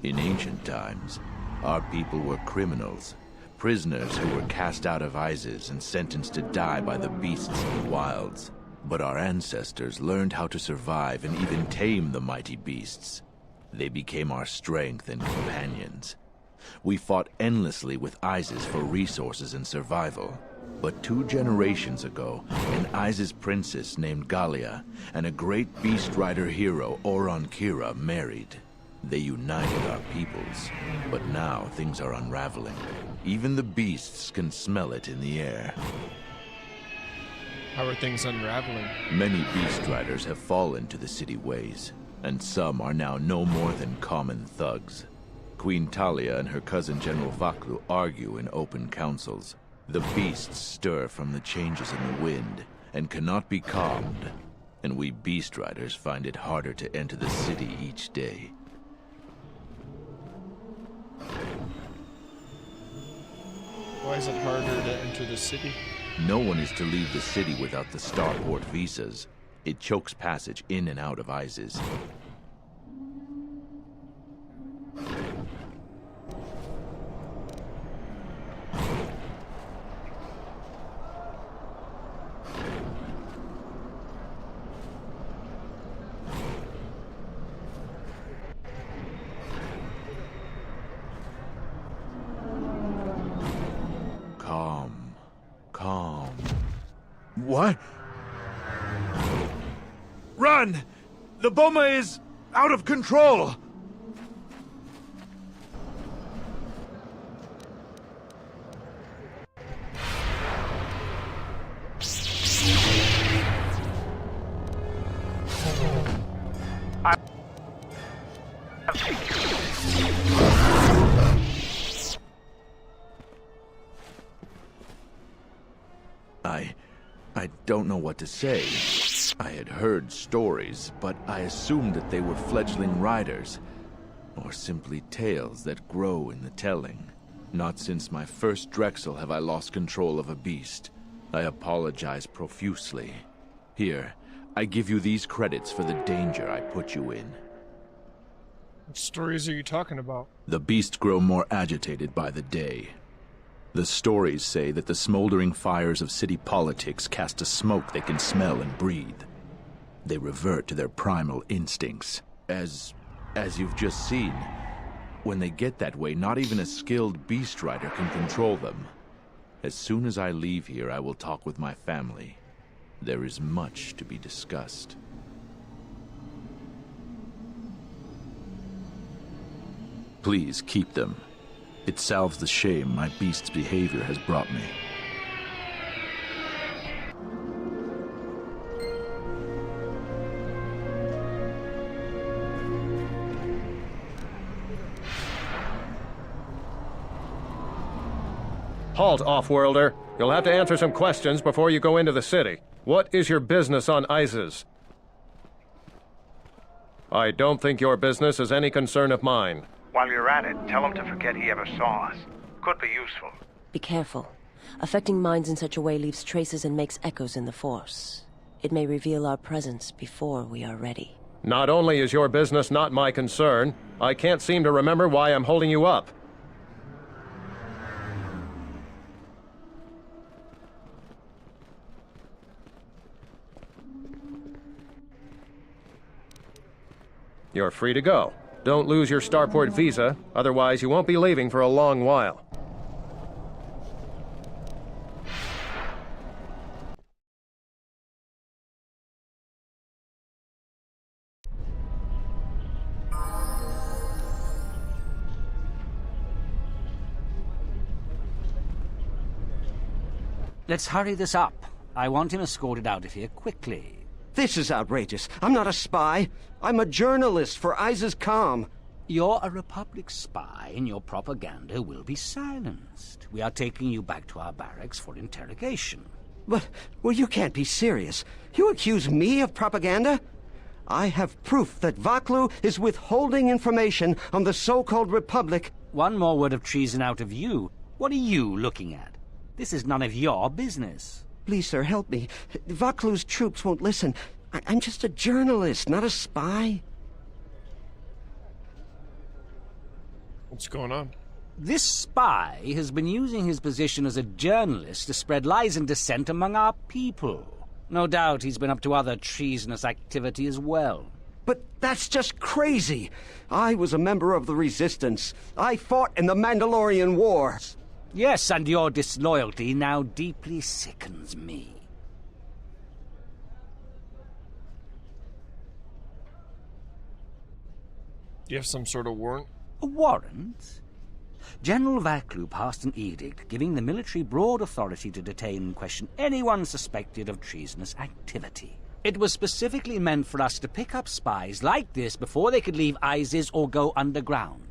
In ancient times, our people were criminals, prisoners who were cast out of Isis and sentenced to die by the beasts of the wilds. But our ancestors learned how to survive and even tame the mighty beasts. They became our strength and companions. We fought endlessly with Isis for resources and survival. But 2 generations ago, an Isis princess named Gallia and a great beast rider hero, Oron Kira, married. They united our peoples, but now things are unraveling. Even the beasts can smell it in the air. How are things unraveling? Many beast riders have fallen to the city ways, and some are now no more than common thugs. Queen Talia and her cousin General Vaklu argue in open councils. The beasts stir from the changes in the wind, and cannot be calmed, and we beast riders find it harder to enter the city each day. Why is it harder to enter the city? No one is to leave the city without the starport visas. It chokes passage in and out of Isis. Calm. What? Run! The bomber is out of control! I don't know what to say. I had heard stories, but I assumed that they were fledgling riders, or simply tales that grow in the telling. Not since my first Drexel have I lost control of a beast. I apologize profusely. Here, I give you these credits for the danger I put you in. What stories are you talking about? The beasts grow more agitated by the day. The stories say that the smoldering fires of city politics cast a smoke they can smell and breathe. They revert to their primal instincts. As you've just seen, when they get that way, not even a skilled beast rider can control them. As soon as I leave here, I will talk with my family. There is much to be discussed. Please keep them. It salves the shame my beast's behavior has brought me. Halt, off-worlder. You'll have to answer some questions before you go into the city. What is your business on Isis? I don't think your business is any concern of mine. While you're at it, tell him to forget he ever saw us. Could be useful. Be careful. Affecting minds in such a way leaves traces and makes echoes in the Force. It may reveal our presence before we are ready. Not only is your business not my concern, I can't seem to remember why I'm holding you up. You're free to go. Don't lose your starport visa, otherwise you won't be leaving for a long while. Let's hurry this up. I want him escorted out of here quickly. This is outrageous. I'm not a spy. I'm a journalist for Isis Com. You're a Republic spy, and your propaganda will be silenced. We are taking you back to our barracks for interrogation. But, well, you can't be serious. You accuse me of propaganda? I have proof that Vaklu is withholding information on the so-called Republic. One more word of treason out of you. What are you looking at? This is none of your business. Please, sir, help me. Vaklu's troops won't listen. I'm just a journalist, not a spy. What's going on? This spy has been using his position as a journalist to spread lies and dissent among our people. No doubt he's been up to other treasonous activity as well. But that's just crazy. I was a member of the Resistance. I fought in the Mandalorian Wars. Yes, and your disloyalty now deeply sickens me. Do you have some sort of warrant? A warrant? General Vaklu passed an edict giving the military broad authority to detain and question anyone suspected of treasonous activity. It was specifically meant for us to pick up spies like this before they could leave ISIS or go underground.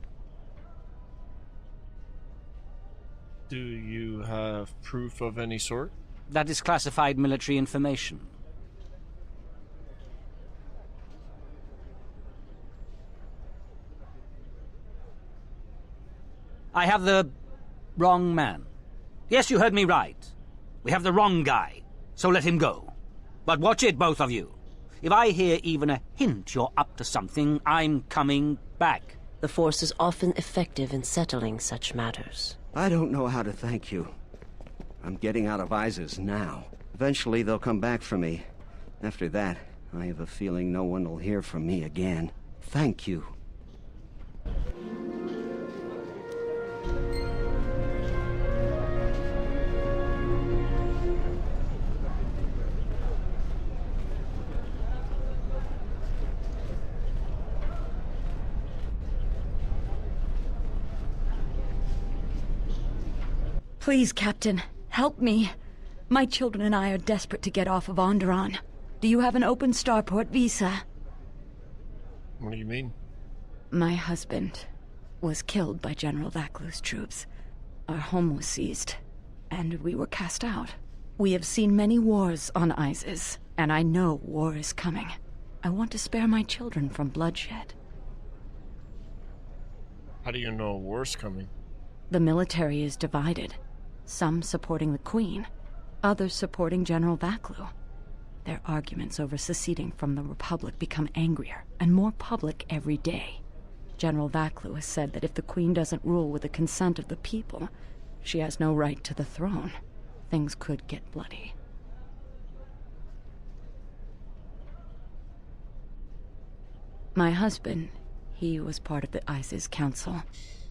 Do you have proof of any sort? That is classified military information. I have the wrong man. Yes, you heard me right. We have the wrong guy, so let him go. But watch it, both of you. If I hear even a hint you're up to something, I'm coming back. The Force is often effective in settling such matters. I don't know how to thank you. I'm getting out of ISIS now. Eventually they'll come back for me. After that, I have a feeling no one will hear from me again. Thank you. Please, Captain, help me. My children and I are desperate to get off of Onderon. Do you have an open starport visa? What do you mean? My husband was killed by General Vaklu's troops. Our home was seized, and we were cast out. We have seen many wars on ISIS, and I know war is coming. I want to spare my children from bloodshed. How do you know a war's coming? The military is divided. Some supporting the Queen, others supporting General Vaklu. Their arguments over seceding from the Republic become angrier and more public every day. General Vaklu has said that if the Queen doesn't rule with the consent of the people, she has no right to the throne. Things could get bloody. My husband, he was part of the ISIS Council.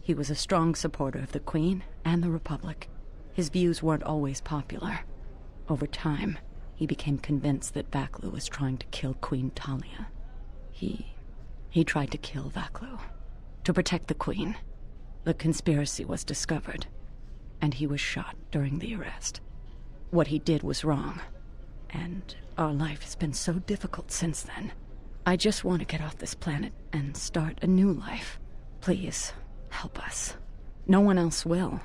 He was a strong supporter of the Queen and the Republic. His views weren't always popular. Over time, he became convinced that Vaklu was trying to kill Queen Talia. He tried to kill Vaklu. To protect the Queen. The conspiracy was discovered, and he was shot during the arrest. What he did was wrong, and our life has been so difficult since then. I just want to get off this planet and start a new life. Please, help us. No one else will.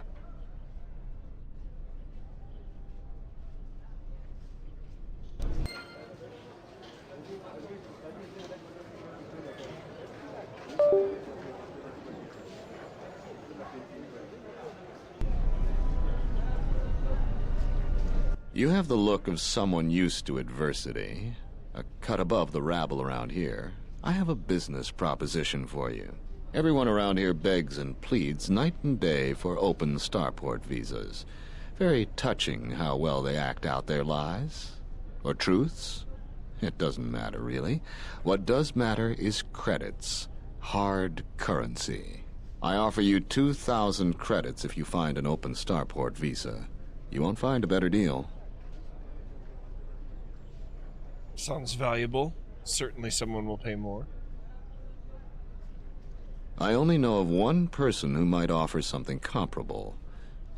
You have the look of someone used to adversity, a cut above the rabble around here. I have a business proposition for you. Everyone around here begs and pleads night and day for open starport visas. Very touching how well they act out their lies. Or truths. It doesn't matter, really. What does matter is credits. Hard currency. I offer you 2,000 credits if you find an open starport visa. You won't find a better deal. Sounds valuable. Certainly someone will pay more. I only know of one person who might offer something comparable.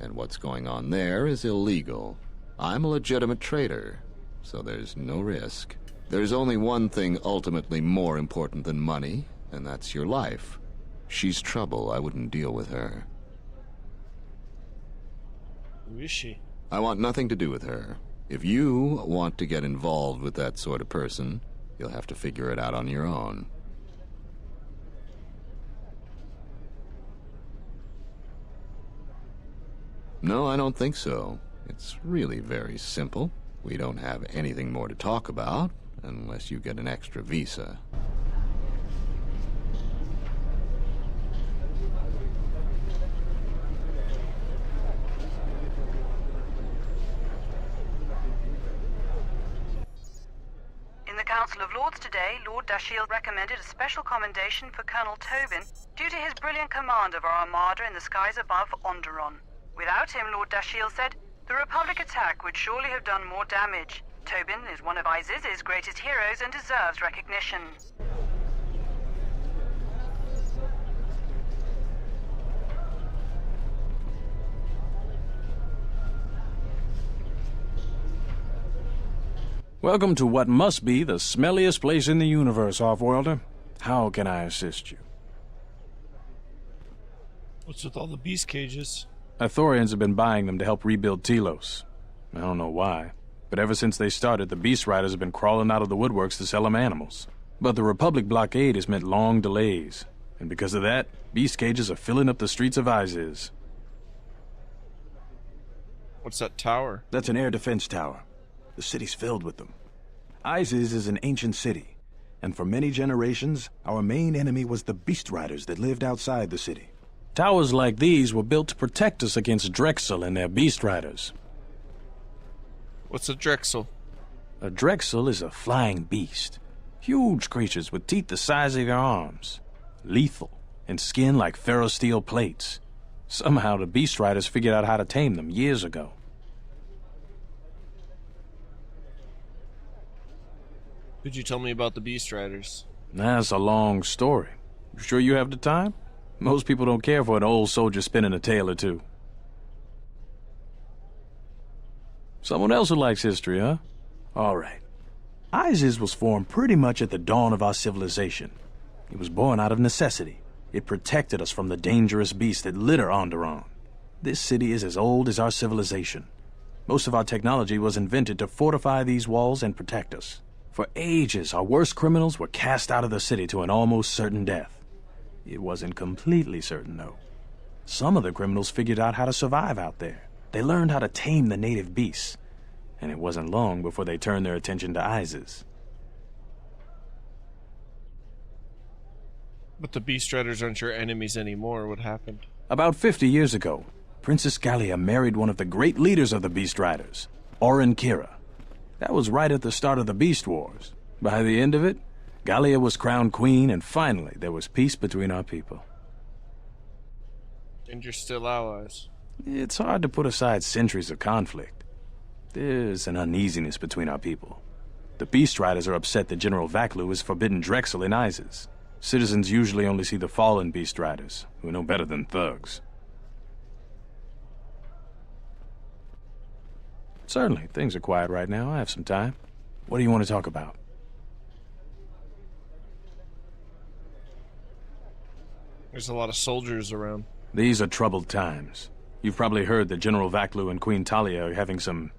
And what's going on there is illegal. I'm a legitimate trader, so there's no risk. There's only one thing ultimately more important than money, and that's your life. She's trouble. I wouldn't deal with her. Who is she? I want nothing to do with her. If you want to get involved with that sort of person, you'll have to figure it out on your own. No, I don't think so. It's really very simple. We don't have anything more to talk about, unless you get an extra visa. In the Council of Lords today, Lord Dashiell recommended a special commendation for Colonel Tobin due to his brilliant command of our armada in the skies above Onderon. Without him, Lord Dashiell said, the Republic attack would surely have done more damage. Tobin is one of Iziz's greatest heroes and deserves recognition. Welcome to what must be the smelliest place in the universe, Offworlder. How can I assist you? What's with all the beast cages? Ithorians have been buying them to help rebuild Telos. I don't know why, but ever since they started, the Beast Riders have been crawling out of the woodworks to sell them animals. But the Republic blockade has meant long delays, and because of that, beast cages are filling up the streets of Iziz. What's that tower? That's an air defense tower. The city's filled with them. Iziz is an ancient city, and for many generations, our main enemy was the Beast Riders that lived outside the city. Towers like these were built to protect us against Drexel and their Beast Riders. What's a Drexel? A Drexel is a flying beast. Huge creatures with teeth the size of your arms. Lethal, and skin like ferrosteel plates. Somehow the Beast Riders figured out how to tame them years ago. Could you tell me about the Beast Riders? That's a long story. You sure you have the time? Most people don't care for an old soldier spinning a tale or two. Someone else who likes history, huh? All right. Iziz was formed pretty much at the dawn of our civilization. It was born out of necessity. It protected us from the dangerous beasts that litter Onderon. This city is as old as our civilization. Most of our technology was invented to fortify these walls and protect us. For ages, our worst criminals were cast out of the city to an almost certain death. It wasn't completely certain, though. Some of the criminals figured out how to survive out there. They learned how to tame the native beasts, and it wasn't long before they turned their attention to Iziz. But the Beast Riders aren't your enemies anymore. What happened? About 50 years ago, Princess Gallia married one of the great leaders of the Beast Riders, Orin Kira. That was right at the start of the Beast Wars. By the end of it, Gallia was crowned queen, and finally there was peace between our people. And you're still allies. It's hard to put aside centuries of conflict. There's an uneasiness between our people. The Beast Riders are upset that General Vaklu has forbidden Drexel in Iziz. Citizens usually only see the fallen Beast Riders, who are no better than thugs. Certainly, things are quiet right now. I have some time. What do you want to talk about? There's a lot of soldiers around. These are troubled times. You've probably heard that General Vaklu and Queen Talia are having some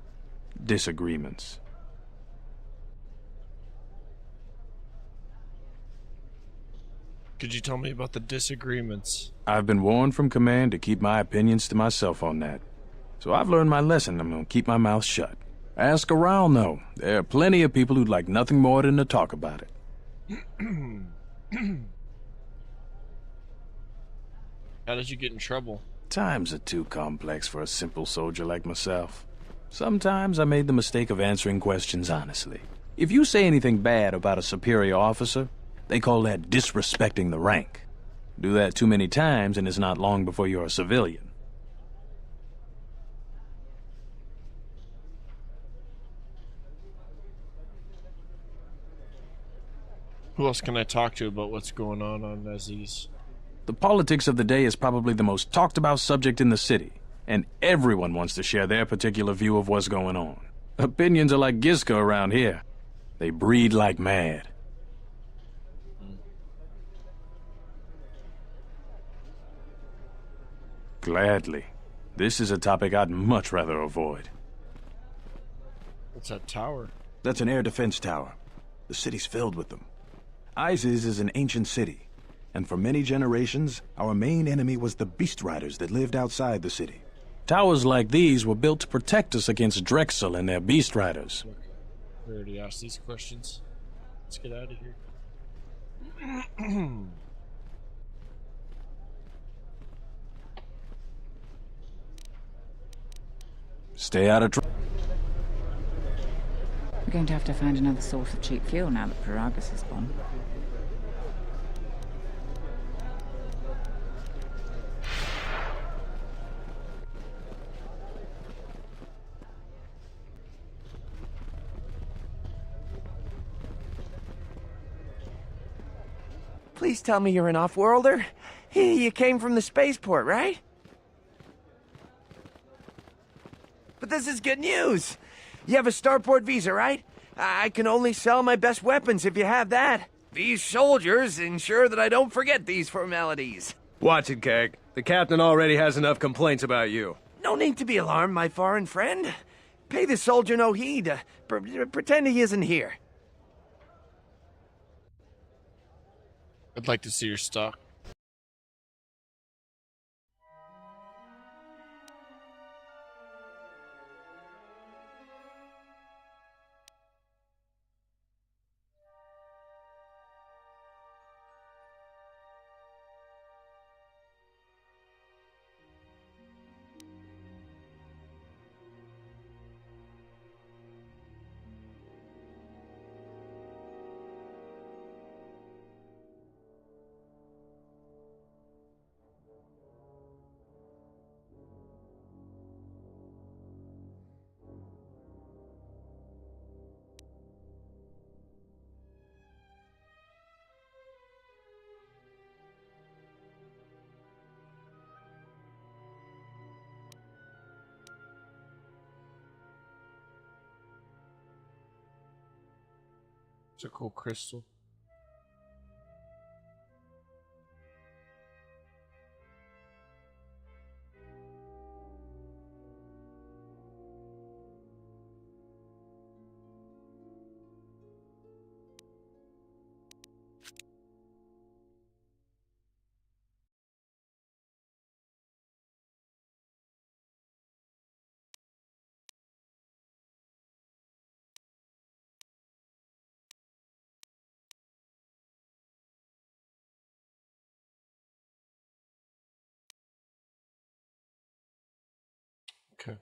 disagreements. Could you tell me about the disagreements? I've been warned from command to keep my opinions to myself on that. So I've learned my lesson. I'm gonna keep my mouth shut. Ask around, though. There are plenty of people who'd like nothing more than to talk about it. How did you get in trouble? Times are too complex for a simple soldier like myself. Sometimes I made the mistake of answering questions honestly. If you say anything bad about a superior officer, they call that disrespecting the rank. Do that too many times and it's not long before you're a civilian. Who else can I talk to about what's going on Aziz? The politics of the day is probably the most talked about subject in the city, and everyone wants to share their particular view of what's going on. Opinions are like Gisco around here. They breed like mad. Gladly. This is a topic I'd much rather avoid. What's that tower? That's an air defense tower. The city's filled with them. Iziz is an ancient city, and for many generations, our main enemy was the Beast Riders that lived outside the city. Towers like these were built to protect us against Drexel and their beast riders. We already asked these questions. Let's get out of here. Stay out of trouble. We're going to have to find another source of cheap fuel now that Paragus is gone. Please tell me you're an off-worlder. You came from the spaceport, right? But this is good news. You have a starport visa, right? I can only sell my best weapons if you have that. These soldiers ensure that I don't forget these formalities. Watch it, Keg. The captain already has enough complaints about you. No need to be alarmed, my foreign friend. Pay the soldier no heed. Pretend he isn't here. I'd like to see your stock. It's a cool crystal. Okay.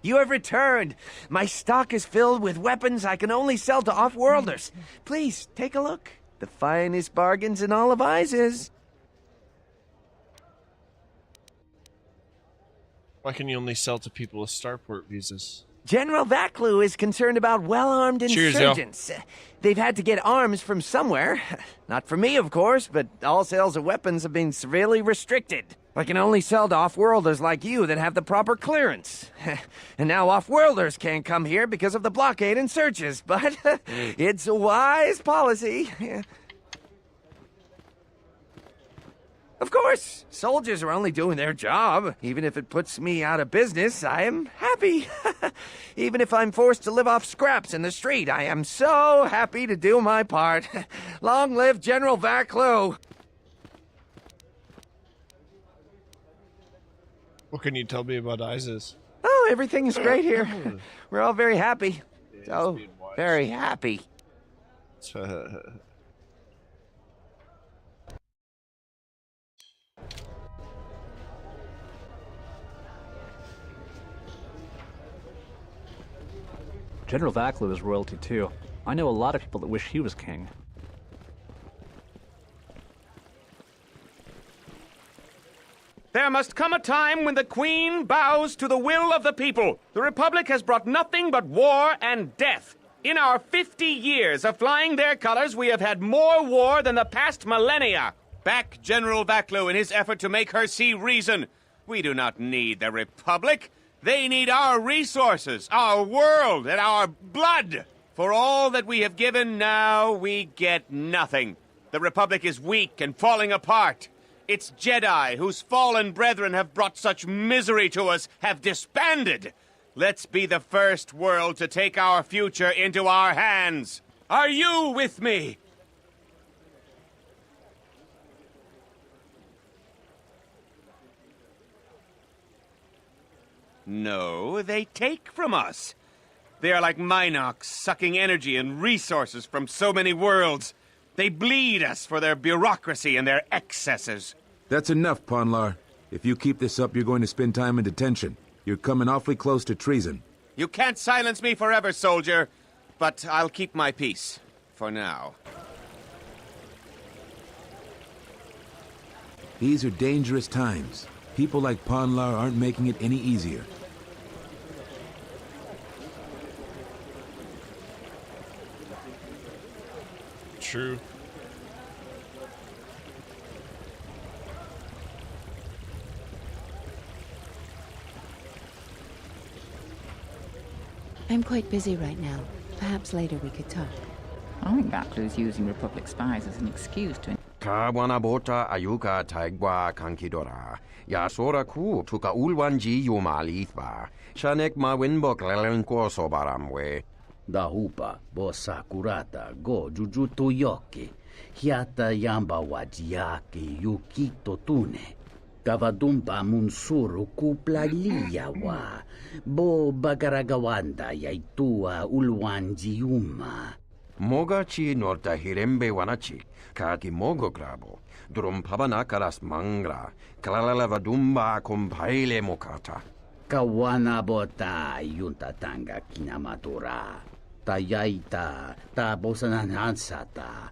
You have returned. My stock is filled with weapons I can only sell to off-worlders. Please, take a look. The finest bargains in all of Isis. Why can you only sell to people with starport visas? General Vaklu is concerned about well-armed insurgents. They've had to get arms from somewhere. Not from me, of course, but all sales of weapons have been severely restricted. I can only sell to off-worlders like you that have the proper clearance. And now off-worlders can't come here because of the blockade and searches, but it's a wise policy. Of course, soldiers are only doing their job. Even if it puts me out of business, I am happy. Even if I'm forced to live off scraps in the street, I am so happy to do my part. Long live General Vaklu! What can you tell me about Isis? Oh, everything is great here. We're all very happy. So very happy. General Vaklu is royalty too. I know a lot of people that wish he was king. There must come a time when the Queen bows to the will of the people. The Republic has brought nothing but war and death. In our 50 years of flying their colors, we have had more war than the past millennia. Back General Vaklu in his effort to make her see reason. We do not need the Republic. They need our resources, our world, and our blood. For all that we have given, now we get nothing. The Republic is weak and falling apart. Its Jedi, whose fallen brethren have brought such misery to us, have disbanded. Let's be the first world to take our future into our hands. Are you with me? No, they take from us. They are like Minox, sucking energy and resources from so many worlds. They bleed us for their bureaucracy and their excesses. That's enough, Ponlar. If you keep this up, you're going to spend time in detention. You're coming awfully close to treason. You can't silence me forever, soldier. But I'll keep my peace. For now. These are dangerous times. People like Ponlar aren't making it any easier. True. I'm quite busy right now. Perhaps later we could talk. I think Vaklu's using Republic spies as an excuse to... Kawana bota ayuka taigwa kankidora. Yasora ku tuka ulwanji yumalithba. Shanek ma winbok lelenko sobaramwe. Dahupa bosa kurata go jujutu yoki. Hiata yamba wajiaki yukito tune. Kavadumpa munsuru kupla liyawa. Bo bagaragawanda yaitua ulwanji yuma. Mogachi norta hirembe wanachi. Kaki mogo grabo. Drum pabanakaras mangra. Kalalavadumba compaile mokata. Kawana bota yuntatanga kinamatura. Tayaita ta bosananansata.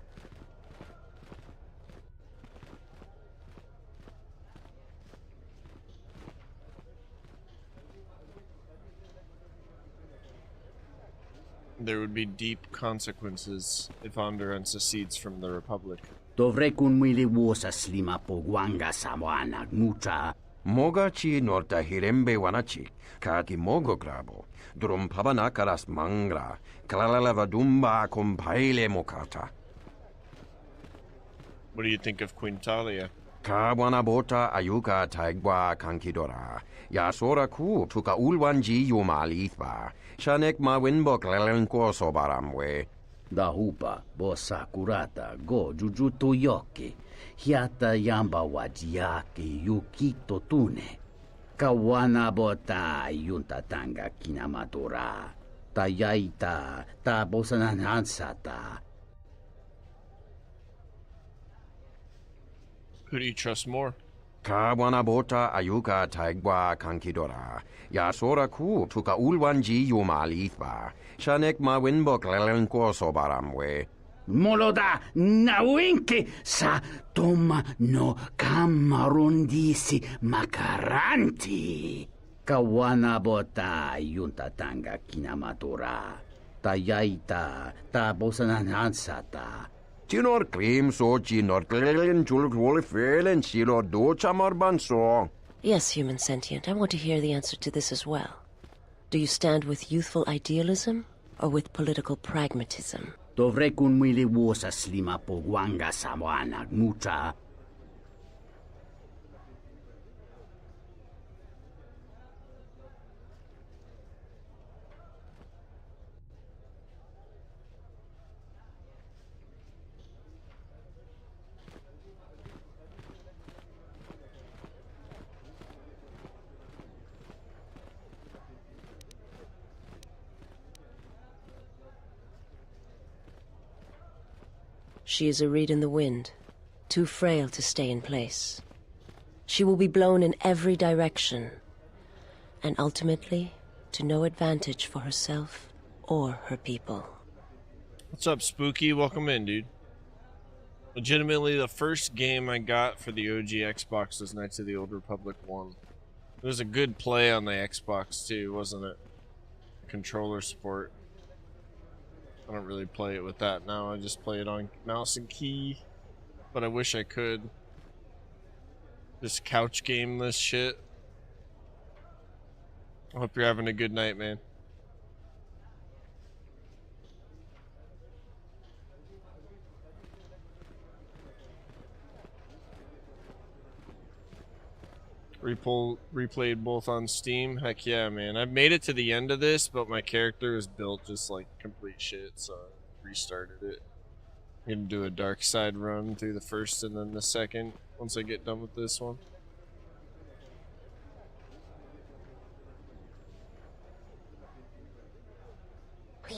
There would be deep consequences if Onderon secedes from the Republic. Dovrekun mwili wosa slima pogwanga sawana mucha. Mogachi norta hirembe wanachi. Kaki mogo grabo. Drum pabanakaras mangra. Kalalavadumba compaile mokata. What do you think of Quintalia? Kawana bota ayuka taigwa kankidora. Yasora ku tuka ulwanji yumalithba. Shanek ma winbok lelenko sobaramwe. Dahupa bosa kurata go jujutu yoki. Hiata yamba wajiaki yukito tune. Kawana bota yuntatanga kinamatura. Tayaita ta bosananansata. Who do you trust more? Kawana bota ayuka taigwa kankidora. Yasora ku tuka ulwanji yumalithba. Shanek ma winbok lelenko sobaramwe. Moloda nawinki sa toma no kamarundisi makaranti. Kawana bota yuntatanga kinamatura. Tayaita ta bosananansata. Tinor cream so chinor klelen chulkwole felen silo do chamarbanso. Yes, human sentient, I want to hear the answer to this as well. Do you stand with youthful idealism or with political pragmatism? Dovrekun mwili wosa slima pogwanga sawana mucha. She is a reed in the wind, too frail to stay in place. She will be blown in every direction, and ultimately to no advantage for herself or her people. What's up, Spooky? Welcome in, dude. Legitimately, the first game I got for the OG Xbox was Knights of the Old Republic 1. It was a good play on the Xbox too, wasn't it? Controller support. I don't really play it with that now. I just play it on mouse and key. But I wish I could. Just couch game this shit. I hope you're having a good night, man. Replayed both on Steam. Heck yeah, man. I've made it to the end of this, but my character is built just like complete shit, so I restarted it. I'm gonna do a dark side run through the first and then the second once I get done with this one.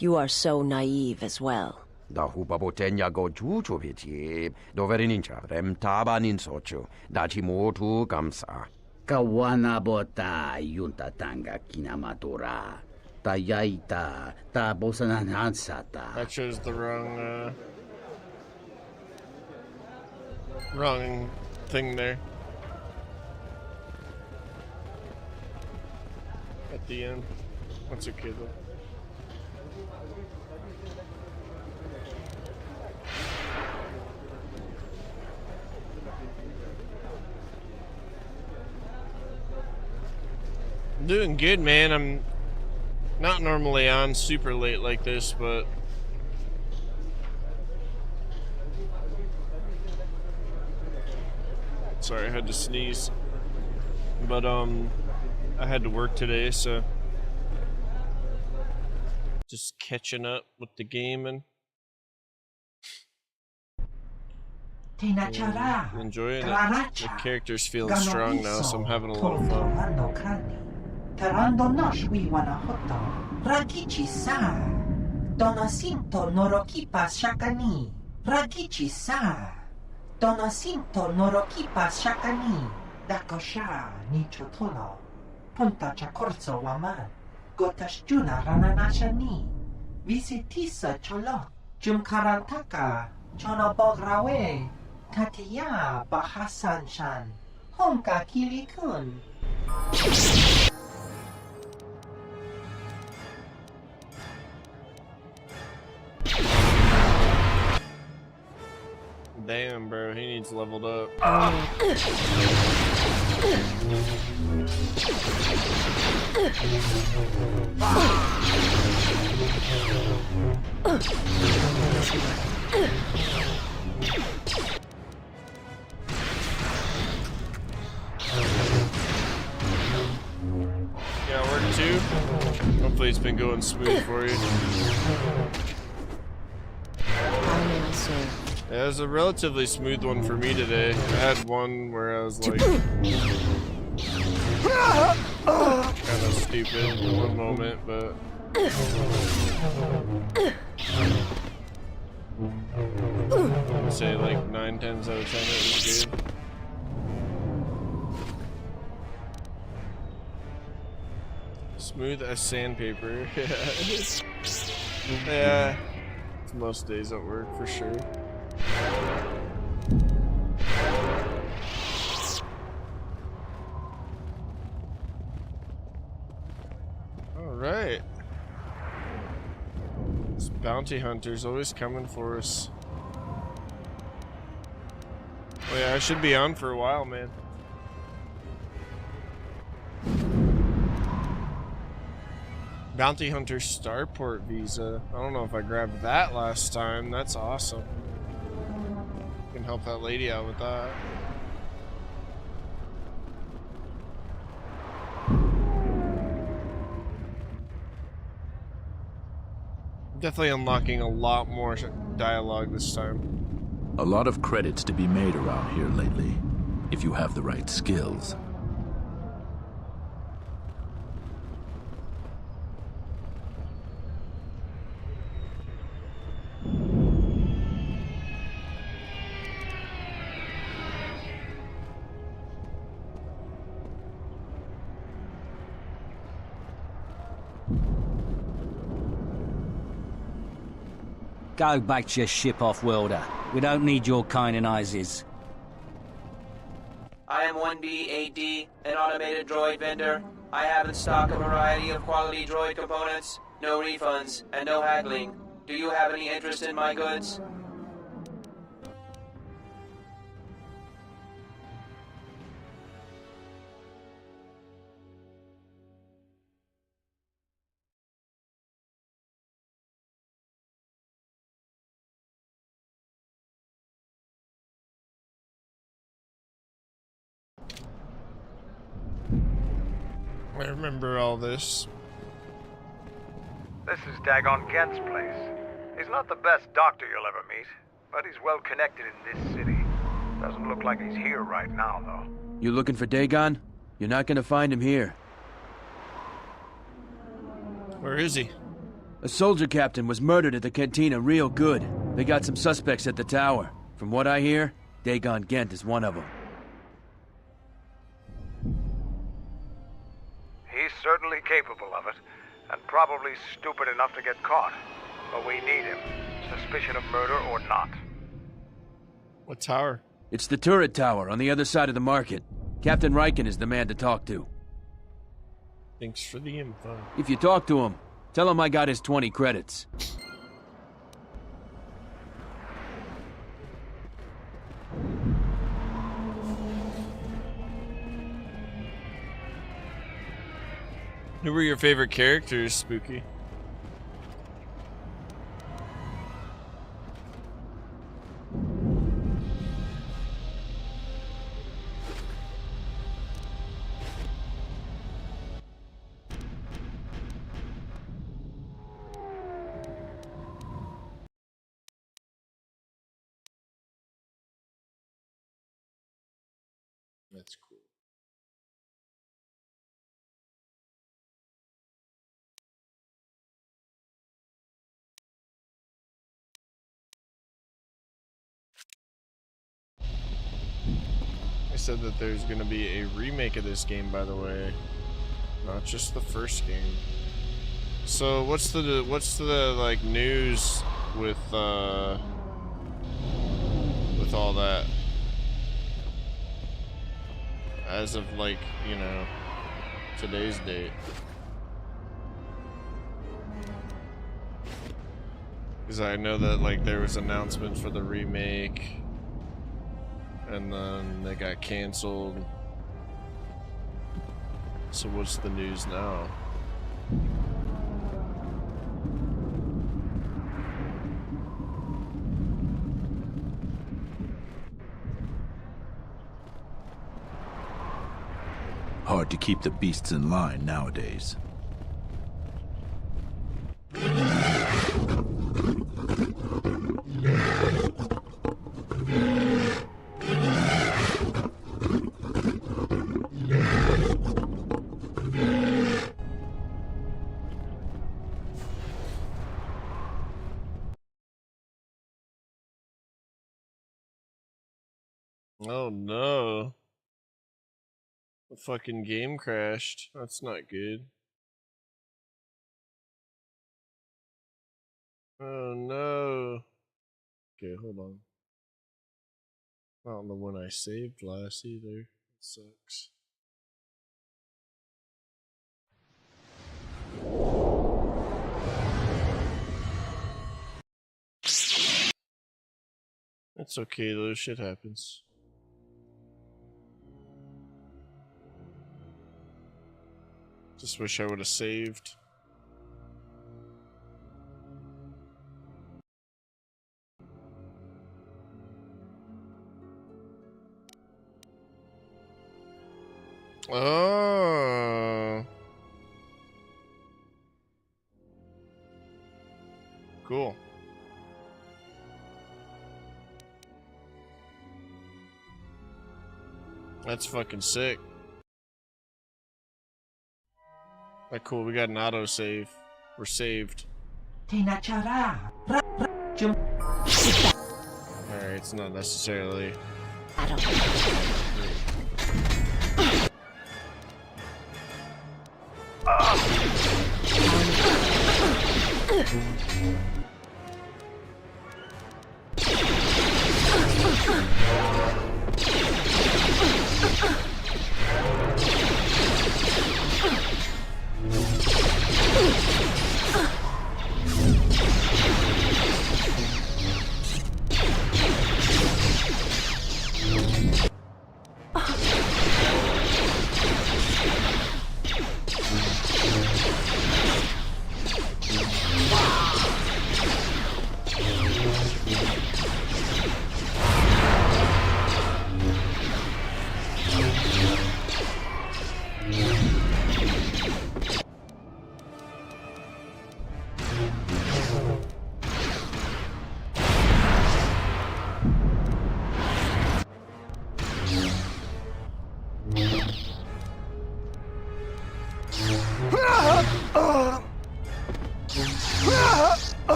you are so naive as well. Da hupabotenya go chuchubiti, doverinincha, rem tabanin sochu, dachimotu gamsa. Kawana bota yunta tanga kinamatura. Ta yaita, ta bosananansata. That shows the wrong thing there. At the end. That's okay though. I'm doing good, man. I'm not normally on super late like this, but sorry, I had to sneeze. But I had to work today, so just catching up with the game and enjoying it. The character's feeling strong now, so I'm having a lot of fun. Tarando noshwi wanahoto, Ragichi sa, Donasinto norokipa shakani, Ragichi sa, Donasinto norokipa shakani, Dakosha ni chotolo, Punta chakorso waman, Gotashjuna rananashani, Visitisa cholo, Jumkarantaka, Chonobograwe, Tatiya bahasan shan, Honka kilikun. Damn, bro, he needs leveled up. Yeah, work too. Hopefully it's been going smooth for you. Yeah, it was a relatively smooth one for me today. I had one where I was like kind of stupid in one moment, but I would say like 9 times out of 10 it was good. Smooth as sandpaper. Yeah, it's most days at work for sure. Alright. This bounty hunter's always coming for us. Oh yeah, I should be on for a while, man. Bounty hunter starport visa. I don't know if I grabbed that last time. That's awesome. Can help that lady out with that. Definitely unlocking a lot more dialogue this time. A lot of credits to be made around here lately, if you have the right skills. Go back to your ship, off-worlder. We don't need your kind and eyes. I am 1B8D, an automated droid vendor. I have in stock a variety of quality droid components, no refunds, and no haggling. Do you have any interest in my goods? I remember all this. This is Dagon Kent's place. He's not the best doctor you'll ever meet, but he's well connected in this city. Doesn't look like he's here right now, though. You looking for Dagon? You're not gonna find him here. Where is he? A soldier captain was murdered at the cantina real good. They got some suspects at the tower. From what I hear, Dagon Gent is one of them. He's certainly capable of it, and probably stupid enough to get caught. But we need him, suspicion of murder or not. What tower? It's the turret tower on the other side of the market. Captain Riken is the man to talk to. Thanks for the info. If you talk to him, tell him I got his 20 credits. Who were your favorite characters, Spooky? That's cool. I said that there's gonna be a remake of this game, by the way, not just the first game. So what's the like news with all that? As of like, you know, today's date. Because I know that like there was announcements for the remake, and then they got canceled. So what's the news now? Hard to keep the beasts in line nowadays. Oh no. The fucking game crashed. That's not good. Oh no. Okay, hold on. Not the one I saved last either. It sucks. It's okay though, shit happens. Just wish I would have saved. Oh. Cool. That's fucking sick. Alright, cool. We got an auto save. We're saved. Alright, it's not necessarily.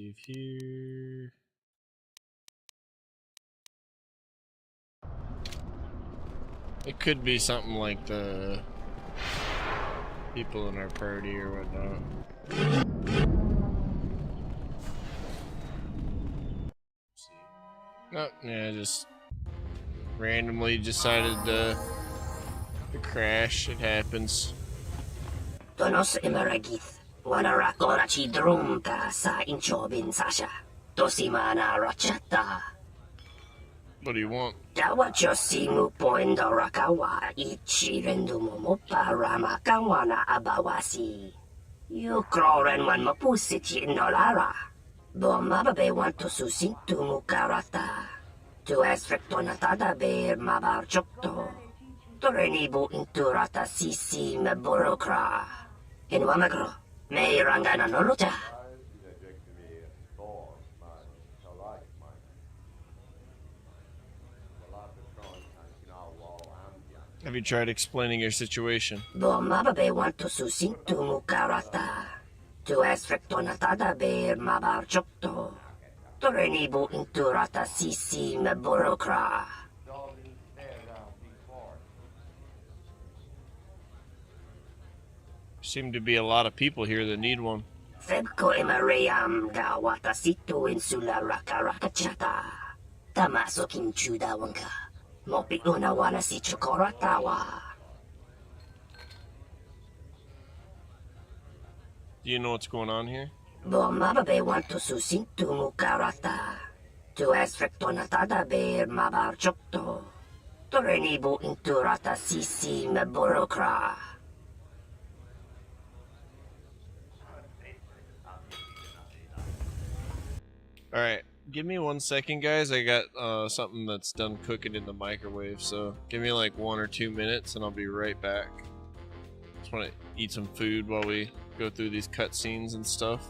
save here. It could be something like the people in our party or whatnot. No, yeah, just randomly decided to crash. It happens. Tonos emeragith, wanara korachi drumka sa inchobin sasha. Tosimana rachata. What do you want? Dawacho simu poendo rakawa ichi rendumo para makawana abawasi. You kroren man mapusiti nolara. Bomababe want to susintu mukarata. Tu esfrektonatada ber mabar chokto. Torenibu inturata sisi meborokra. In Wamagro, may rangana noluta. Have you tried explaining your situation? Bomababe want to susintu mukarata. Tu esfrektonatada ber mabar chokto. Torenibu inturata sisi meborokra. Seem to be a lot of people here that need one. Febko emariam gawata situ insula rakarakachata. Tamaso kinchuda wanka. Mopi unawana si chokoratawa. Do you know what's going on here? Bomababe want to susintu mukarata. Tu esfrektonatada ber mabar chokto. Torenibu inturata sisi meborokra. Alright, give me 1 second, guys. I got something that's done cooking in the microwave, so give me like 1 or 2 minutes and I'll be right back. Just want to eat some food while we go through these cutscenes and stuff.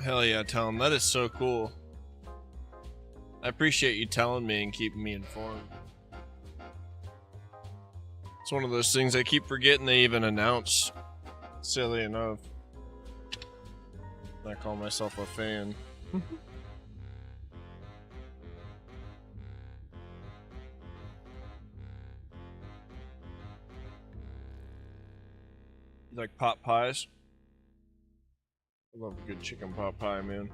Hell yeah, Tom. That is so cool. I appreciate you telling me and keeping me informed. It's one of those things I keep forgetting they even announce. Silly enough. I call myself a fan. You like pot pies? I love a good chicken pot pie, man.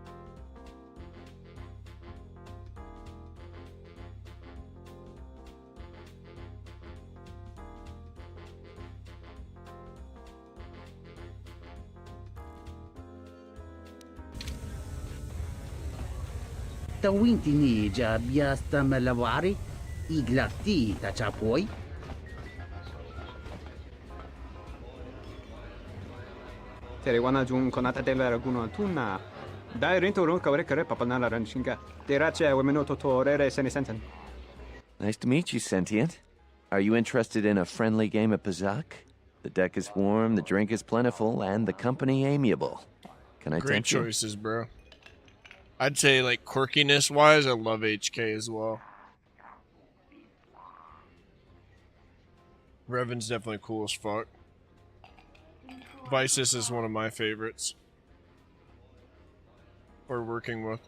Tawintini biasta malawari, iglati tachapoy. Terewana jun konata dela raguno tuna. Dai rinto run kawre kare papanala ranshinga. Derache wemenoto torere senesenten. Nice to meet you, Sentient. Are you interested in a friendly game of Pazak? The deck is warm, the drink is plentiful, and the company amiable. Can I Great tempt you? choices, bro. I'd say, like, quirkiness-wise, I love HK as well. Revan's definitely cool as fuck. Vices is one of my favorites. We're working with.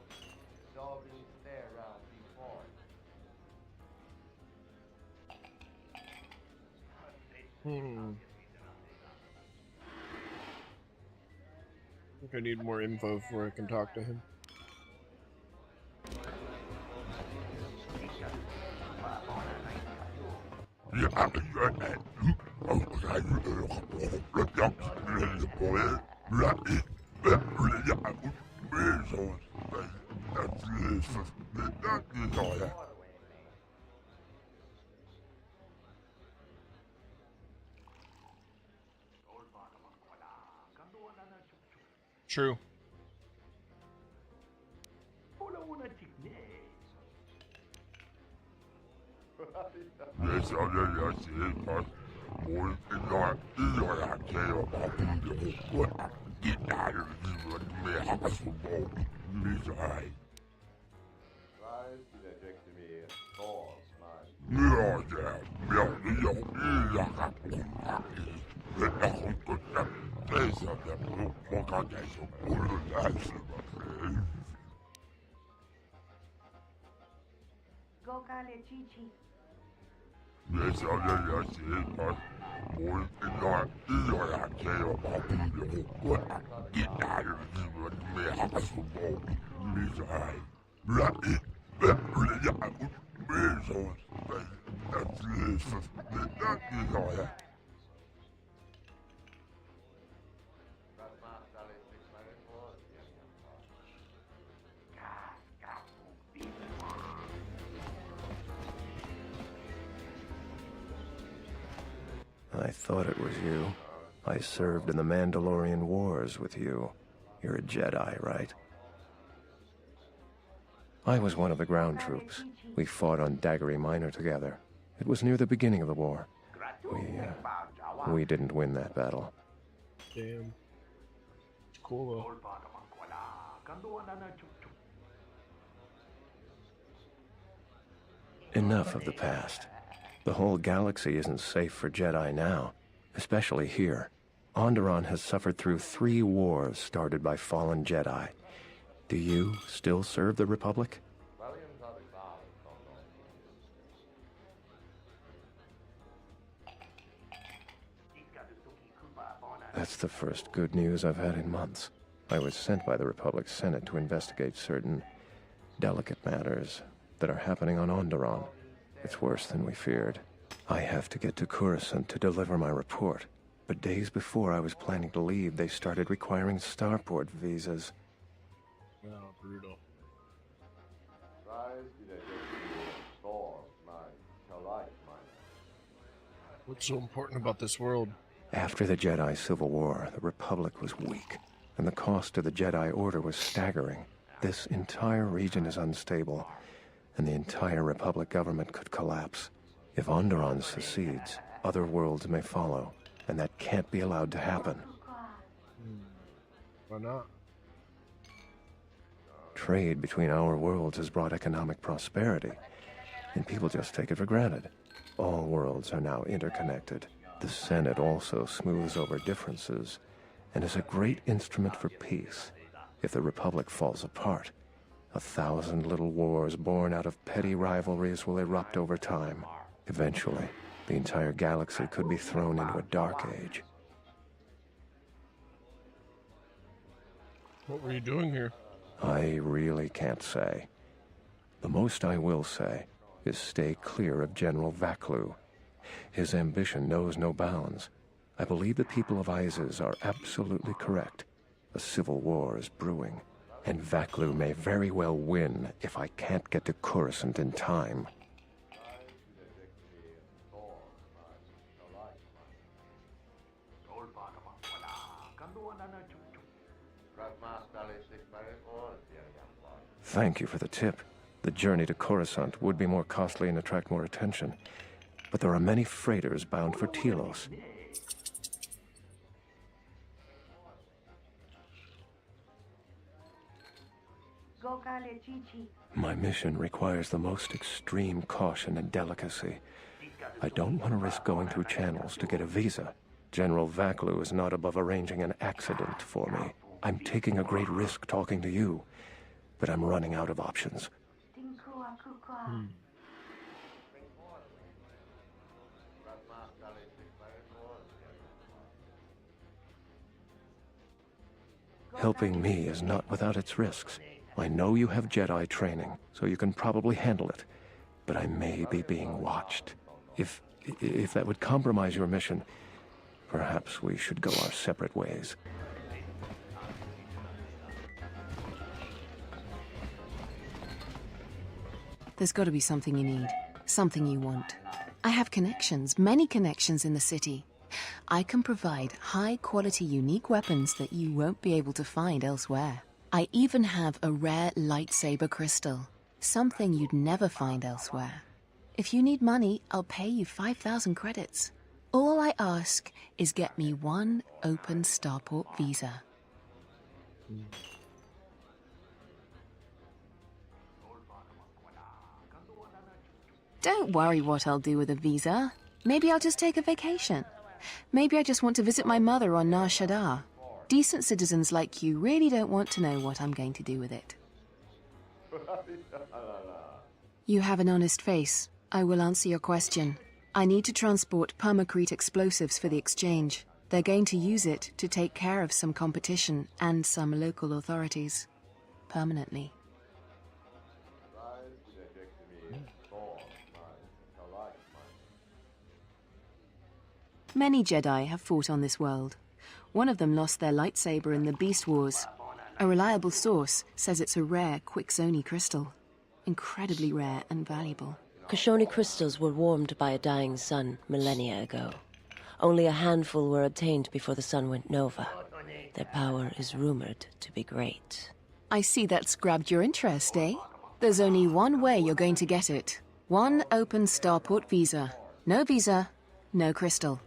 I think I need more info before I can talk to him. True. I thought it was you. I served in the Mandalorian Wars with you. You're a Jedi, right? I was one of the ground troops. We fought on Daggery Minor together. It was near the beginning of the war. We didn't win that battle. Damn. Cool though. Enough of the past. The whole galaxy isn't safe for Jedi now, especially here. Onderon has suffered through 3 wars started by fallen Jedi. Do you still serve the Republic? That's the first good news I've had in months. I was sent by the Republic Senate to investigate certain delicate matters that are happening on Onderon. It's worse than we feared. I have to get to Coruscant to deliver my report. But days before I was planning to leave, they started requiring starport visas. Oh, brutal. What's so important about this world? After the Jedi Civil War, the Republic was weak, and the cost to the Jedi Order was staggering. This entire region is unstable, and the entire Republic government could collapse. If Onderon secedes, other worlds may follow, and that can't be allowed to happen. Why not? Trade between our worlds has brought economic prosperity, and people just take it for granted. All worlds are now interconnected. The Senate also smooths over differences and is a great instrument for peace. If the Republic falls apart, 1,000 little wars born out of petty rivalries will erupt over time. Eventually, the entire galaxy could be thrown into a dark age. What were you doing here? I really can't say. The most I will say is stay clear of General Vaklu. His ambition knows no bounds. I believe the people of Isis are absolutely correct. A civil war is brewing, and Vaklu may very well win if I can't get to Coruscant in time. Thank you for the tip. The journey to Coruscant would be more costly and attract more attention, but there are many freighters bound for Telos. My mission requires the most extreme caution and delicacy. I don't want to risk going through channels to get a visa. General Vaklu is not above arranging an accident for me. I'm taking a great risk talking to you, but I'm running out of options. Helping me is not without its risks. I know you have Jedi training, so you can probably handle it, but I may be being watched. If that would compromise your mission, perhaps we should go our separate ways. There's got to be something you need, something you want. I have connections, many connections in the city. I can provide high-quality, unique weapons that you won't be able to find elsewhere. I even have a rare lightsaber crystal, something you'd never find elsewhere. If you need money, I'll pay you 5,000 credits. All I ask is get me one open starport visa. Don't worry what I'll do with a visa. Maybe I'll just take a vacation. Maybe I just want to visit my mother on Nar Shaddaa. Decent citizens like you really don't want to know what I'm going to do with it. You have an honest face. I will answer your question. I need to transport permacrete explosives for the exchange. They're going to use it to take care of some competition and some local authorities. Permanently. Many Jedi have fought on this world. One of them lost their lightsaber in the Beast Wars. A reliable source says it's a rare Quixoni crystal. Incredibly rare and valuable. Quixoni crystals were warmed by a dying sun millennia ago. Only a handful were obtained before the sun went nova. Their power is rumored to be great. I see that's grabbed your interest, eh? There's only one way you're going to get it. One open starport visa. No visa, no crystal.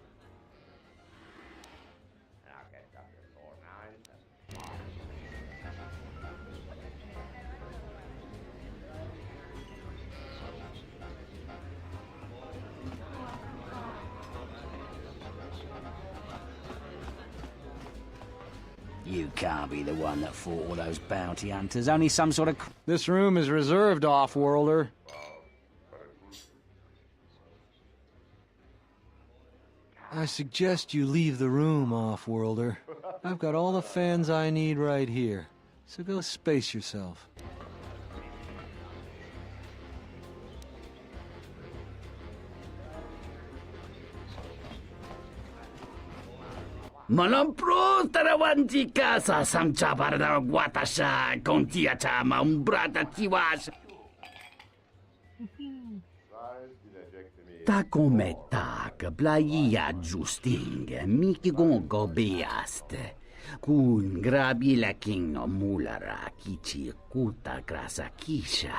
You can't be the one that fought all those bounty hunters. Only some sort of... This room is reserved, off-worlder. I suggest you leave the room, off-worlder. I've got all the fans I need right here, so go space yourself. Malampro tarawanti casa samcha parada guatasha contia chama umbrata tiwas. Ta come tak blaia justing miki gongo beaste. Kun grabi la king no mulara kichi kuta grasa kisha.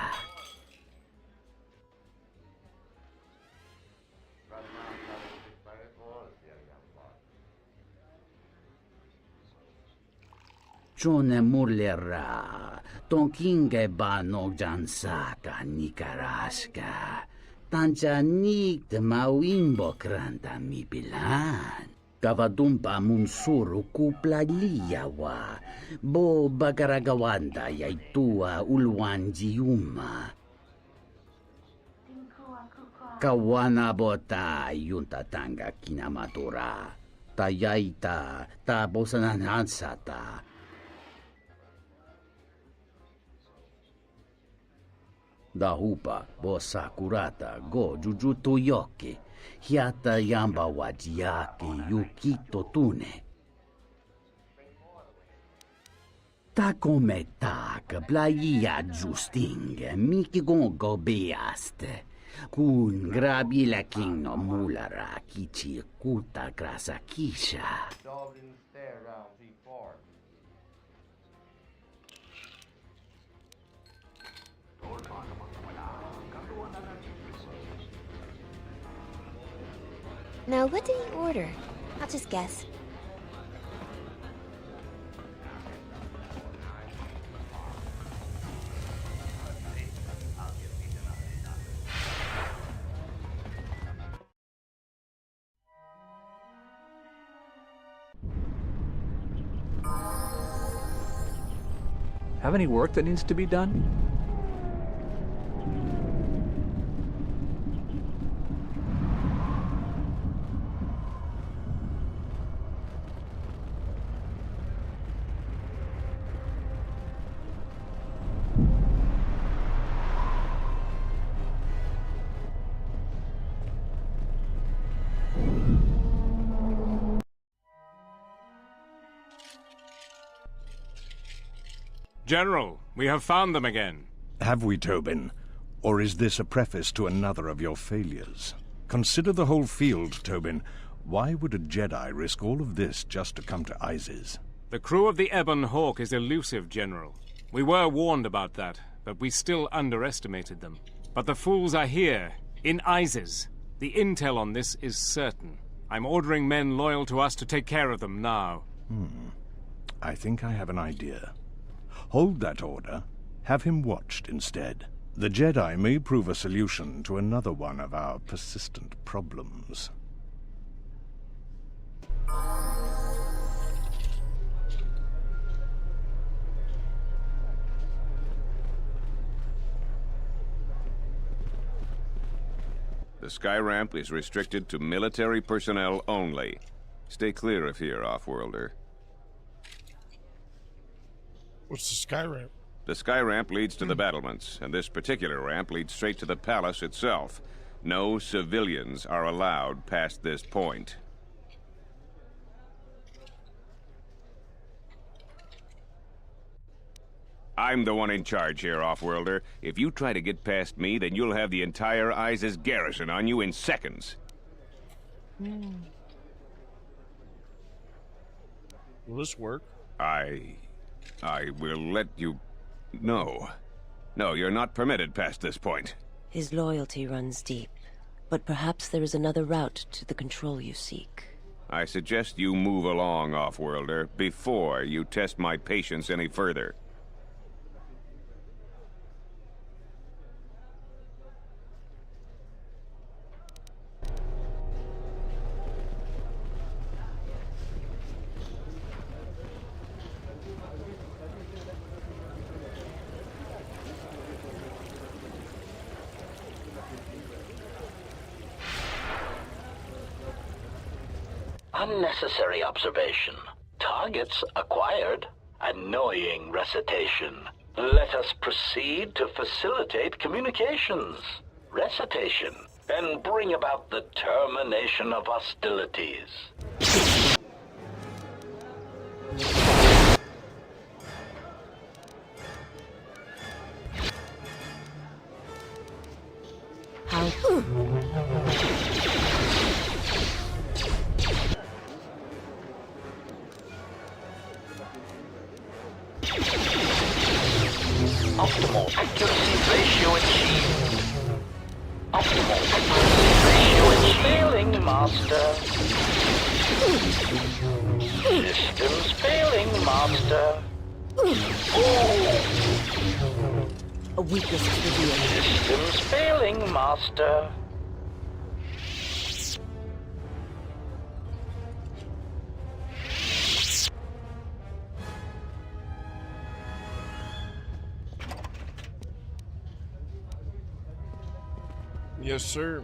John Mullera, tonkinge banog jansaka nikaraska. Tanjanik de mawimbo kranda mi bilan. Kavadumpa munsuru kuplaliyawa. Bo bagaragawanda yaitua ulwanjiuma. Kawana bota yunta tanga kinamatura. Tayaita ta bosananansata. Dahupa bosa kurata go jujuto yoki. Hiata yamba wajiaki yukito tune. Ta come tak playa justing miki gongo beaste. Kun grabi la king no mulara kichi kuta grasa kisha. Now, what did he order? I'll just guess. Have any work that needs to be done? General, we have found them again. Have we, Tobin? Or is this a preface to another of your failures? Consider the whole field, Tobin. Why would a Jedi risk all of this just to come to Isis? The crew of the Ebon Hawk is elusive, General. We were warned about that, but we still underestimated them. But the fools are here, in Isis. The intel on this is certain. I'm ordering men loyal to us to take care of them now. I think I have an idea. Hold that order. Have him watched instead. The Jedi may prove a solution to another one of our persistent problems. The sky ramp is restricted to military personnel only. Stay clear of here, Offworlder. What's the sky ramp? The sky ramp leads to the battlements, and this particular ramp leads straight to the palace itself. No civilians are allowed past this point. I'm the one in charge here, Offworlder. If you try to get past me, then you'll have the entire Isis garrison on you in seconds. Will this work? I will let you... No. No, you're not permitted past this point. His loyalty runs deep, but perhaps there is another route to the control you seek. I suggest you move along, Offworlder, before you test my patience any further. Unnecessary observation. Targets acquired. Annoying recitation. Let us proceed to facilitate communications. Recitation. And bring about the termination of hostilities. Optimal accuracy ratio achieved. Optimal accuracy ratio achieved. Failing, Master. Systems failing, Master. A weakness is revealed. Systems failing, Master. Yes, sir.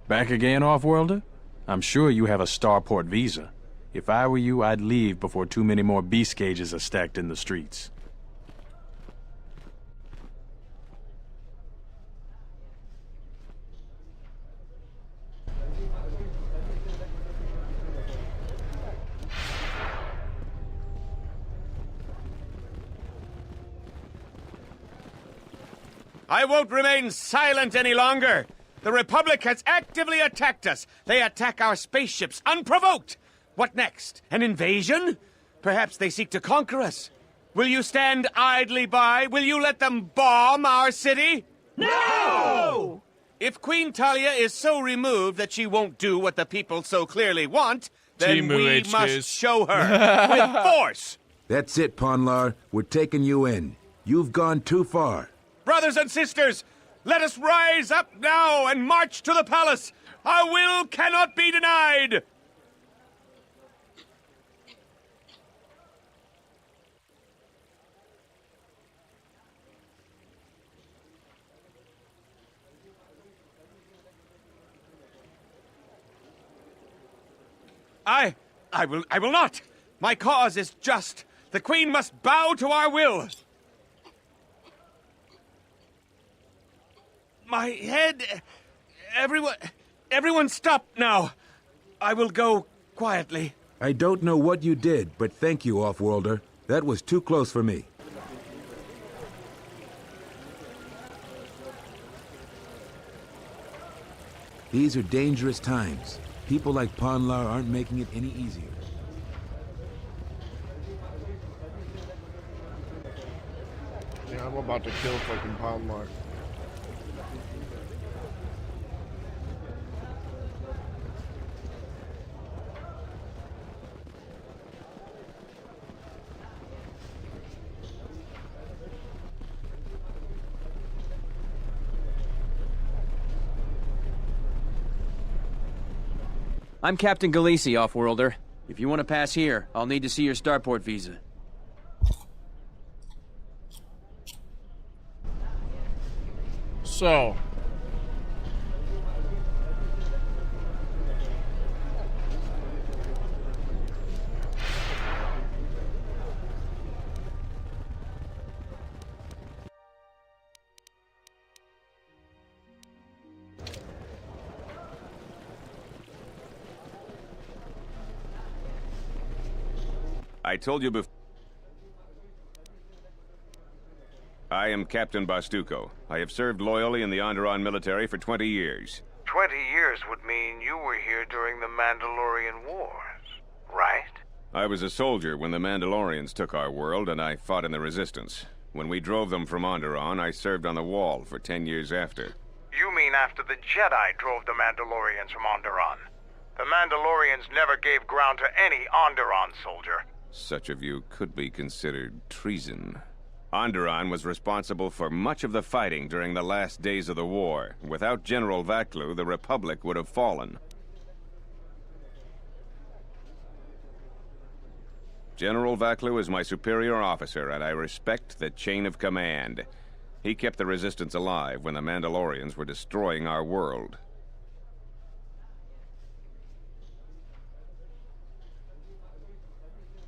Back again, Off-Worlder? I'm sure you have a starport visa. If I were you, I'd leave before too many more beast cages are stacked in the streets. I won't remain silent any longer. The Republic has actively attacked us. They attack our spaceships unprovoked. What next? An invasion? Perhaps they seek to conquer us. Will you stand idly by? Will you let them bomb our city? No! If Queen Talia is so removed that she won't do what the people so clearly want, then we must show her with force. That's it, Ponlar. We're taking you in. You've gone too far. Brothers and sisters, let us rise up now and march to the palace. Our will cannot be denied. I will not. My cause is just. The Queen must bow to our will. My head... Everyone stop now. I will go quietly. I don't know what you did, but thank you, Off-Worlder. That was too close for me. These are dangerous times. People like Ponlar aren't making it any easier. Yeah, I'm about to kill fucking Ponlar. I'm Captain Galisi, Off-Worlder. If you want to pass here, I'll need to see your starport visa. So... I told you before. I am Captain Bastuco. I have served loyally in the Onderon military for 20 years. 20 years would mean you were here during the Mandalorian Wars, right? I was a soldier when the Mandalorians took our world, and I fought in the Resistance. When we drove them from Onderon, I served on the Wall for 10 years after. You mean after the Jedi drove the Mandalorians from Onderon? The Mandalorians never gave ground to any Onderon soldier. Such a view could be considered treason. Onderon was responsible for much of the fighting during the last days of the war. Without General Vaklu, the Republic would have fallen. General Vaklu is my superior officer, and I respect the chain of command. He kept the Resistance alive when the Mandalorians were destroying our world.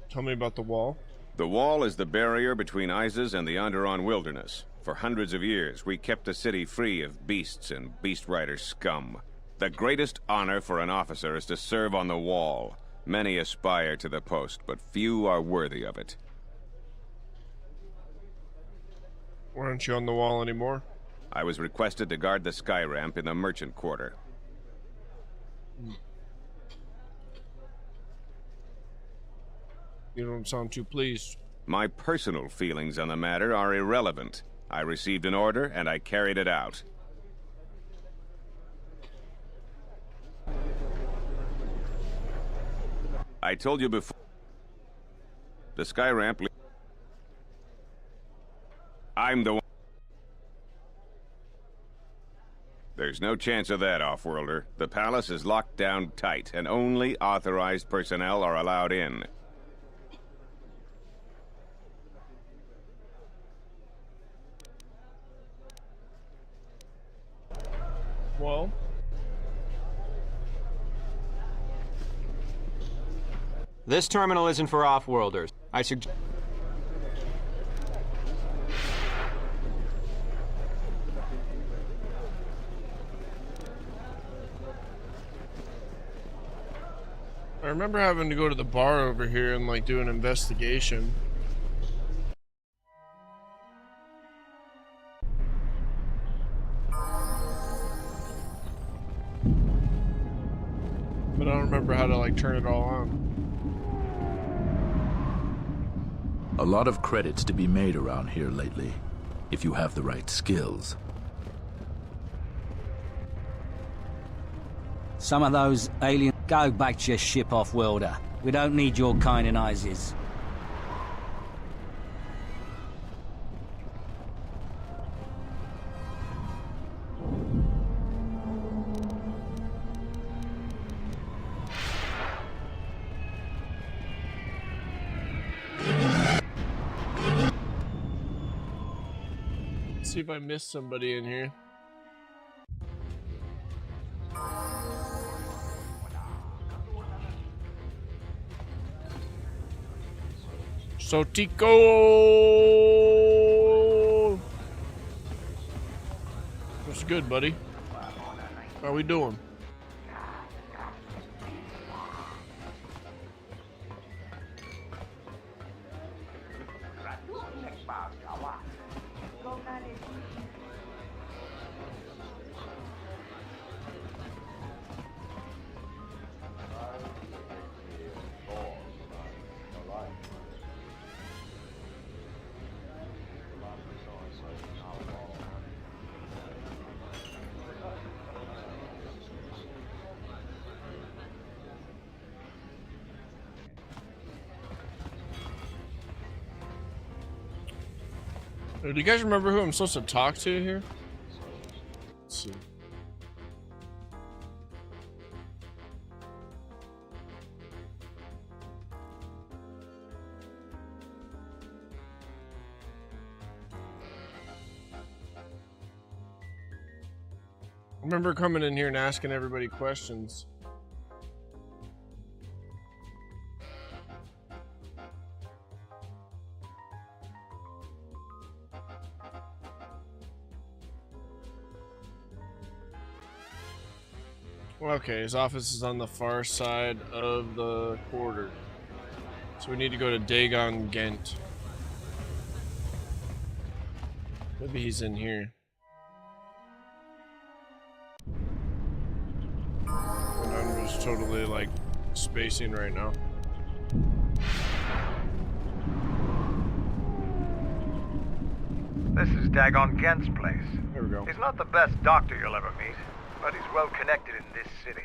Tell me about the Wall. The Wall is the barrier between Isis and the Onderon wilderness. For hundreds of years, we kept the city free of beasts and beast rider scum. The greatest honor for an officer is to serve on the wall. Many aspire to the post, but few are worthy of it. Why aren't you on the wall anymore? I was requested to guard the sky ramp in the merchant quarter. You don't sound too pleased. My personal feelings on the matter are irrelevant. I received an order, and I carried it out. I told you before... The sky ramp... I'm the one... There's no chance of that, Offworlder. The palace is locked down tight, and only authorized personnel are allowed in. Well... This terminal isn't for off-worlders. I suggest... I remember having to go to the bar over here and like do an investigation. But I don't remember how to like turn it all on. A lot of credits to be made around here lately, if you have the right skills. Some of those alien... Go back to your ship, Off-worlder. We don't need your kind and eyes. Let's see if I missed somebody in here. So Tico, what's good, buddy? How we doing? Do you guys remember who I'm supposed to talk to here? Let's see. I remember coming in here and asking everybody questions. Okay, his office is on the far side of the quarter. So we need to go to Dagon Ghent. Maybe he's in here. And I'm just totally like spacing right now. This is Dagon Ghent's place. There we go. He's not the best doctor you'll ever meet, but he's well connected in this city.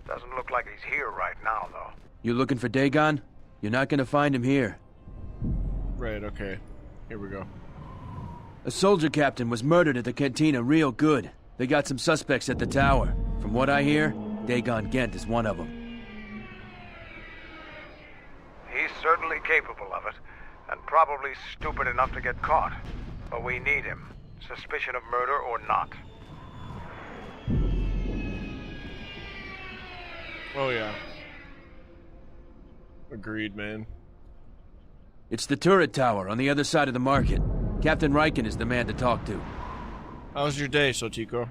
Doesn't look like he's here right now, though. You looking for Dagon? You're not gonna find him here. Right, okay. Here we go. A soldier captain was murdered at the cantina real good. They got some suspects at the tower. From what I hear, Dagon Ghent is one of them. He's certainly capable of it, and probably stupid enough to get caught. But we need him, suspicion of murder or not. Oh yeah. Agreed, man. It's the turret tower on the other side of the market. Captain Riken is the man to talk to. How was your day, Sotico?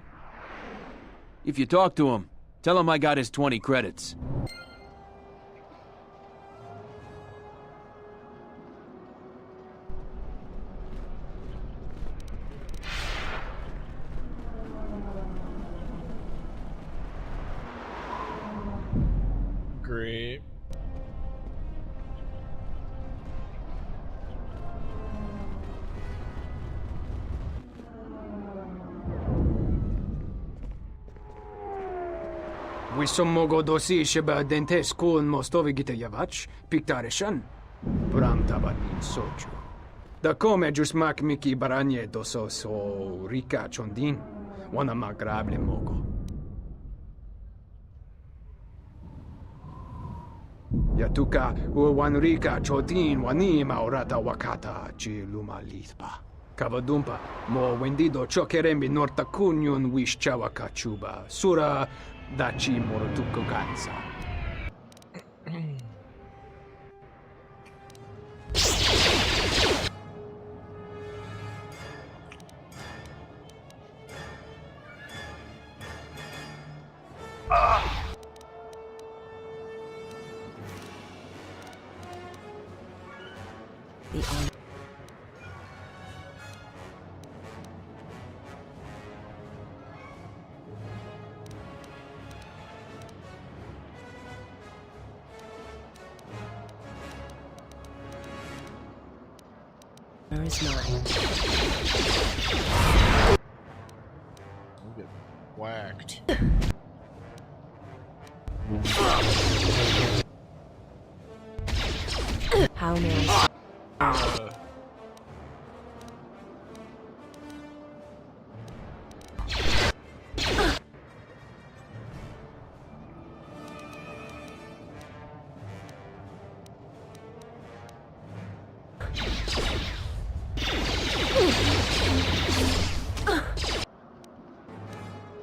If you talk to him, Tell him I got his 20 credits. Great. Висомого себе дентескун мостови гитаявач, пиктарешан. Прам табатин сочу. Да коме джусмак мики баранье досо со рика чондин, вана маграбле мого. Yatuka uwanrika chodin wanima orata wakata chi luma lispa. Kavadumpa mo wendido chokerembi norta kunyun wish chawaka chuba. Sura dachi morotuko gansa. Where is mine? I'll get whacked. How may I...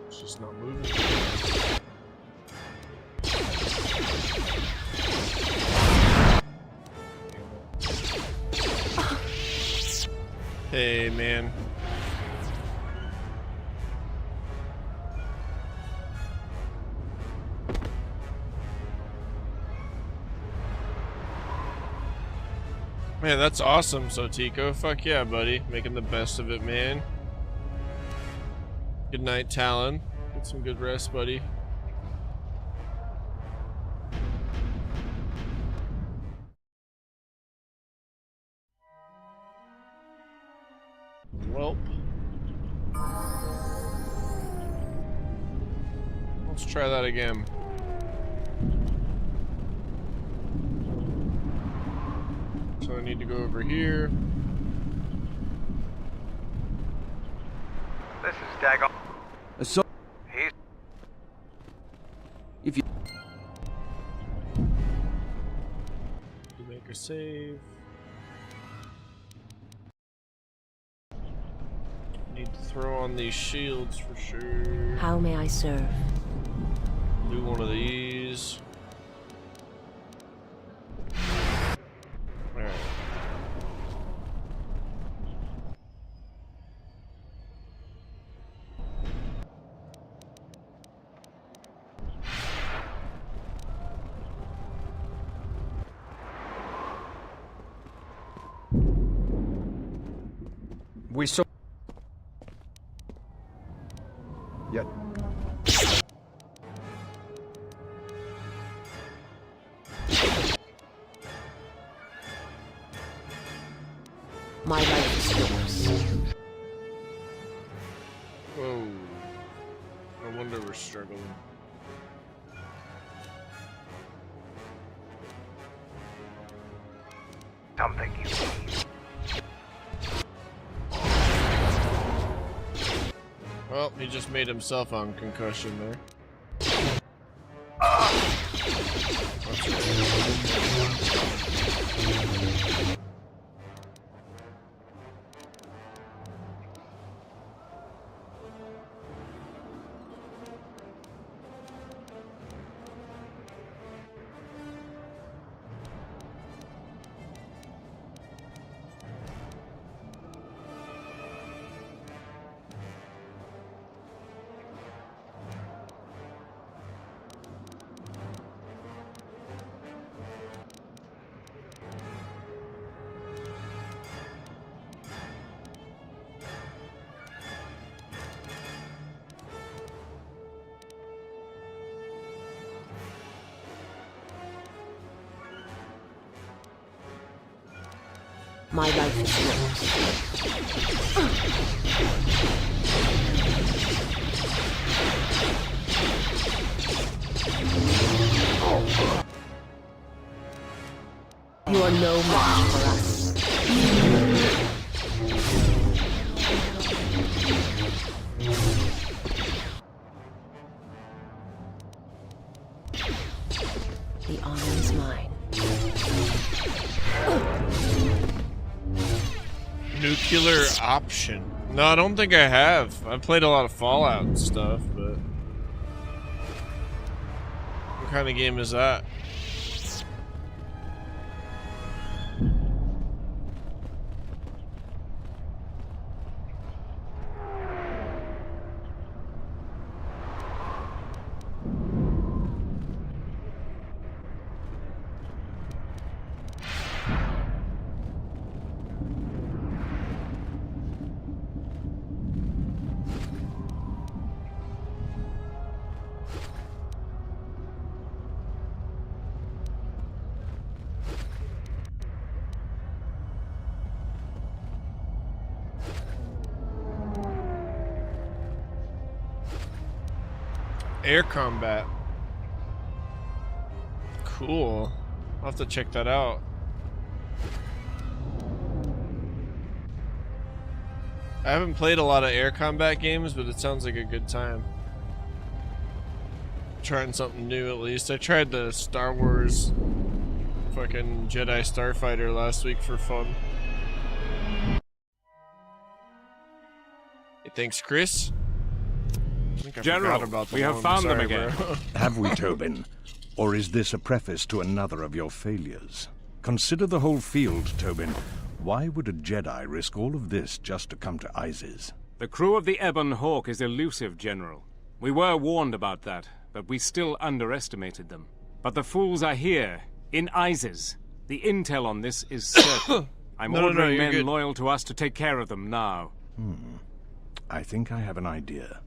It's just not moving. Hey, man. Man, that's awesome, Sotico. Fuck yeah, buddy. Making the best of it, man. Good night, Talon. Get some good rest, buddy. Welp. Let's try that again. So I need to go over here. This is Dagon. So He's... if you Make a save. Need to throw on these shields for sure. How may I serve? Do one of these. Alright. We saw. Yeah. My life is yours. Whoa. No wonder we're struggling. Something you need. Well, he just made himself on concussion there. My life is yours. You are no match for us. The honor is mine. Nuclear option. No, I don't think I have. I've played a lot of Fallout and stuff, but what kind of game is that? Air combat. Cool. I'll have to check that out. I haven't played a lot of air combat games, but it sounds like a good time. Trying something new at least. I tried the Star Wars fucking Jedi Starfighter last week for fun. Hey, thanks, Chris. I think I General, forgot about the we have one. found them Sorry, again. bro. Have we, Tobin? Or is this a preface to another of your failures? Consider the whole field, Tobin. Why would a Jedi risk all of this just to come to Isis? The crew of the Ebon Hawk is elusive, General. We were warned about that, but we still underestimated them. But the fools are here, in Isis. The intel on this is certain. I'm ordering men good. loyal to us to take care of them now. I think I have an idea.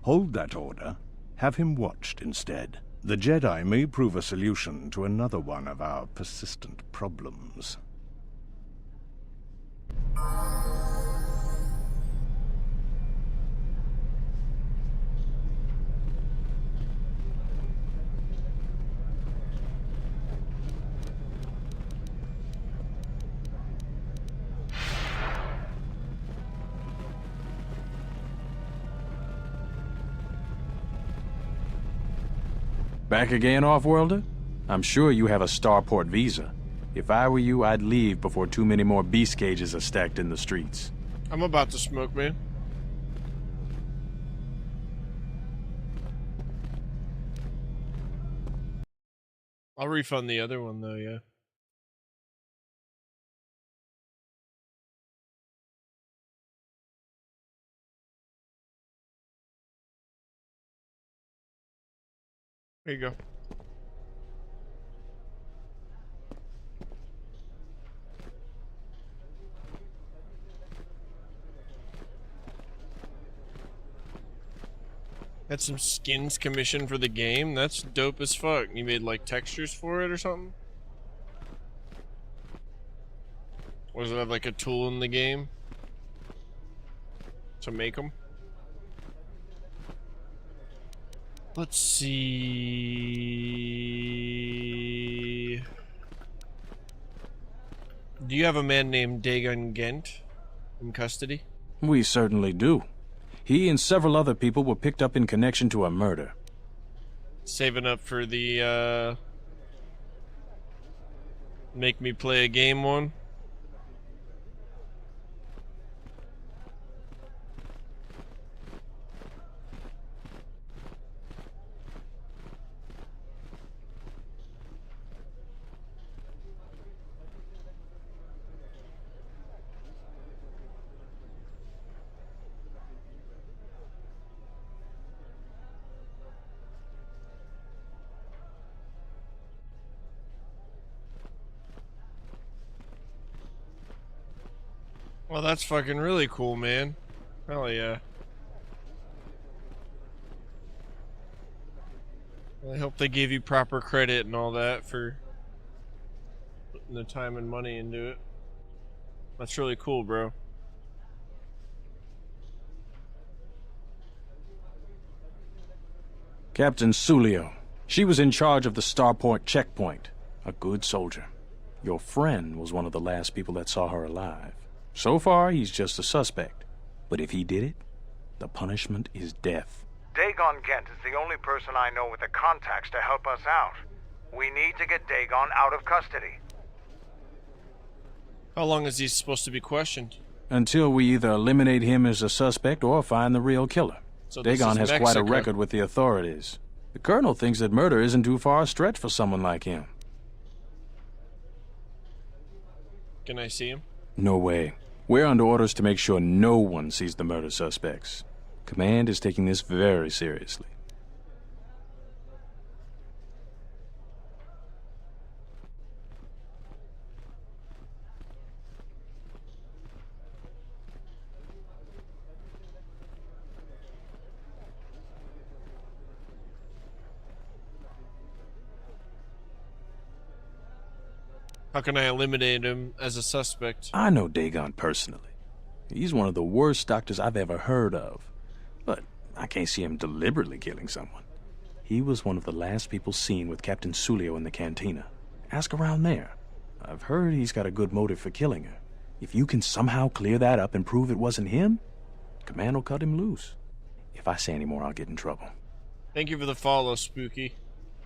Hold that order. Have him watched instead. The Jedi may prove a solution to another one of our persistent problems. Back again, Off-Worlder? I'm sure you have a starport visa. If I were you, I'd leave before too many more beast cages are stacked in the streets. I'm about to smoke, man. I'll refund the other one though, yeah. There you go. Had some skins commissioned for the game. That's dope as fuck. You made like textures for it or something? Or does it have like a tool in the game to make them? Let's see. Do you have a man named Dagon Gent in custody? We certainly do. He and several other people were picked up in connection to a murder. Saving up for the, make me play a game one? Well, that's fucking really cool, man. Hell yeah. Well, I hope they gave you proper credit and all that for putting the time and money into it. That's really cool, bro. Captain Sulio. She was in charge of the Starport checkpoint. A good soldier. Your friend was one of the last people that saw her alive. So far, he's just a suspect. But if he did it, the punishment is death. Dagon Gent is the only person I know with the contacts to help us out. We need to get Dagon out of custody. How long is he supposed to be questioned? Until we either eliminate him as a suspect or find the real killer. So this Dagon is has quite a Mexico. record with the authorities. The Colonel thinks that murder isn't too far a stretch for someone like him. Can I see him? No way. We're under orders to make sure no one sees the murder suspects. Command is taking this very seriously. How can I eliminate him as a suspect? I know Dagon personally. He's one of the worst doctors I've ever heard of. But I can't see him deliberately killing someone. He was one of the last people seen with Captain Sulio in the cantina. Ask around there. I've heard he's got a good motive for killing her. If you can somehow clear that up and prove it wasn't him, Command will cut him loose. If I say any more, I'll get in trouble. Thank you for the follow, Spooky.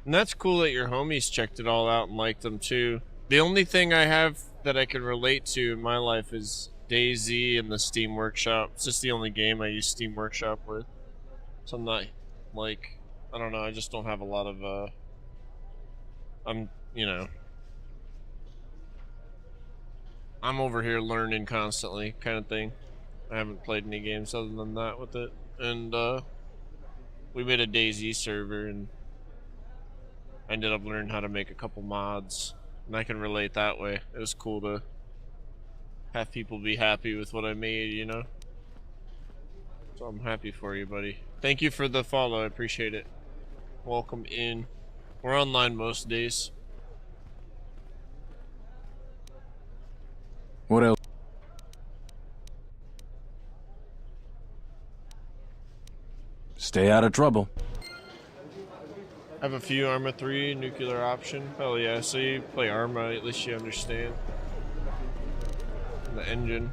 And that's cool that your homies checked it all out and liked them too. The only thing I have that I can relate to in my life is DayZ and the Steam Workshop. It's just the only game I use Steam Workshop with. So I'm not, like, I don't know, I just don't have a lot of, I'm over here learning constantly, kind of thing. I haven't played any games other than that with it. And, we made a DayZ server, and I ended up learning how to make a couple mods. And I can relate that way. It was cool to have people be happy with what I made, you know? So I'm happy for you, buddy. Thank you for the follow, I appreciate it. Welcome in. We're online most days. What else? Stay out of trouble. I have a few Arma 3 nuclear option. Hell yeah, so you play Arma, at least you understand the engine.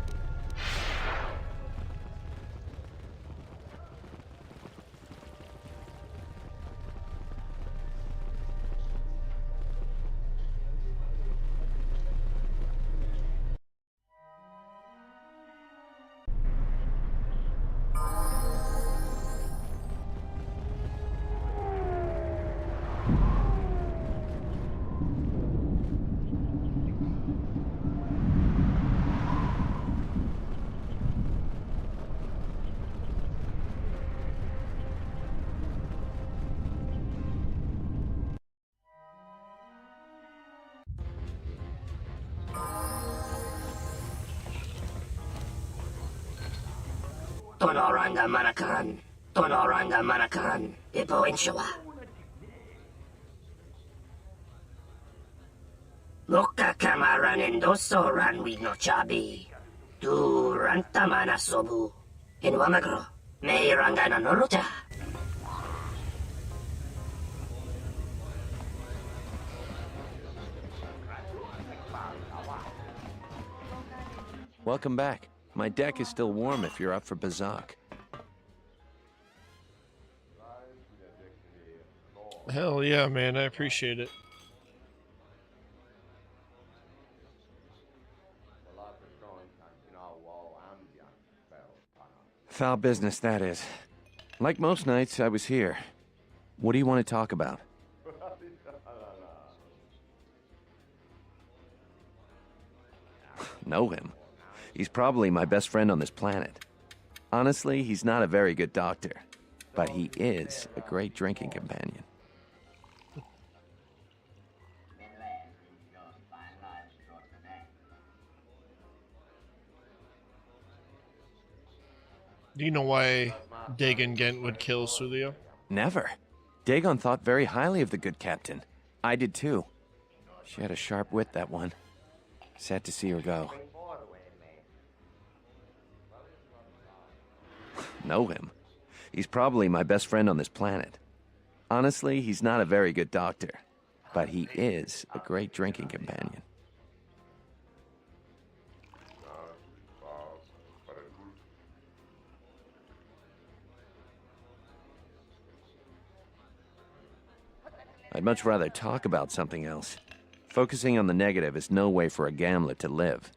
Tonoranga Manakaran, Tonoranga Manakaran, Ipo Inshawa. Loka kamaran endoso ranwi no chabi. Tu ranta mana sobu. In Wamagro, may rangana noruta. Welcome back. My deck is still warm if you're up for Bazak. Hell yeah, man, I appreciate it. Foul business, that is. Like most nights, I was here. What do you want to talk about? Know him? He's probably my best friend on this planet. Honestly, he's not a very good doctor, but he is a great drinking companion. Do you know why Dagon Gent would kill Sulio? Never. Dagon thought very highly of the good captain. I did too. She had a sharp wit, that one. Sad to see her go. know him. He's probably my best friend on this planet. Honestly, he's not a very good doctor, but he is a great drinking companion. I'd much rather talk about something else. Focusing on the negative is no way for a gambler to live.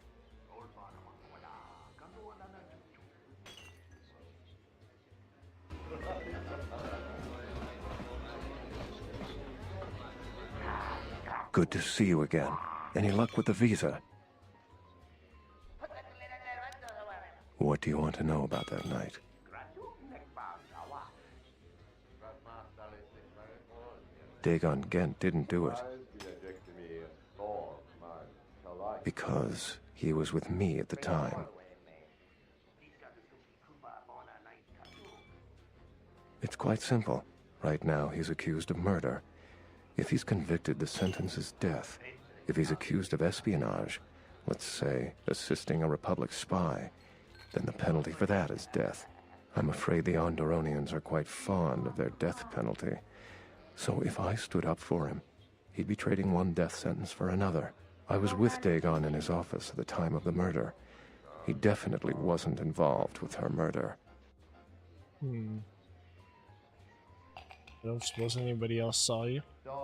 Good to see you again. Any luck with the visa? What do you want to know about that night? Dagon Gent didn't do it. Because he was with me at the time. It's quite simple. Right now, he's accused of murder. If he's convicted, the sentence is death. If he's accused of espionage, let's say assisting a Republic spy, then the penalty for that is death. I'm afraid the Ondoronians are quite fond of their death penalty. So if I stood up for him, he'd be trading one death sentence for another. I was with Dagon in his office at the time of the murder. He definitely wasn't involved with her murder. I don't suppose anybody else saw you?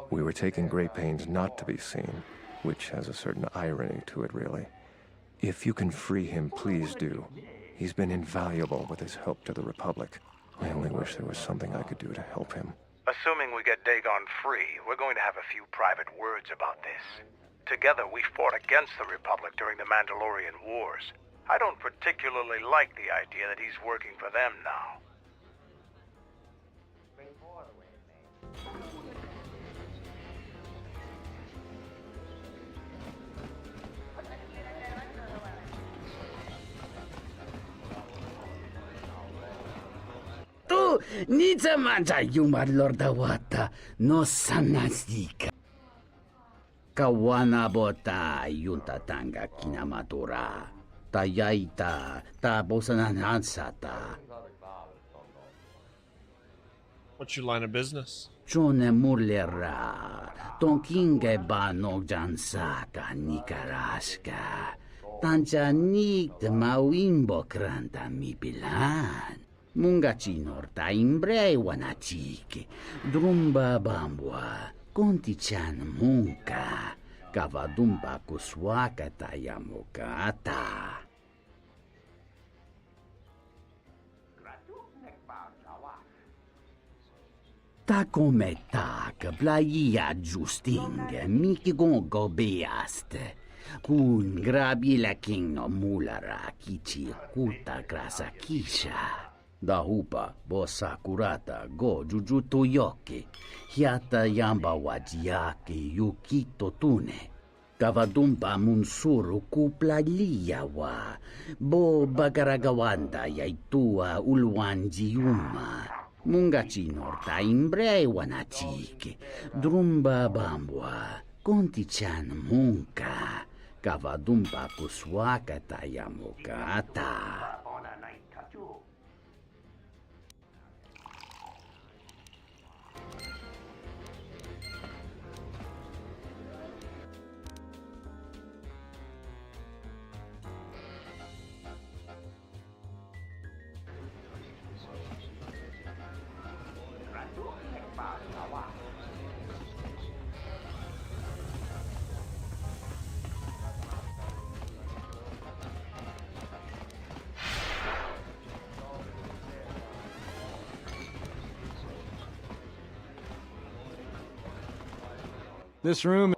We were taking great pains not to be seen, which has a certain irony to it, really. If you can free him, please do. He's been invaluable with his help to the Republic. I only wish there was something I could do to help him. Assuming we get Dagon free, we're going to have a few private words about this. Together, we fought against the Republic during the Mandalorian Wars. I don't particularly like the idea that he's working for them now. Tu nița manja yumarlor dawata no sanasika. Kawana bota yunta tanga kinamatura. Tayaita ta bosananansata. What's your line of business? Chone murlera. Tonkinge ba no jansaka nikaraska. Tancha nik de mawimbo kranta mi bilan. Mungachinor ta imbrei wanachike. Drumba bambwa. Kontichan munka. Kavadumba kuswaka tayamokata. Ta come tak, plaia giusting, miki gongo beaste. Kun grabi la kingno mulara kichi kuta grasa kisha. Da hupa bosa kurata go jujutu yoki. Hiata yamba wajiaki yukito tune. Kavadumpa munsuru kupla liyawa. Bo bagaragawanda yaitua ulwanjiuma. Mungachinor ta imbrei wanachike. Drumba bambwa. Kontichan munka. Kavadumpa kuswaka tayamokata. This room...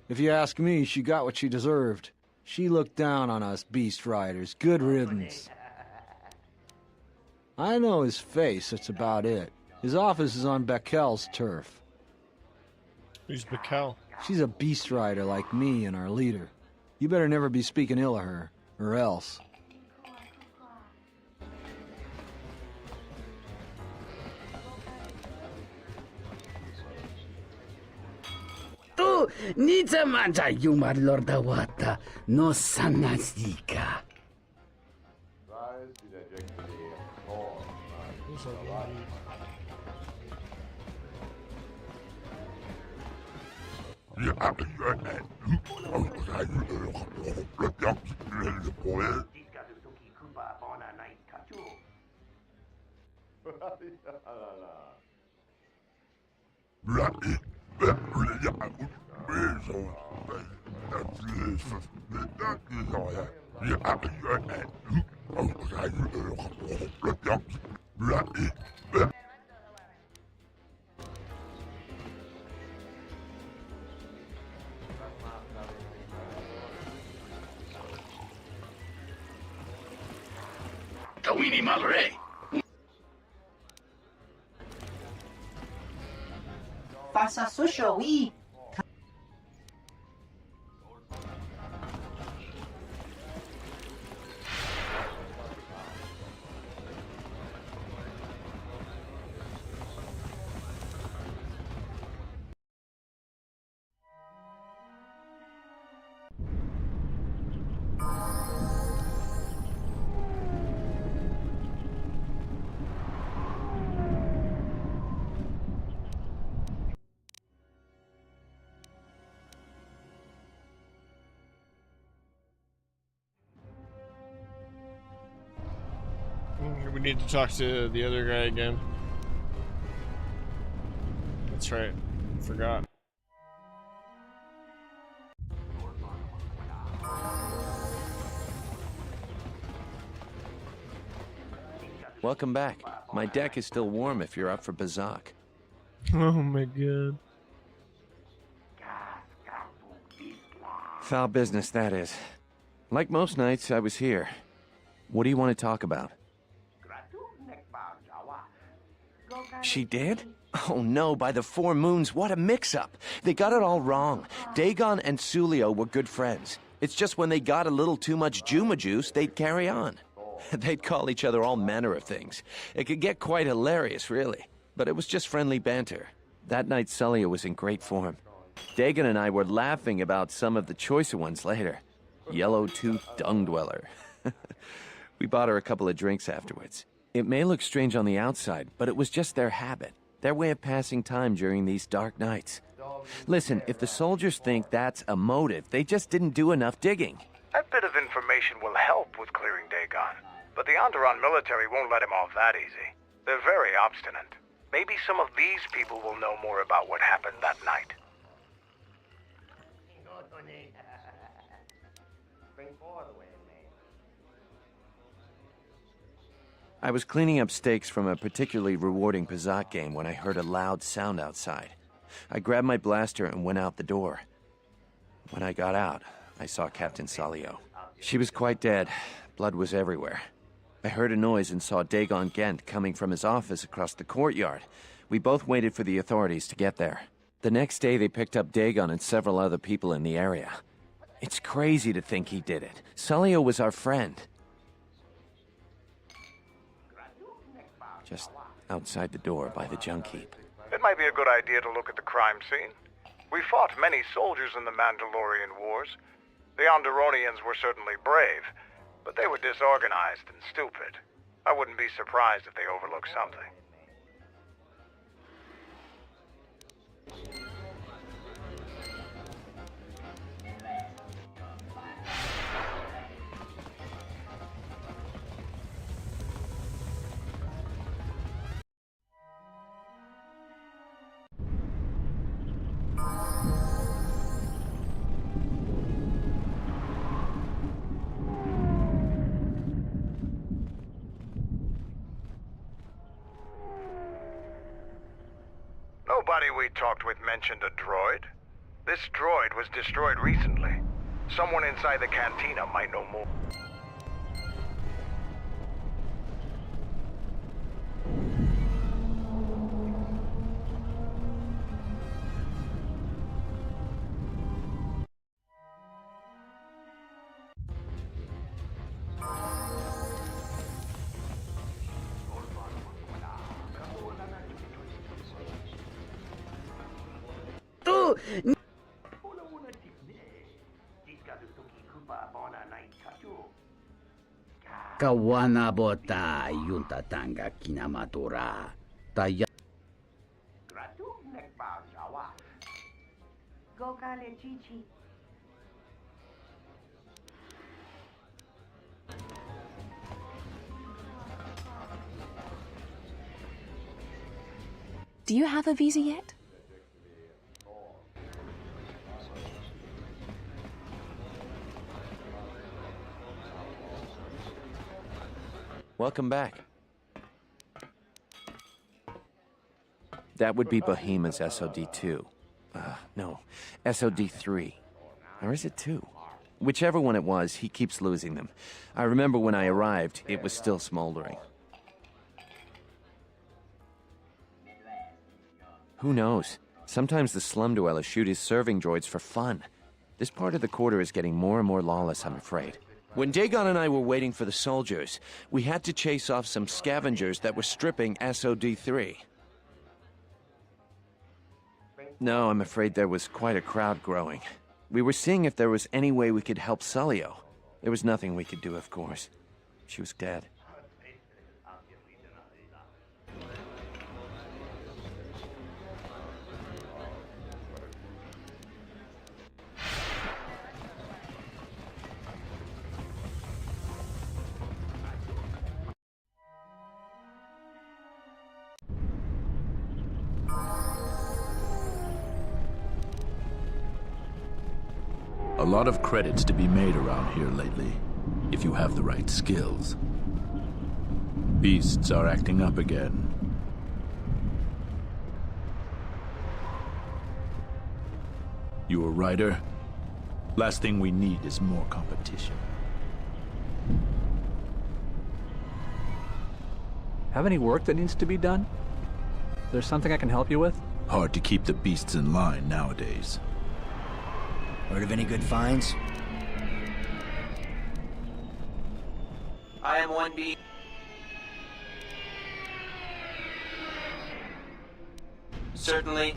If you ask me, she got what she deserved. She looked down on us beast riders. Good riddance. I know his face, that's about it. His office is on Bekel's turf. Who's Bekel? She's a beast rider like me and our leader. You better never be speaking ill of her, or else. Tu nița manja yumarlor dawata no sanasika. Tawini Malre. Pasa susho, oui. We need to talk to the other guy again. That's right. Forgot. Welcome back. My deck is still warm if you're up for Bazak. Oh my god. Foul business, that is. Like most nights, I was here. What do you want to talk about? She did? Oh no, by the 4 moons, what a mix-up. They got it all wrong. Dagon and Sulio were good friends. It's just when they got a little too much Juma juice, they'd carry on. They'd call each other all manner of things. It could get quite hilarious, really. But it was just friendly banter. That night, Sulio was in great form. Dagon and I were laughing about some of the choicer ones later. Yellow-toothed dung dweller. We bought her a couple of drinks afterwards. It may look strange on the outside, but it was just their habit, their way of passing time during these dark nights. Listen, if the soldiers think that's a motive, they just didn't do enough digging. That bit of information will help with clearing Dagon, but the Onderon military won't let him off that easy. They're very obstinate. Maybe some of these people will know more about what happened that night. I was cleaning up stakes from a particularly rewarding Pazak game when I heard a loud sound outside. I grabbed my blaster and went out the door. When I got out, I saw Captain Salio. She was quite dead. Blood was everywhere. I heard a noise and saw Dagon Gent coming from his office across the courtyard. We both waited for the authorities to get there. The next day, they picked up Dagon and several other people in the area. It's crazy to think he did it. Salio was our friend. Just outside the door by the junk heap. It might be a good idea to look at the crime scene. We fought many soldiers in the Mandalorian Wars. The Onderonians were certainly brave, but they were disorganized and stupid. I wouldn't be surprised if they overlooked something. Nobody we talked with mentioned a droid. This droid was destroyed recently. Someone inside the cantina might know more. Kawanabota yuntatanga kinamatura. Taya. Gokale Chichi. Do you have a visa yet? Welcome back. That would be Bohema's SOD-2. No, SOD-3. Or is it 2? Whichever one it was, he keeps losing them. I remember when I arrived, it was still smoldering. Who knows? Sometimes the slum dwellers shoot his serving droids for fun. This part of the quarter is getting more and more lawless, I'm afraid. When Dagon and I were waiting for the soldiers, we had to chase off some scavengers that were stripping SOD-3. No, I'm afraid there was quite a crowd growing. We were seeing if there was any way we could help Sulio. There was nothing we could do, of course. She was dead. A lot of credits to be made around here lately, if you have the right skills. Beasts are acting up again. You a writer? Last thing we need is more competition. Have any work that needs to be done? There's something I can help you with? Hard to keep the beasts in line nowadays. Heard of any good finds? I am 1B. Certainly.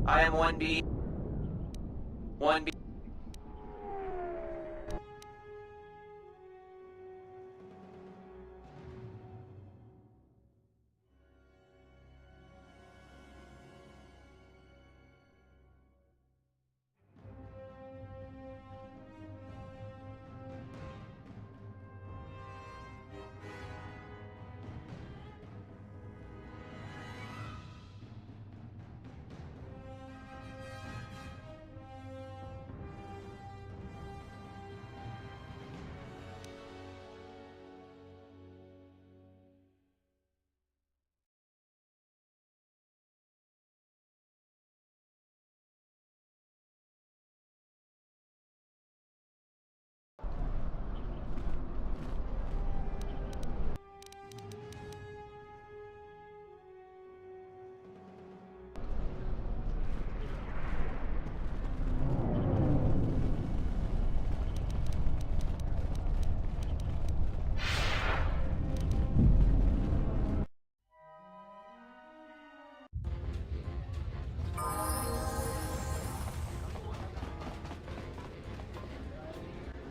I am 1B. 1B.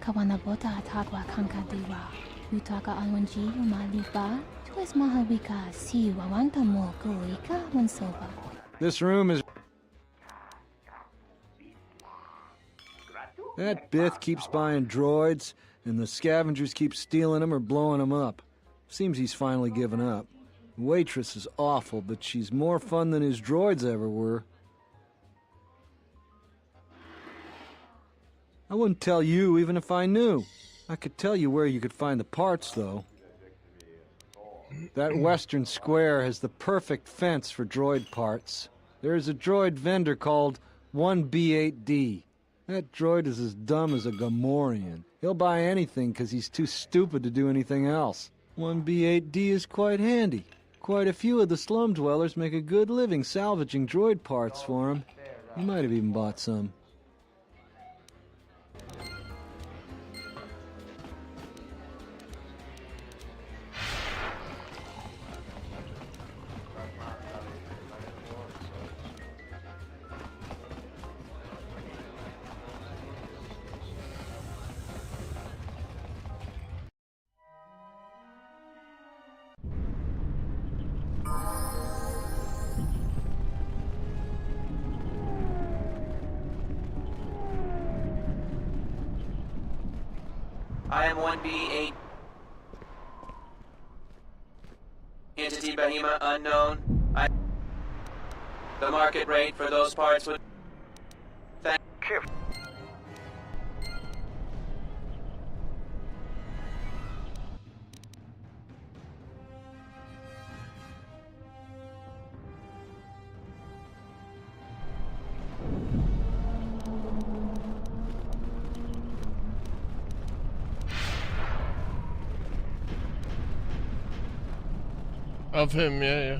Kawanabota Tagwa Kankadiwa, Utaka Alwanji Umaliba, Twas Mahawika, Si Wawanta Mo Goika Wansoba. This room is... That Bith keeps buying droids, and the scavengers keep stealing them or blowing them up. Seems he's finally given up. The waitress is awful, but she's more fun than his droids ever were. I wouldn't tell you even if I knew. I could tell you where you could find the parts, though. That western square has the perfect fence for droid parts. There is a droid vendor called 1B8D. That droid is as dumb as a Gamorrean. He'll buy anything because he's too stupid to do anything else. 1B8D is quite handy. Quite a few of the slum dwellers make a good living salvaging droid parts for him. He might have even bought some. I am 1B8. Entity Bahima unknown. The market rate for those parts would... Thank you. Of him, yeah.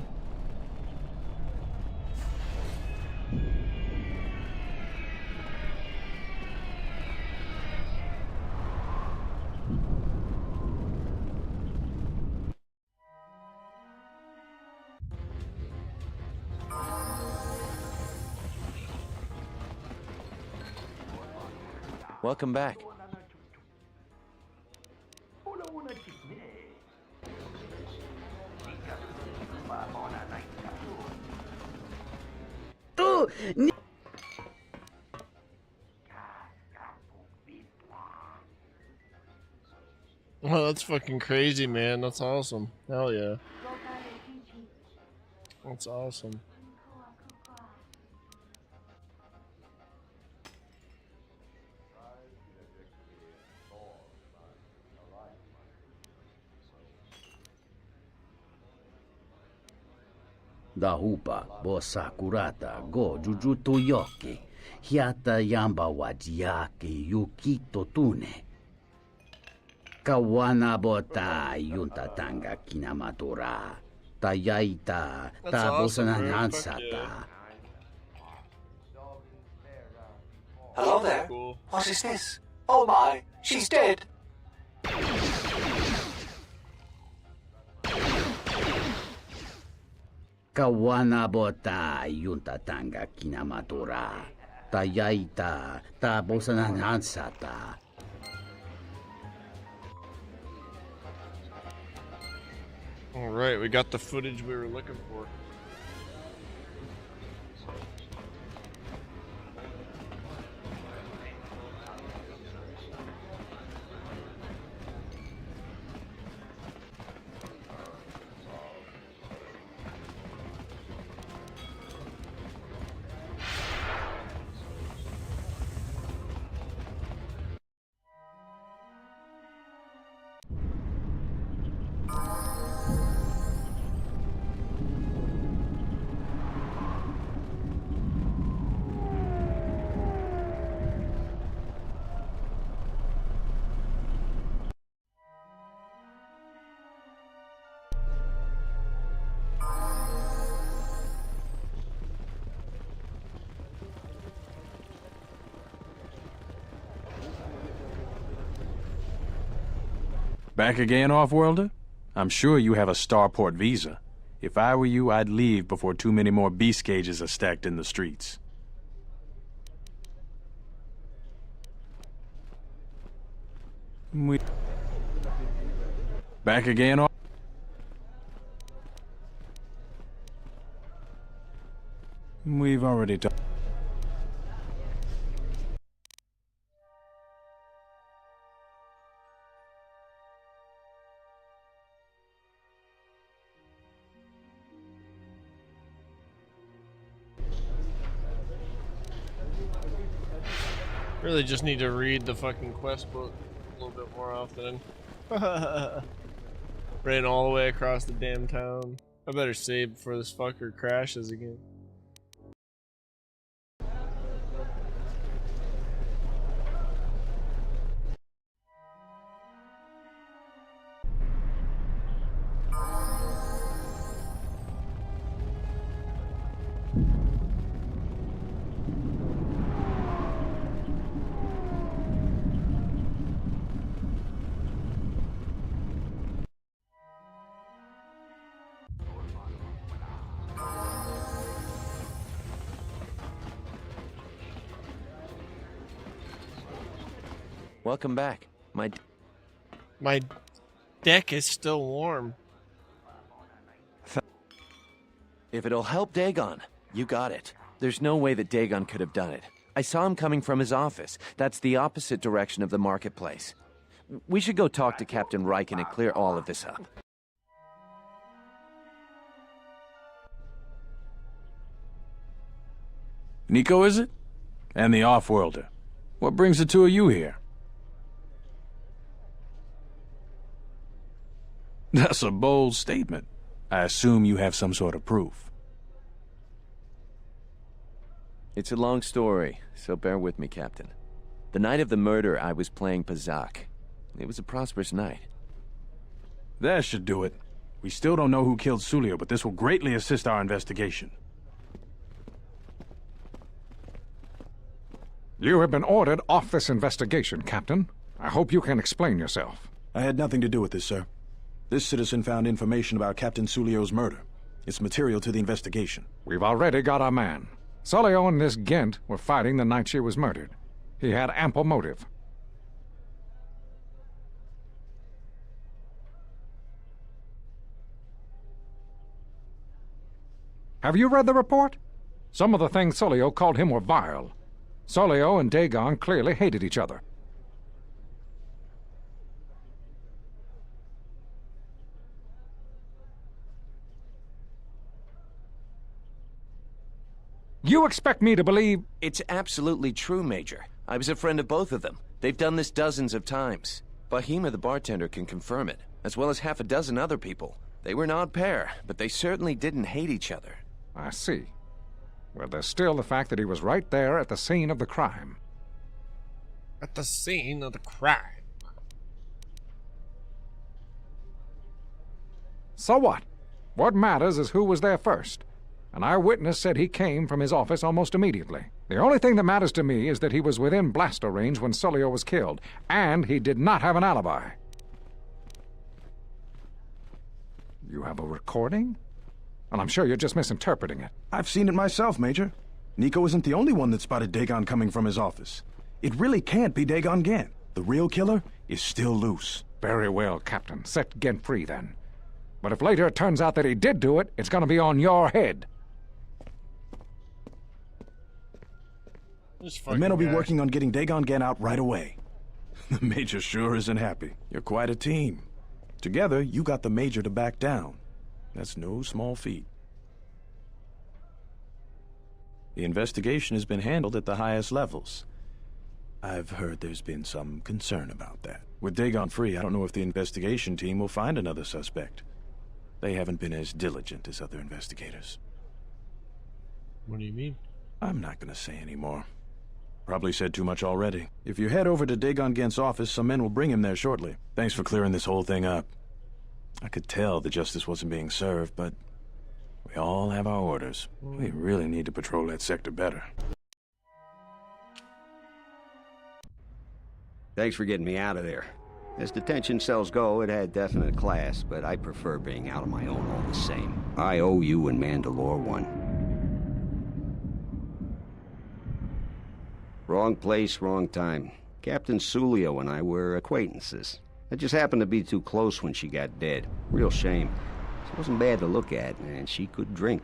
Welcome back. Oh, that's fucking crazy, man. That's awesome. Hell yeah. That's awesome. Dahupa bo sakurata go jujuto yoki. Hiata yamba wajiaki yukito tune. Kawana bota yunta tanga kinamatora. Tayaita tabosananansata. Hello there. Cool. What is this? Oh my, she's dead. Kawana bota yunta tanga kinamatora. Tayaita tabosananansata. Alright, we got the footage we were looking for. Back again, Off-Worlder? I'm sure you have a starport visa. If I were you, I'd leave before too many more beast cages are stacked in the streets. Back again, Off... We've already talked. Really just need to read the fucking quest book a little bit more often. Ran all the way across the damn town. I better save before this fucker crashes again. Welcome back. My deck is still warm. If it'll help Dagon, you got it. There's no way that Dagon could have done it. I saw him coming from his office. That's the opposite direction of the marketplace. we should go talk to Captain Riken and clear all of this up. Nico, is it? And the Off-Worlder. What brings the two of you here? That's a bold statement. I assume you have some sort of proof. It's a long story, so bear with me, Captain. The night of the murder, I was playing Pazak. It was a prosperous night. That should do it. We still don't know who killed Sulio, but this will greatly assist our investigation. You have been ordered off this investigation, Captain. I hope you can explain yourself. I had nothing to do with this, sir. This citizen found information about Captain Sulio's murder. It's material to the investigation. We've already got our man. Sulio and this Gent were fighting the night she was murdered. He had ample motive. Have you read the report? Some of the things Sulio called him were vile. Sulio and Dagon clearly hated each other. You expect me to believe... It's absolutely true, Major. I was a friend of both of them. They've done this dozens of times. Bahima the bartender can confirm it, as well as half a dozen other people. They were an odd pair, but they certainly didn't hate each other. I see. Well, there's still the fact that he was right there at the scene of the crime. At the scene of the crime. So what? What matters is who was there first. An eyewitness said he came from his office almost immediately. The only thing that matters to me is that he was within blaster range when Sulio was killed, and he did not have an alibi. You have a recording? And I'm sure you're just misinterpreting it. I've seen it myself, Major. Nico isn't the only one that spotted Dagon coming from his office. It really can't be Dagon Gent. The real killer is still loose. Very well, Captain. Set Gent free, then. But if later it turns out that he did do it, it's gonna be on your head. The men will be working on getting Dagon Gent out right away. The Major sure isn't happy. You're quite a team. Together, you got the Major to back down. That's no small feat. The investigation has been handled at the highest levels. I've heard there's been some concern about that. With Dagon free, I don't know if the investigation team will find another suspect. They haven't been as diligent as other investigators. What do you mean? I'm not gonna say any more. Probably said too much already. If you head over to Dagon Gent's office, some men will bring him there shortly. Thanks for clearing this whole thing up. I could tell the justice wasn't being served, but we all have our orders. We really need to patrol that sector better. Thanks for getting me out of there. As detention cells go, it had definite class, but I prefer being out on my own all the same. I owe you and Mandalore one. Wrong place, wrong time. Captain Sulio and I were acquaintances. I just happened to be too close when she got dead. Real shame. She wasn't bad to look at, and she could drink.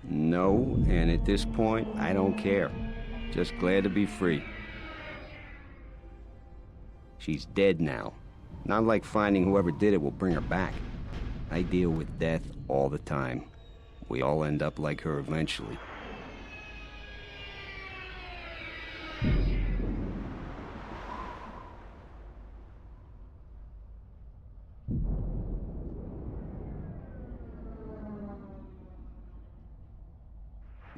No, and at this point, I don't care. Just glad to be free. She's dead now. Not like finding whoever did it will bring her back. I deal with death all the time. We all end up like her eventually.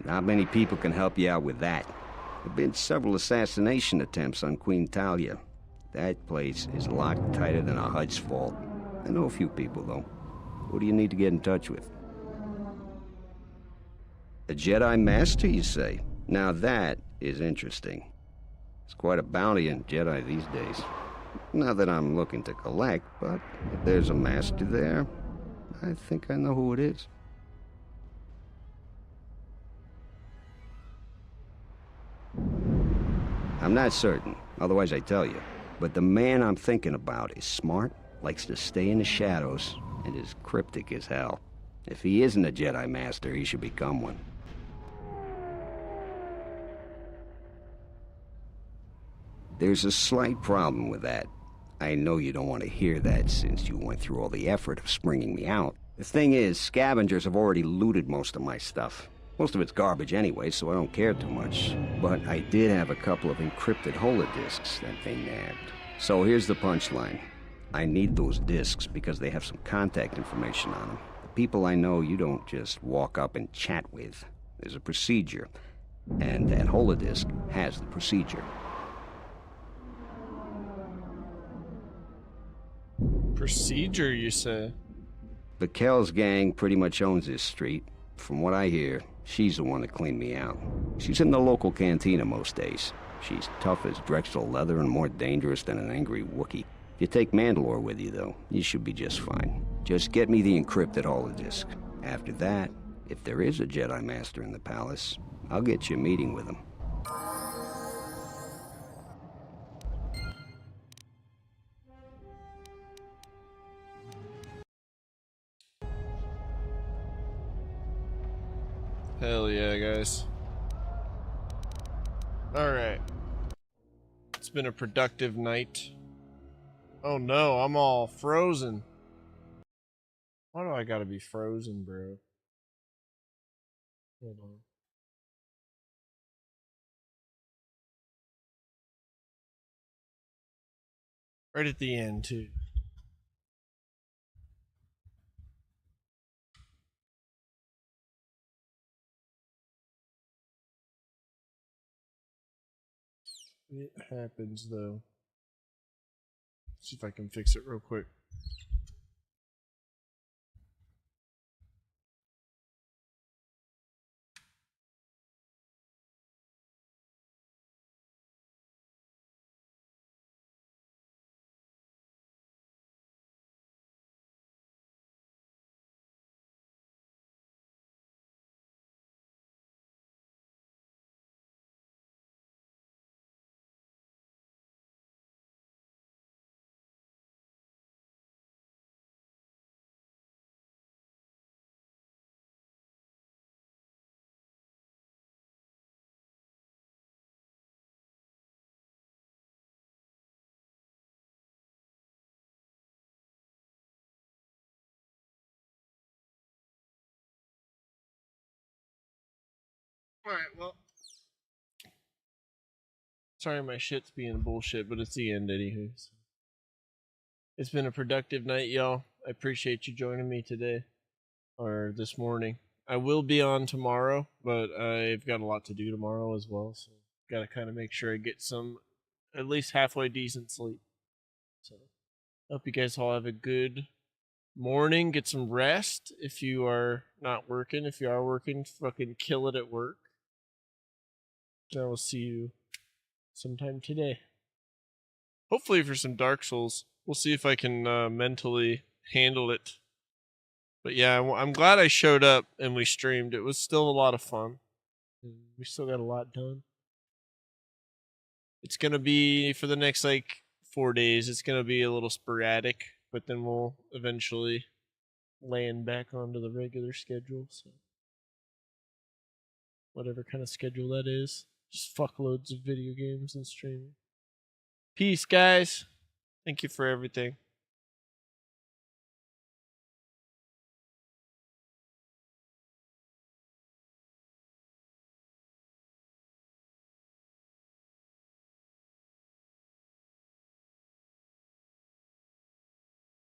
Not many people can help you out with that. There have been several assassination attempts on Queen Talia. That place is locked tighter than a Hud's fault. I know a few people, though. Who do you need to get in touch with? A Jedi Master, you say? Now that is interesting. It's quite a bounty in Jedi these days. Not that I'm looking to collect, but if there's a Master there, I think I know who it is. I'm not certain, otherwise I'd tell you. But the man I'm thinking about is smart, likes to stay in the shadows, and is cryptic as hell. If he isn't a Jedi Master, he should become one. There's a slight problem with that. I know you don't want to hear that since you went through all the effort of springing me out. The thing is, scavengers have already looted most of my stuff. Most of it's garbage anyway, so I don't care too much. But I did have a couple of encrypted holodisks that they nabbed. So here's the punchline. I need those disks because they have some contact information on them. The people I know you don't just walk up and chat with. There's a procedure. And that holodisk has the procedure. Procedure, you say? The Kells gang pretty much owns this street. From what I hear, she's the one that cleaned me out. She's in the local cantina most days. She's tough as Drexel leather and more dangerous than an angry Wookiee. If you take Mandalore with you, though, you should be just fine. Just get me the encrypted holodisk. After that, if there is a Jedi Master in the palace, I'll get you a meeting with him. Hell yeah, guys. Alright. It's been a productive night. Oh no, I'm all frozen. Why do I gotta be frozen, bro? Hold on. Right at the end, too. It happens, though. See if I can fix it real quick. Alright, well. Sorry my shit's being bullshit, but it's the end anywho. It's been a productive night, y'all. I appreciate you joining me today. Or this morning. I will be on tomorrow, but I've got a lot to do tomorrow as well, so gotta kind of make sure I get some at least halfway decent sleep. So hope you guys all have a good morning. Get some rest if you are not working. If you are working, fucking kill it at work. I will see you sometime today. Hopefully for some Dark Souls. We'll see if I can mentally handle it. But yeah, I'm glad I showed up and we streamed. It was still a lot of fun. We still got a lot done. It's going to be, for the next, 4 days, it's going to be a little sporadic. But then we'll eventually land back onto the regular schedule. So whatever kind of schedule that is. Just fuckloads of video games and streaming. Peace, guys. Thank you for everything.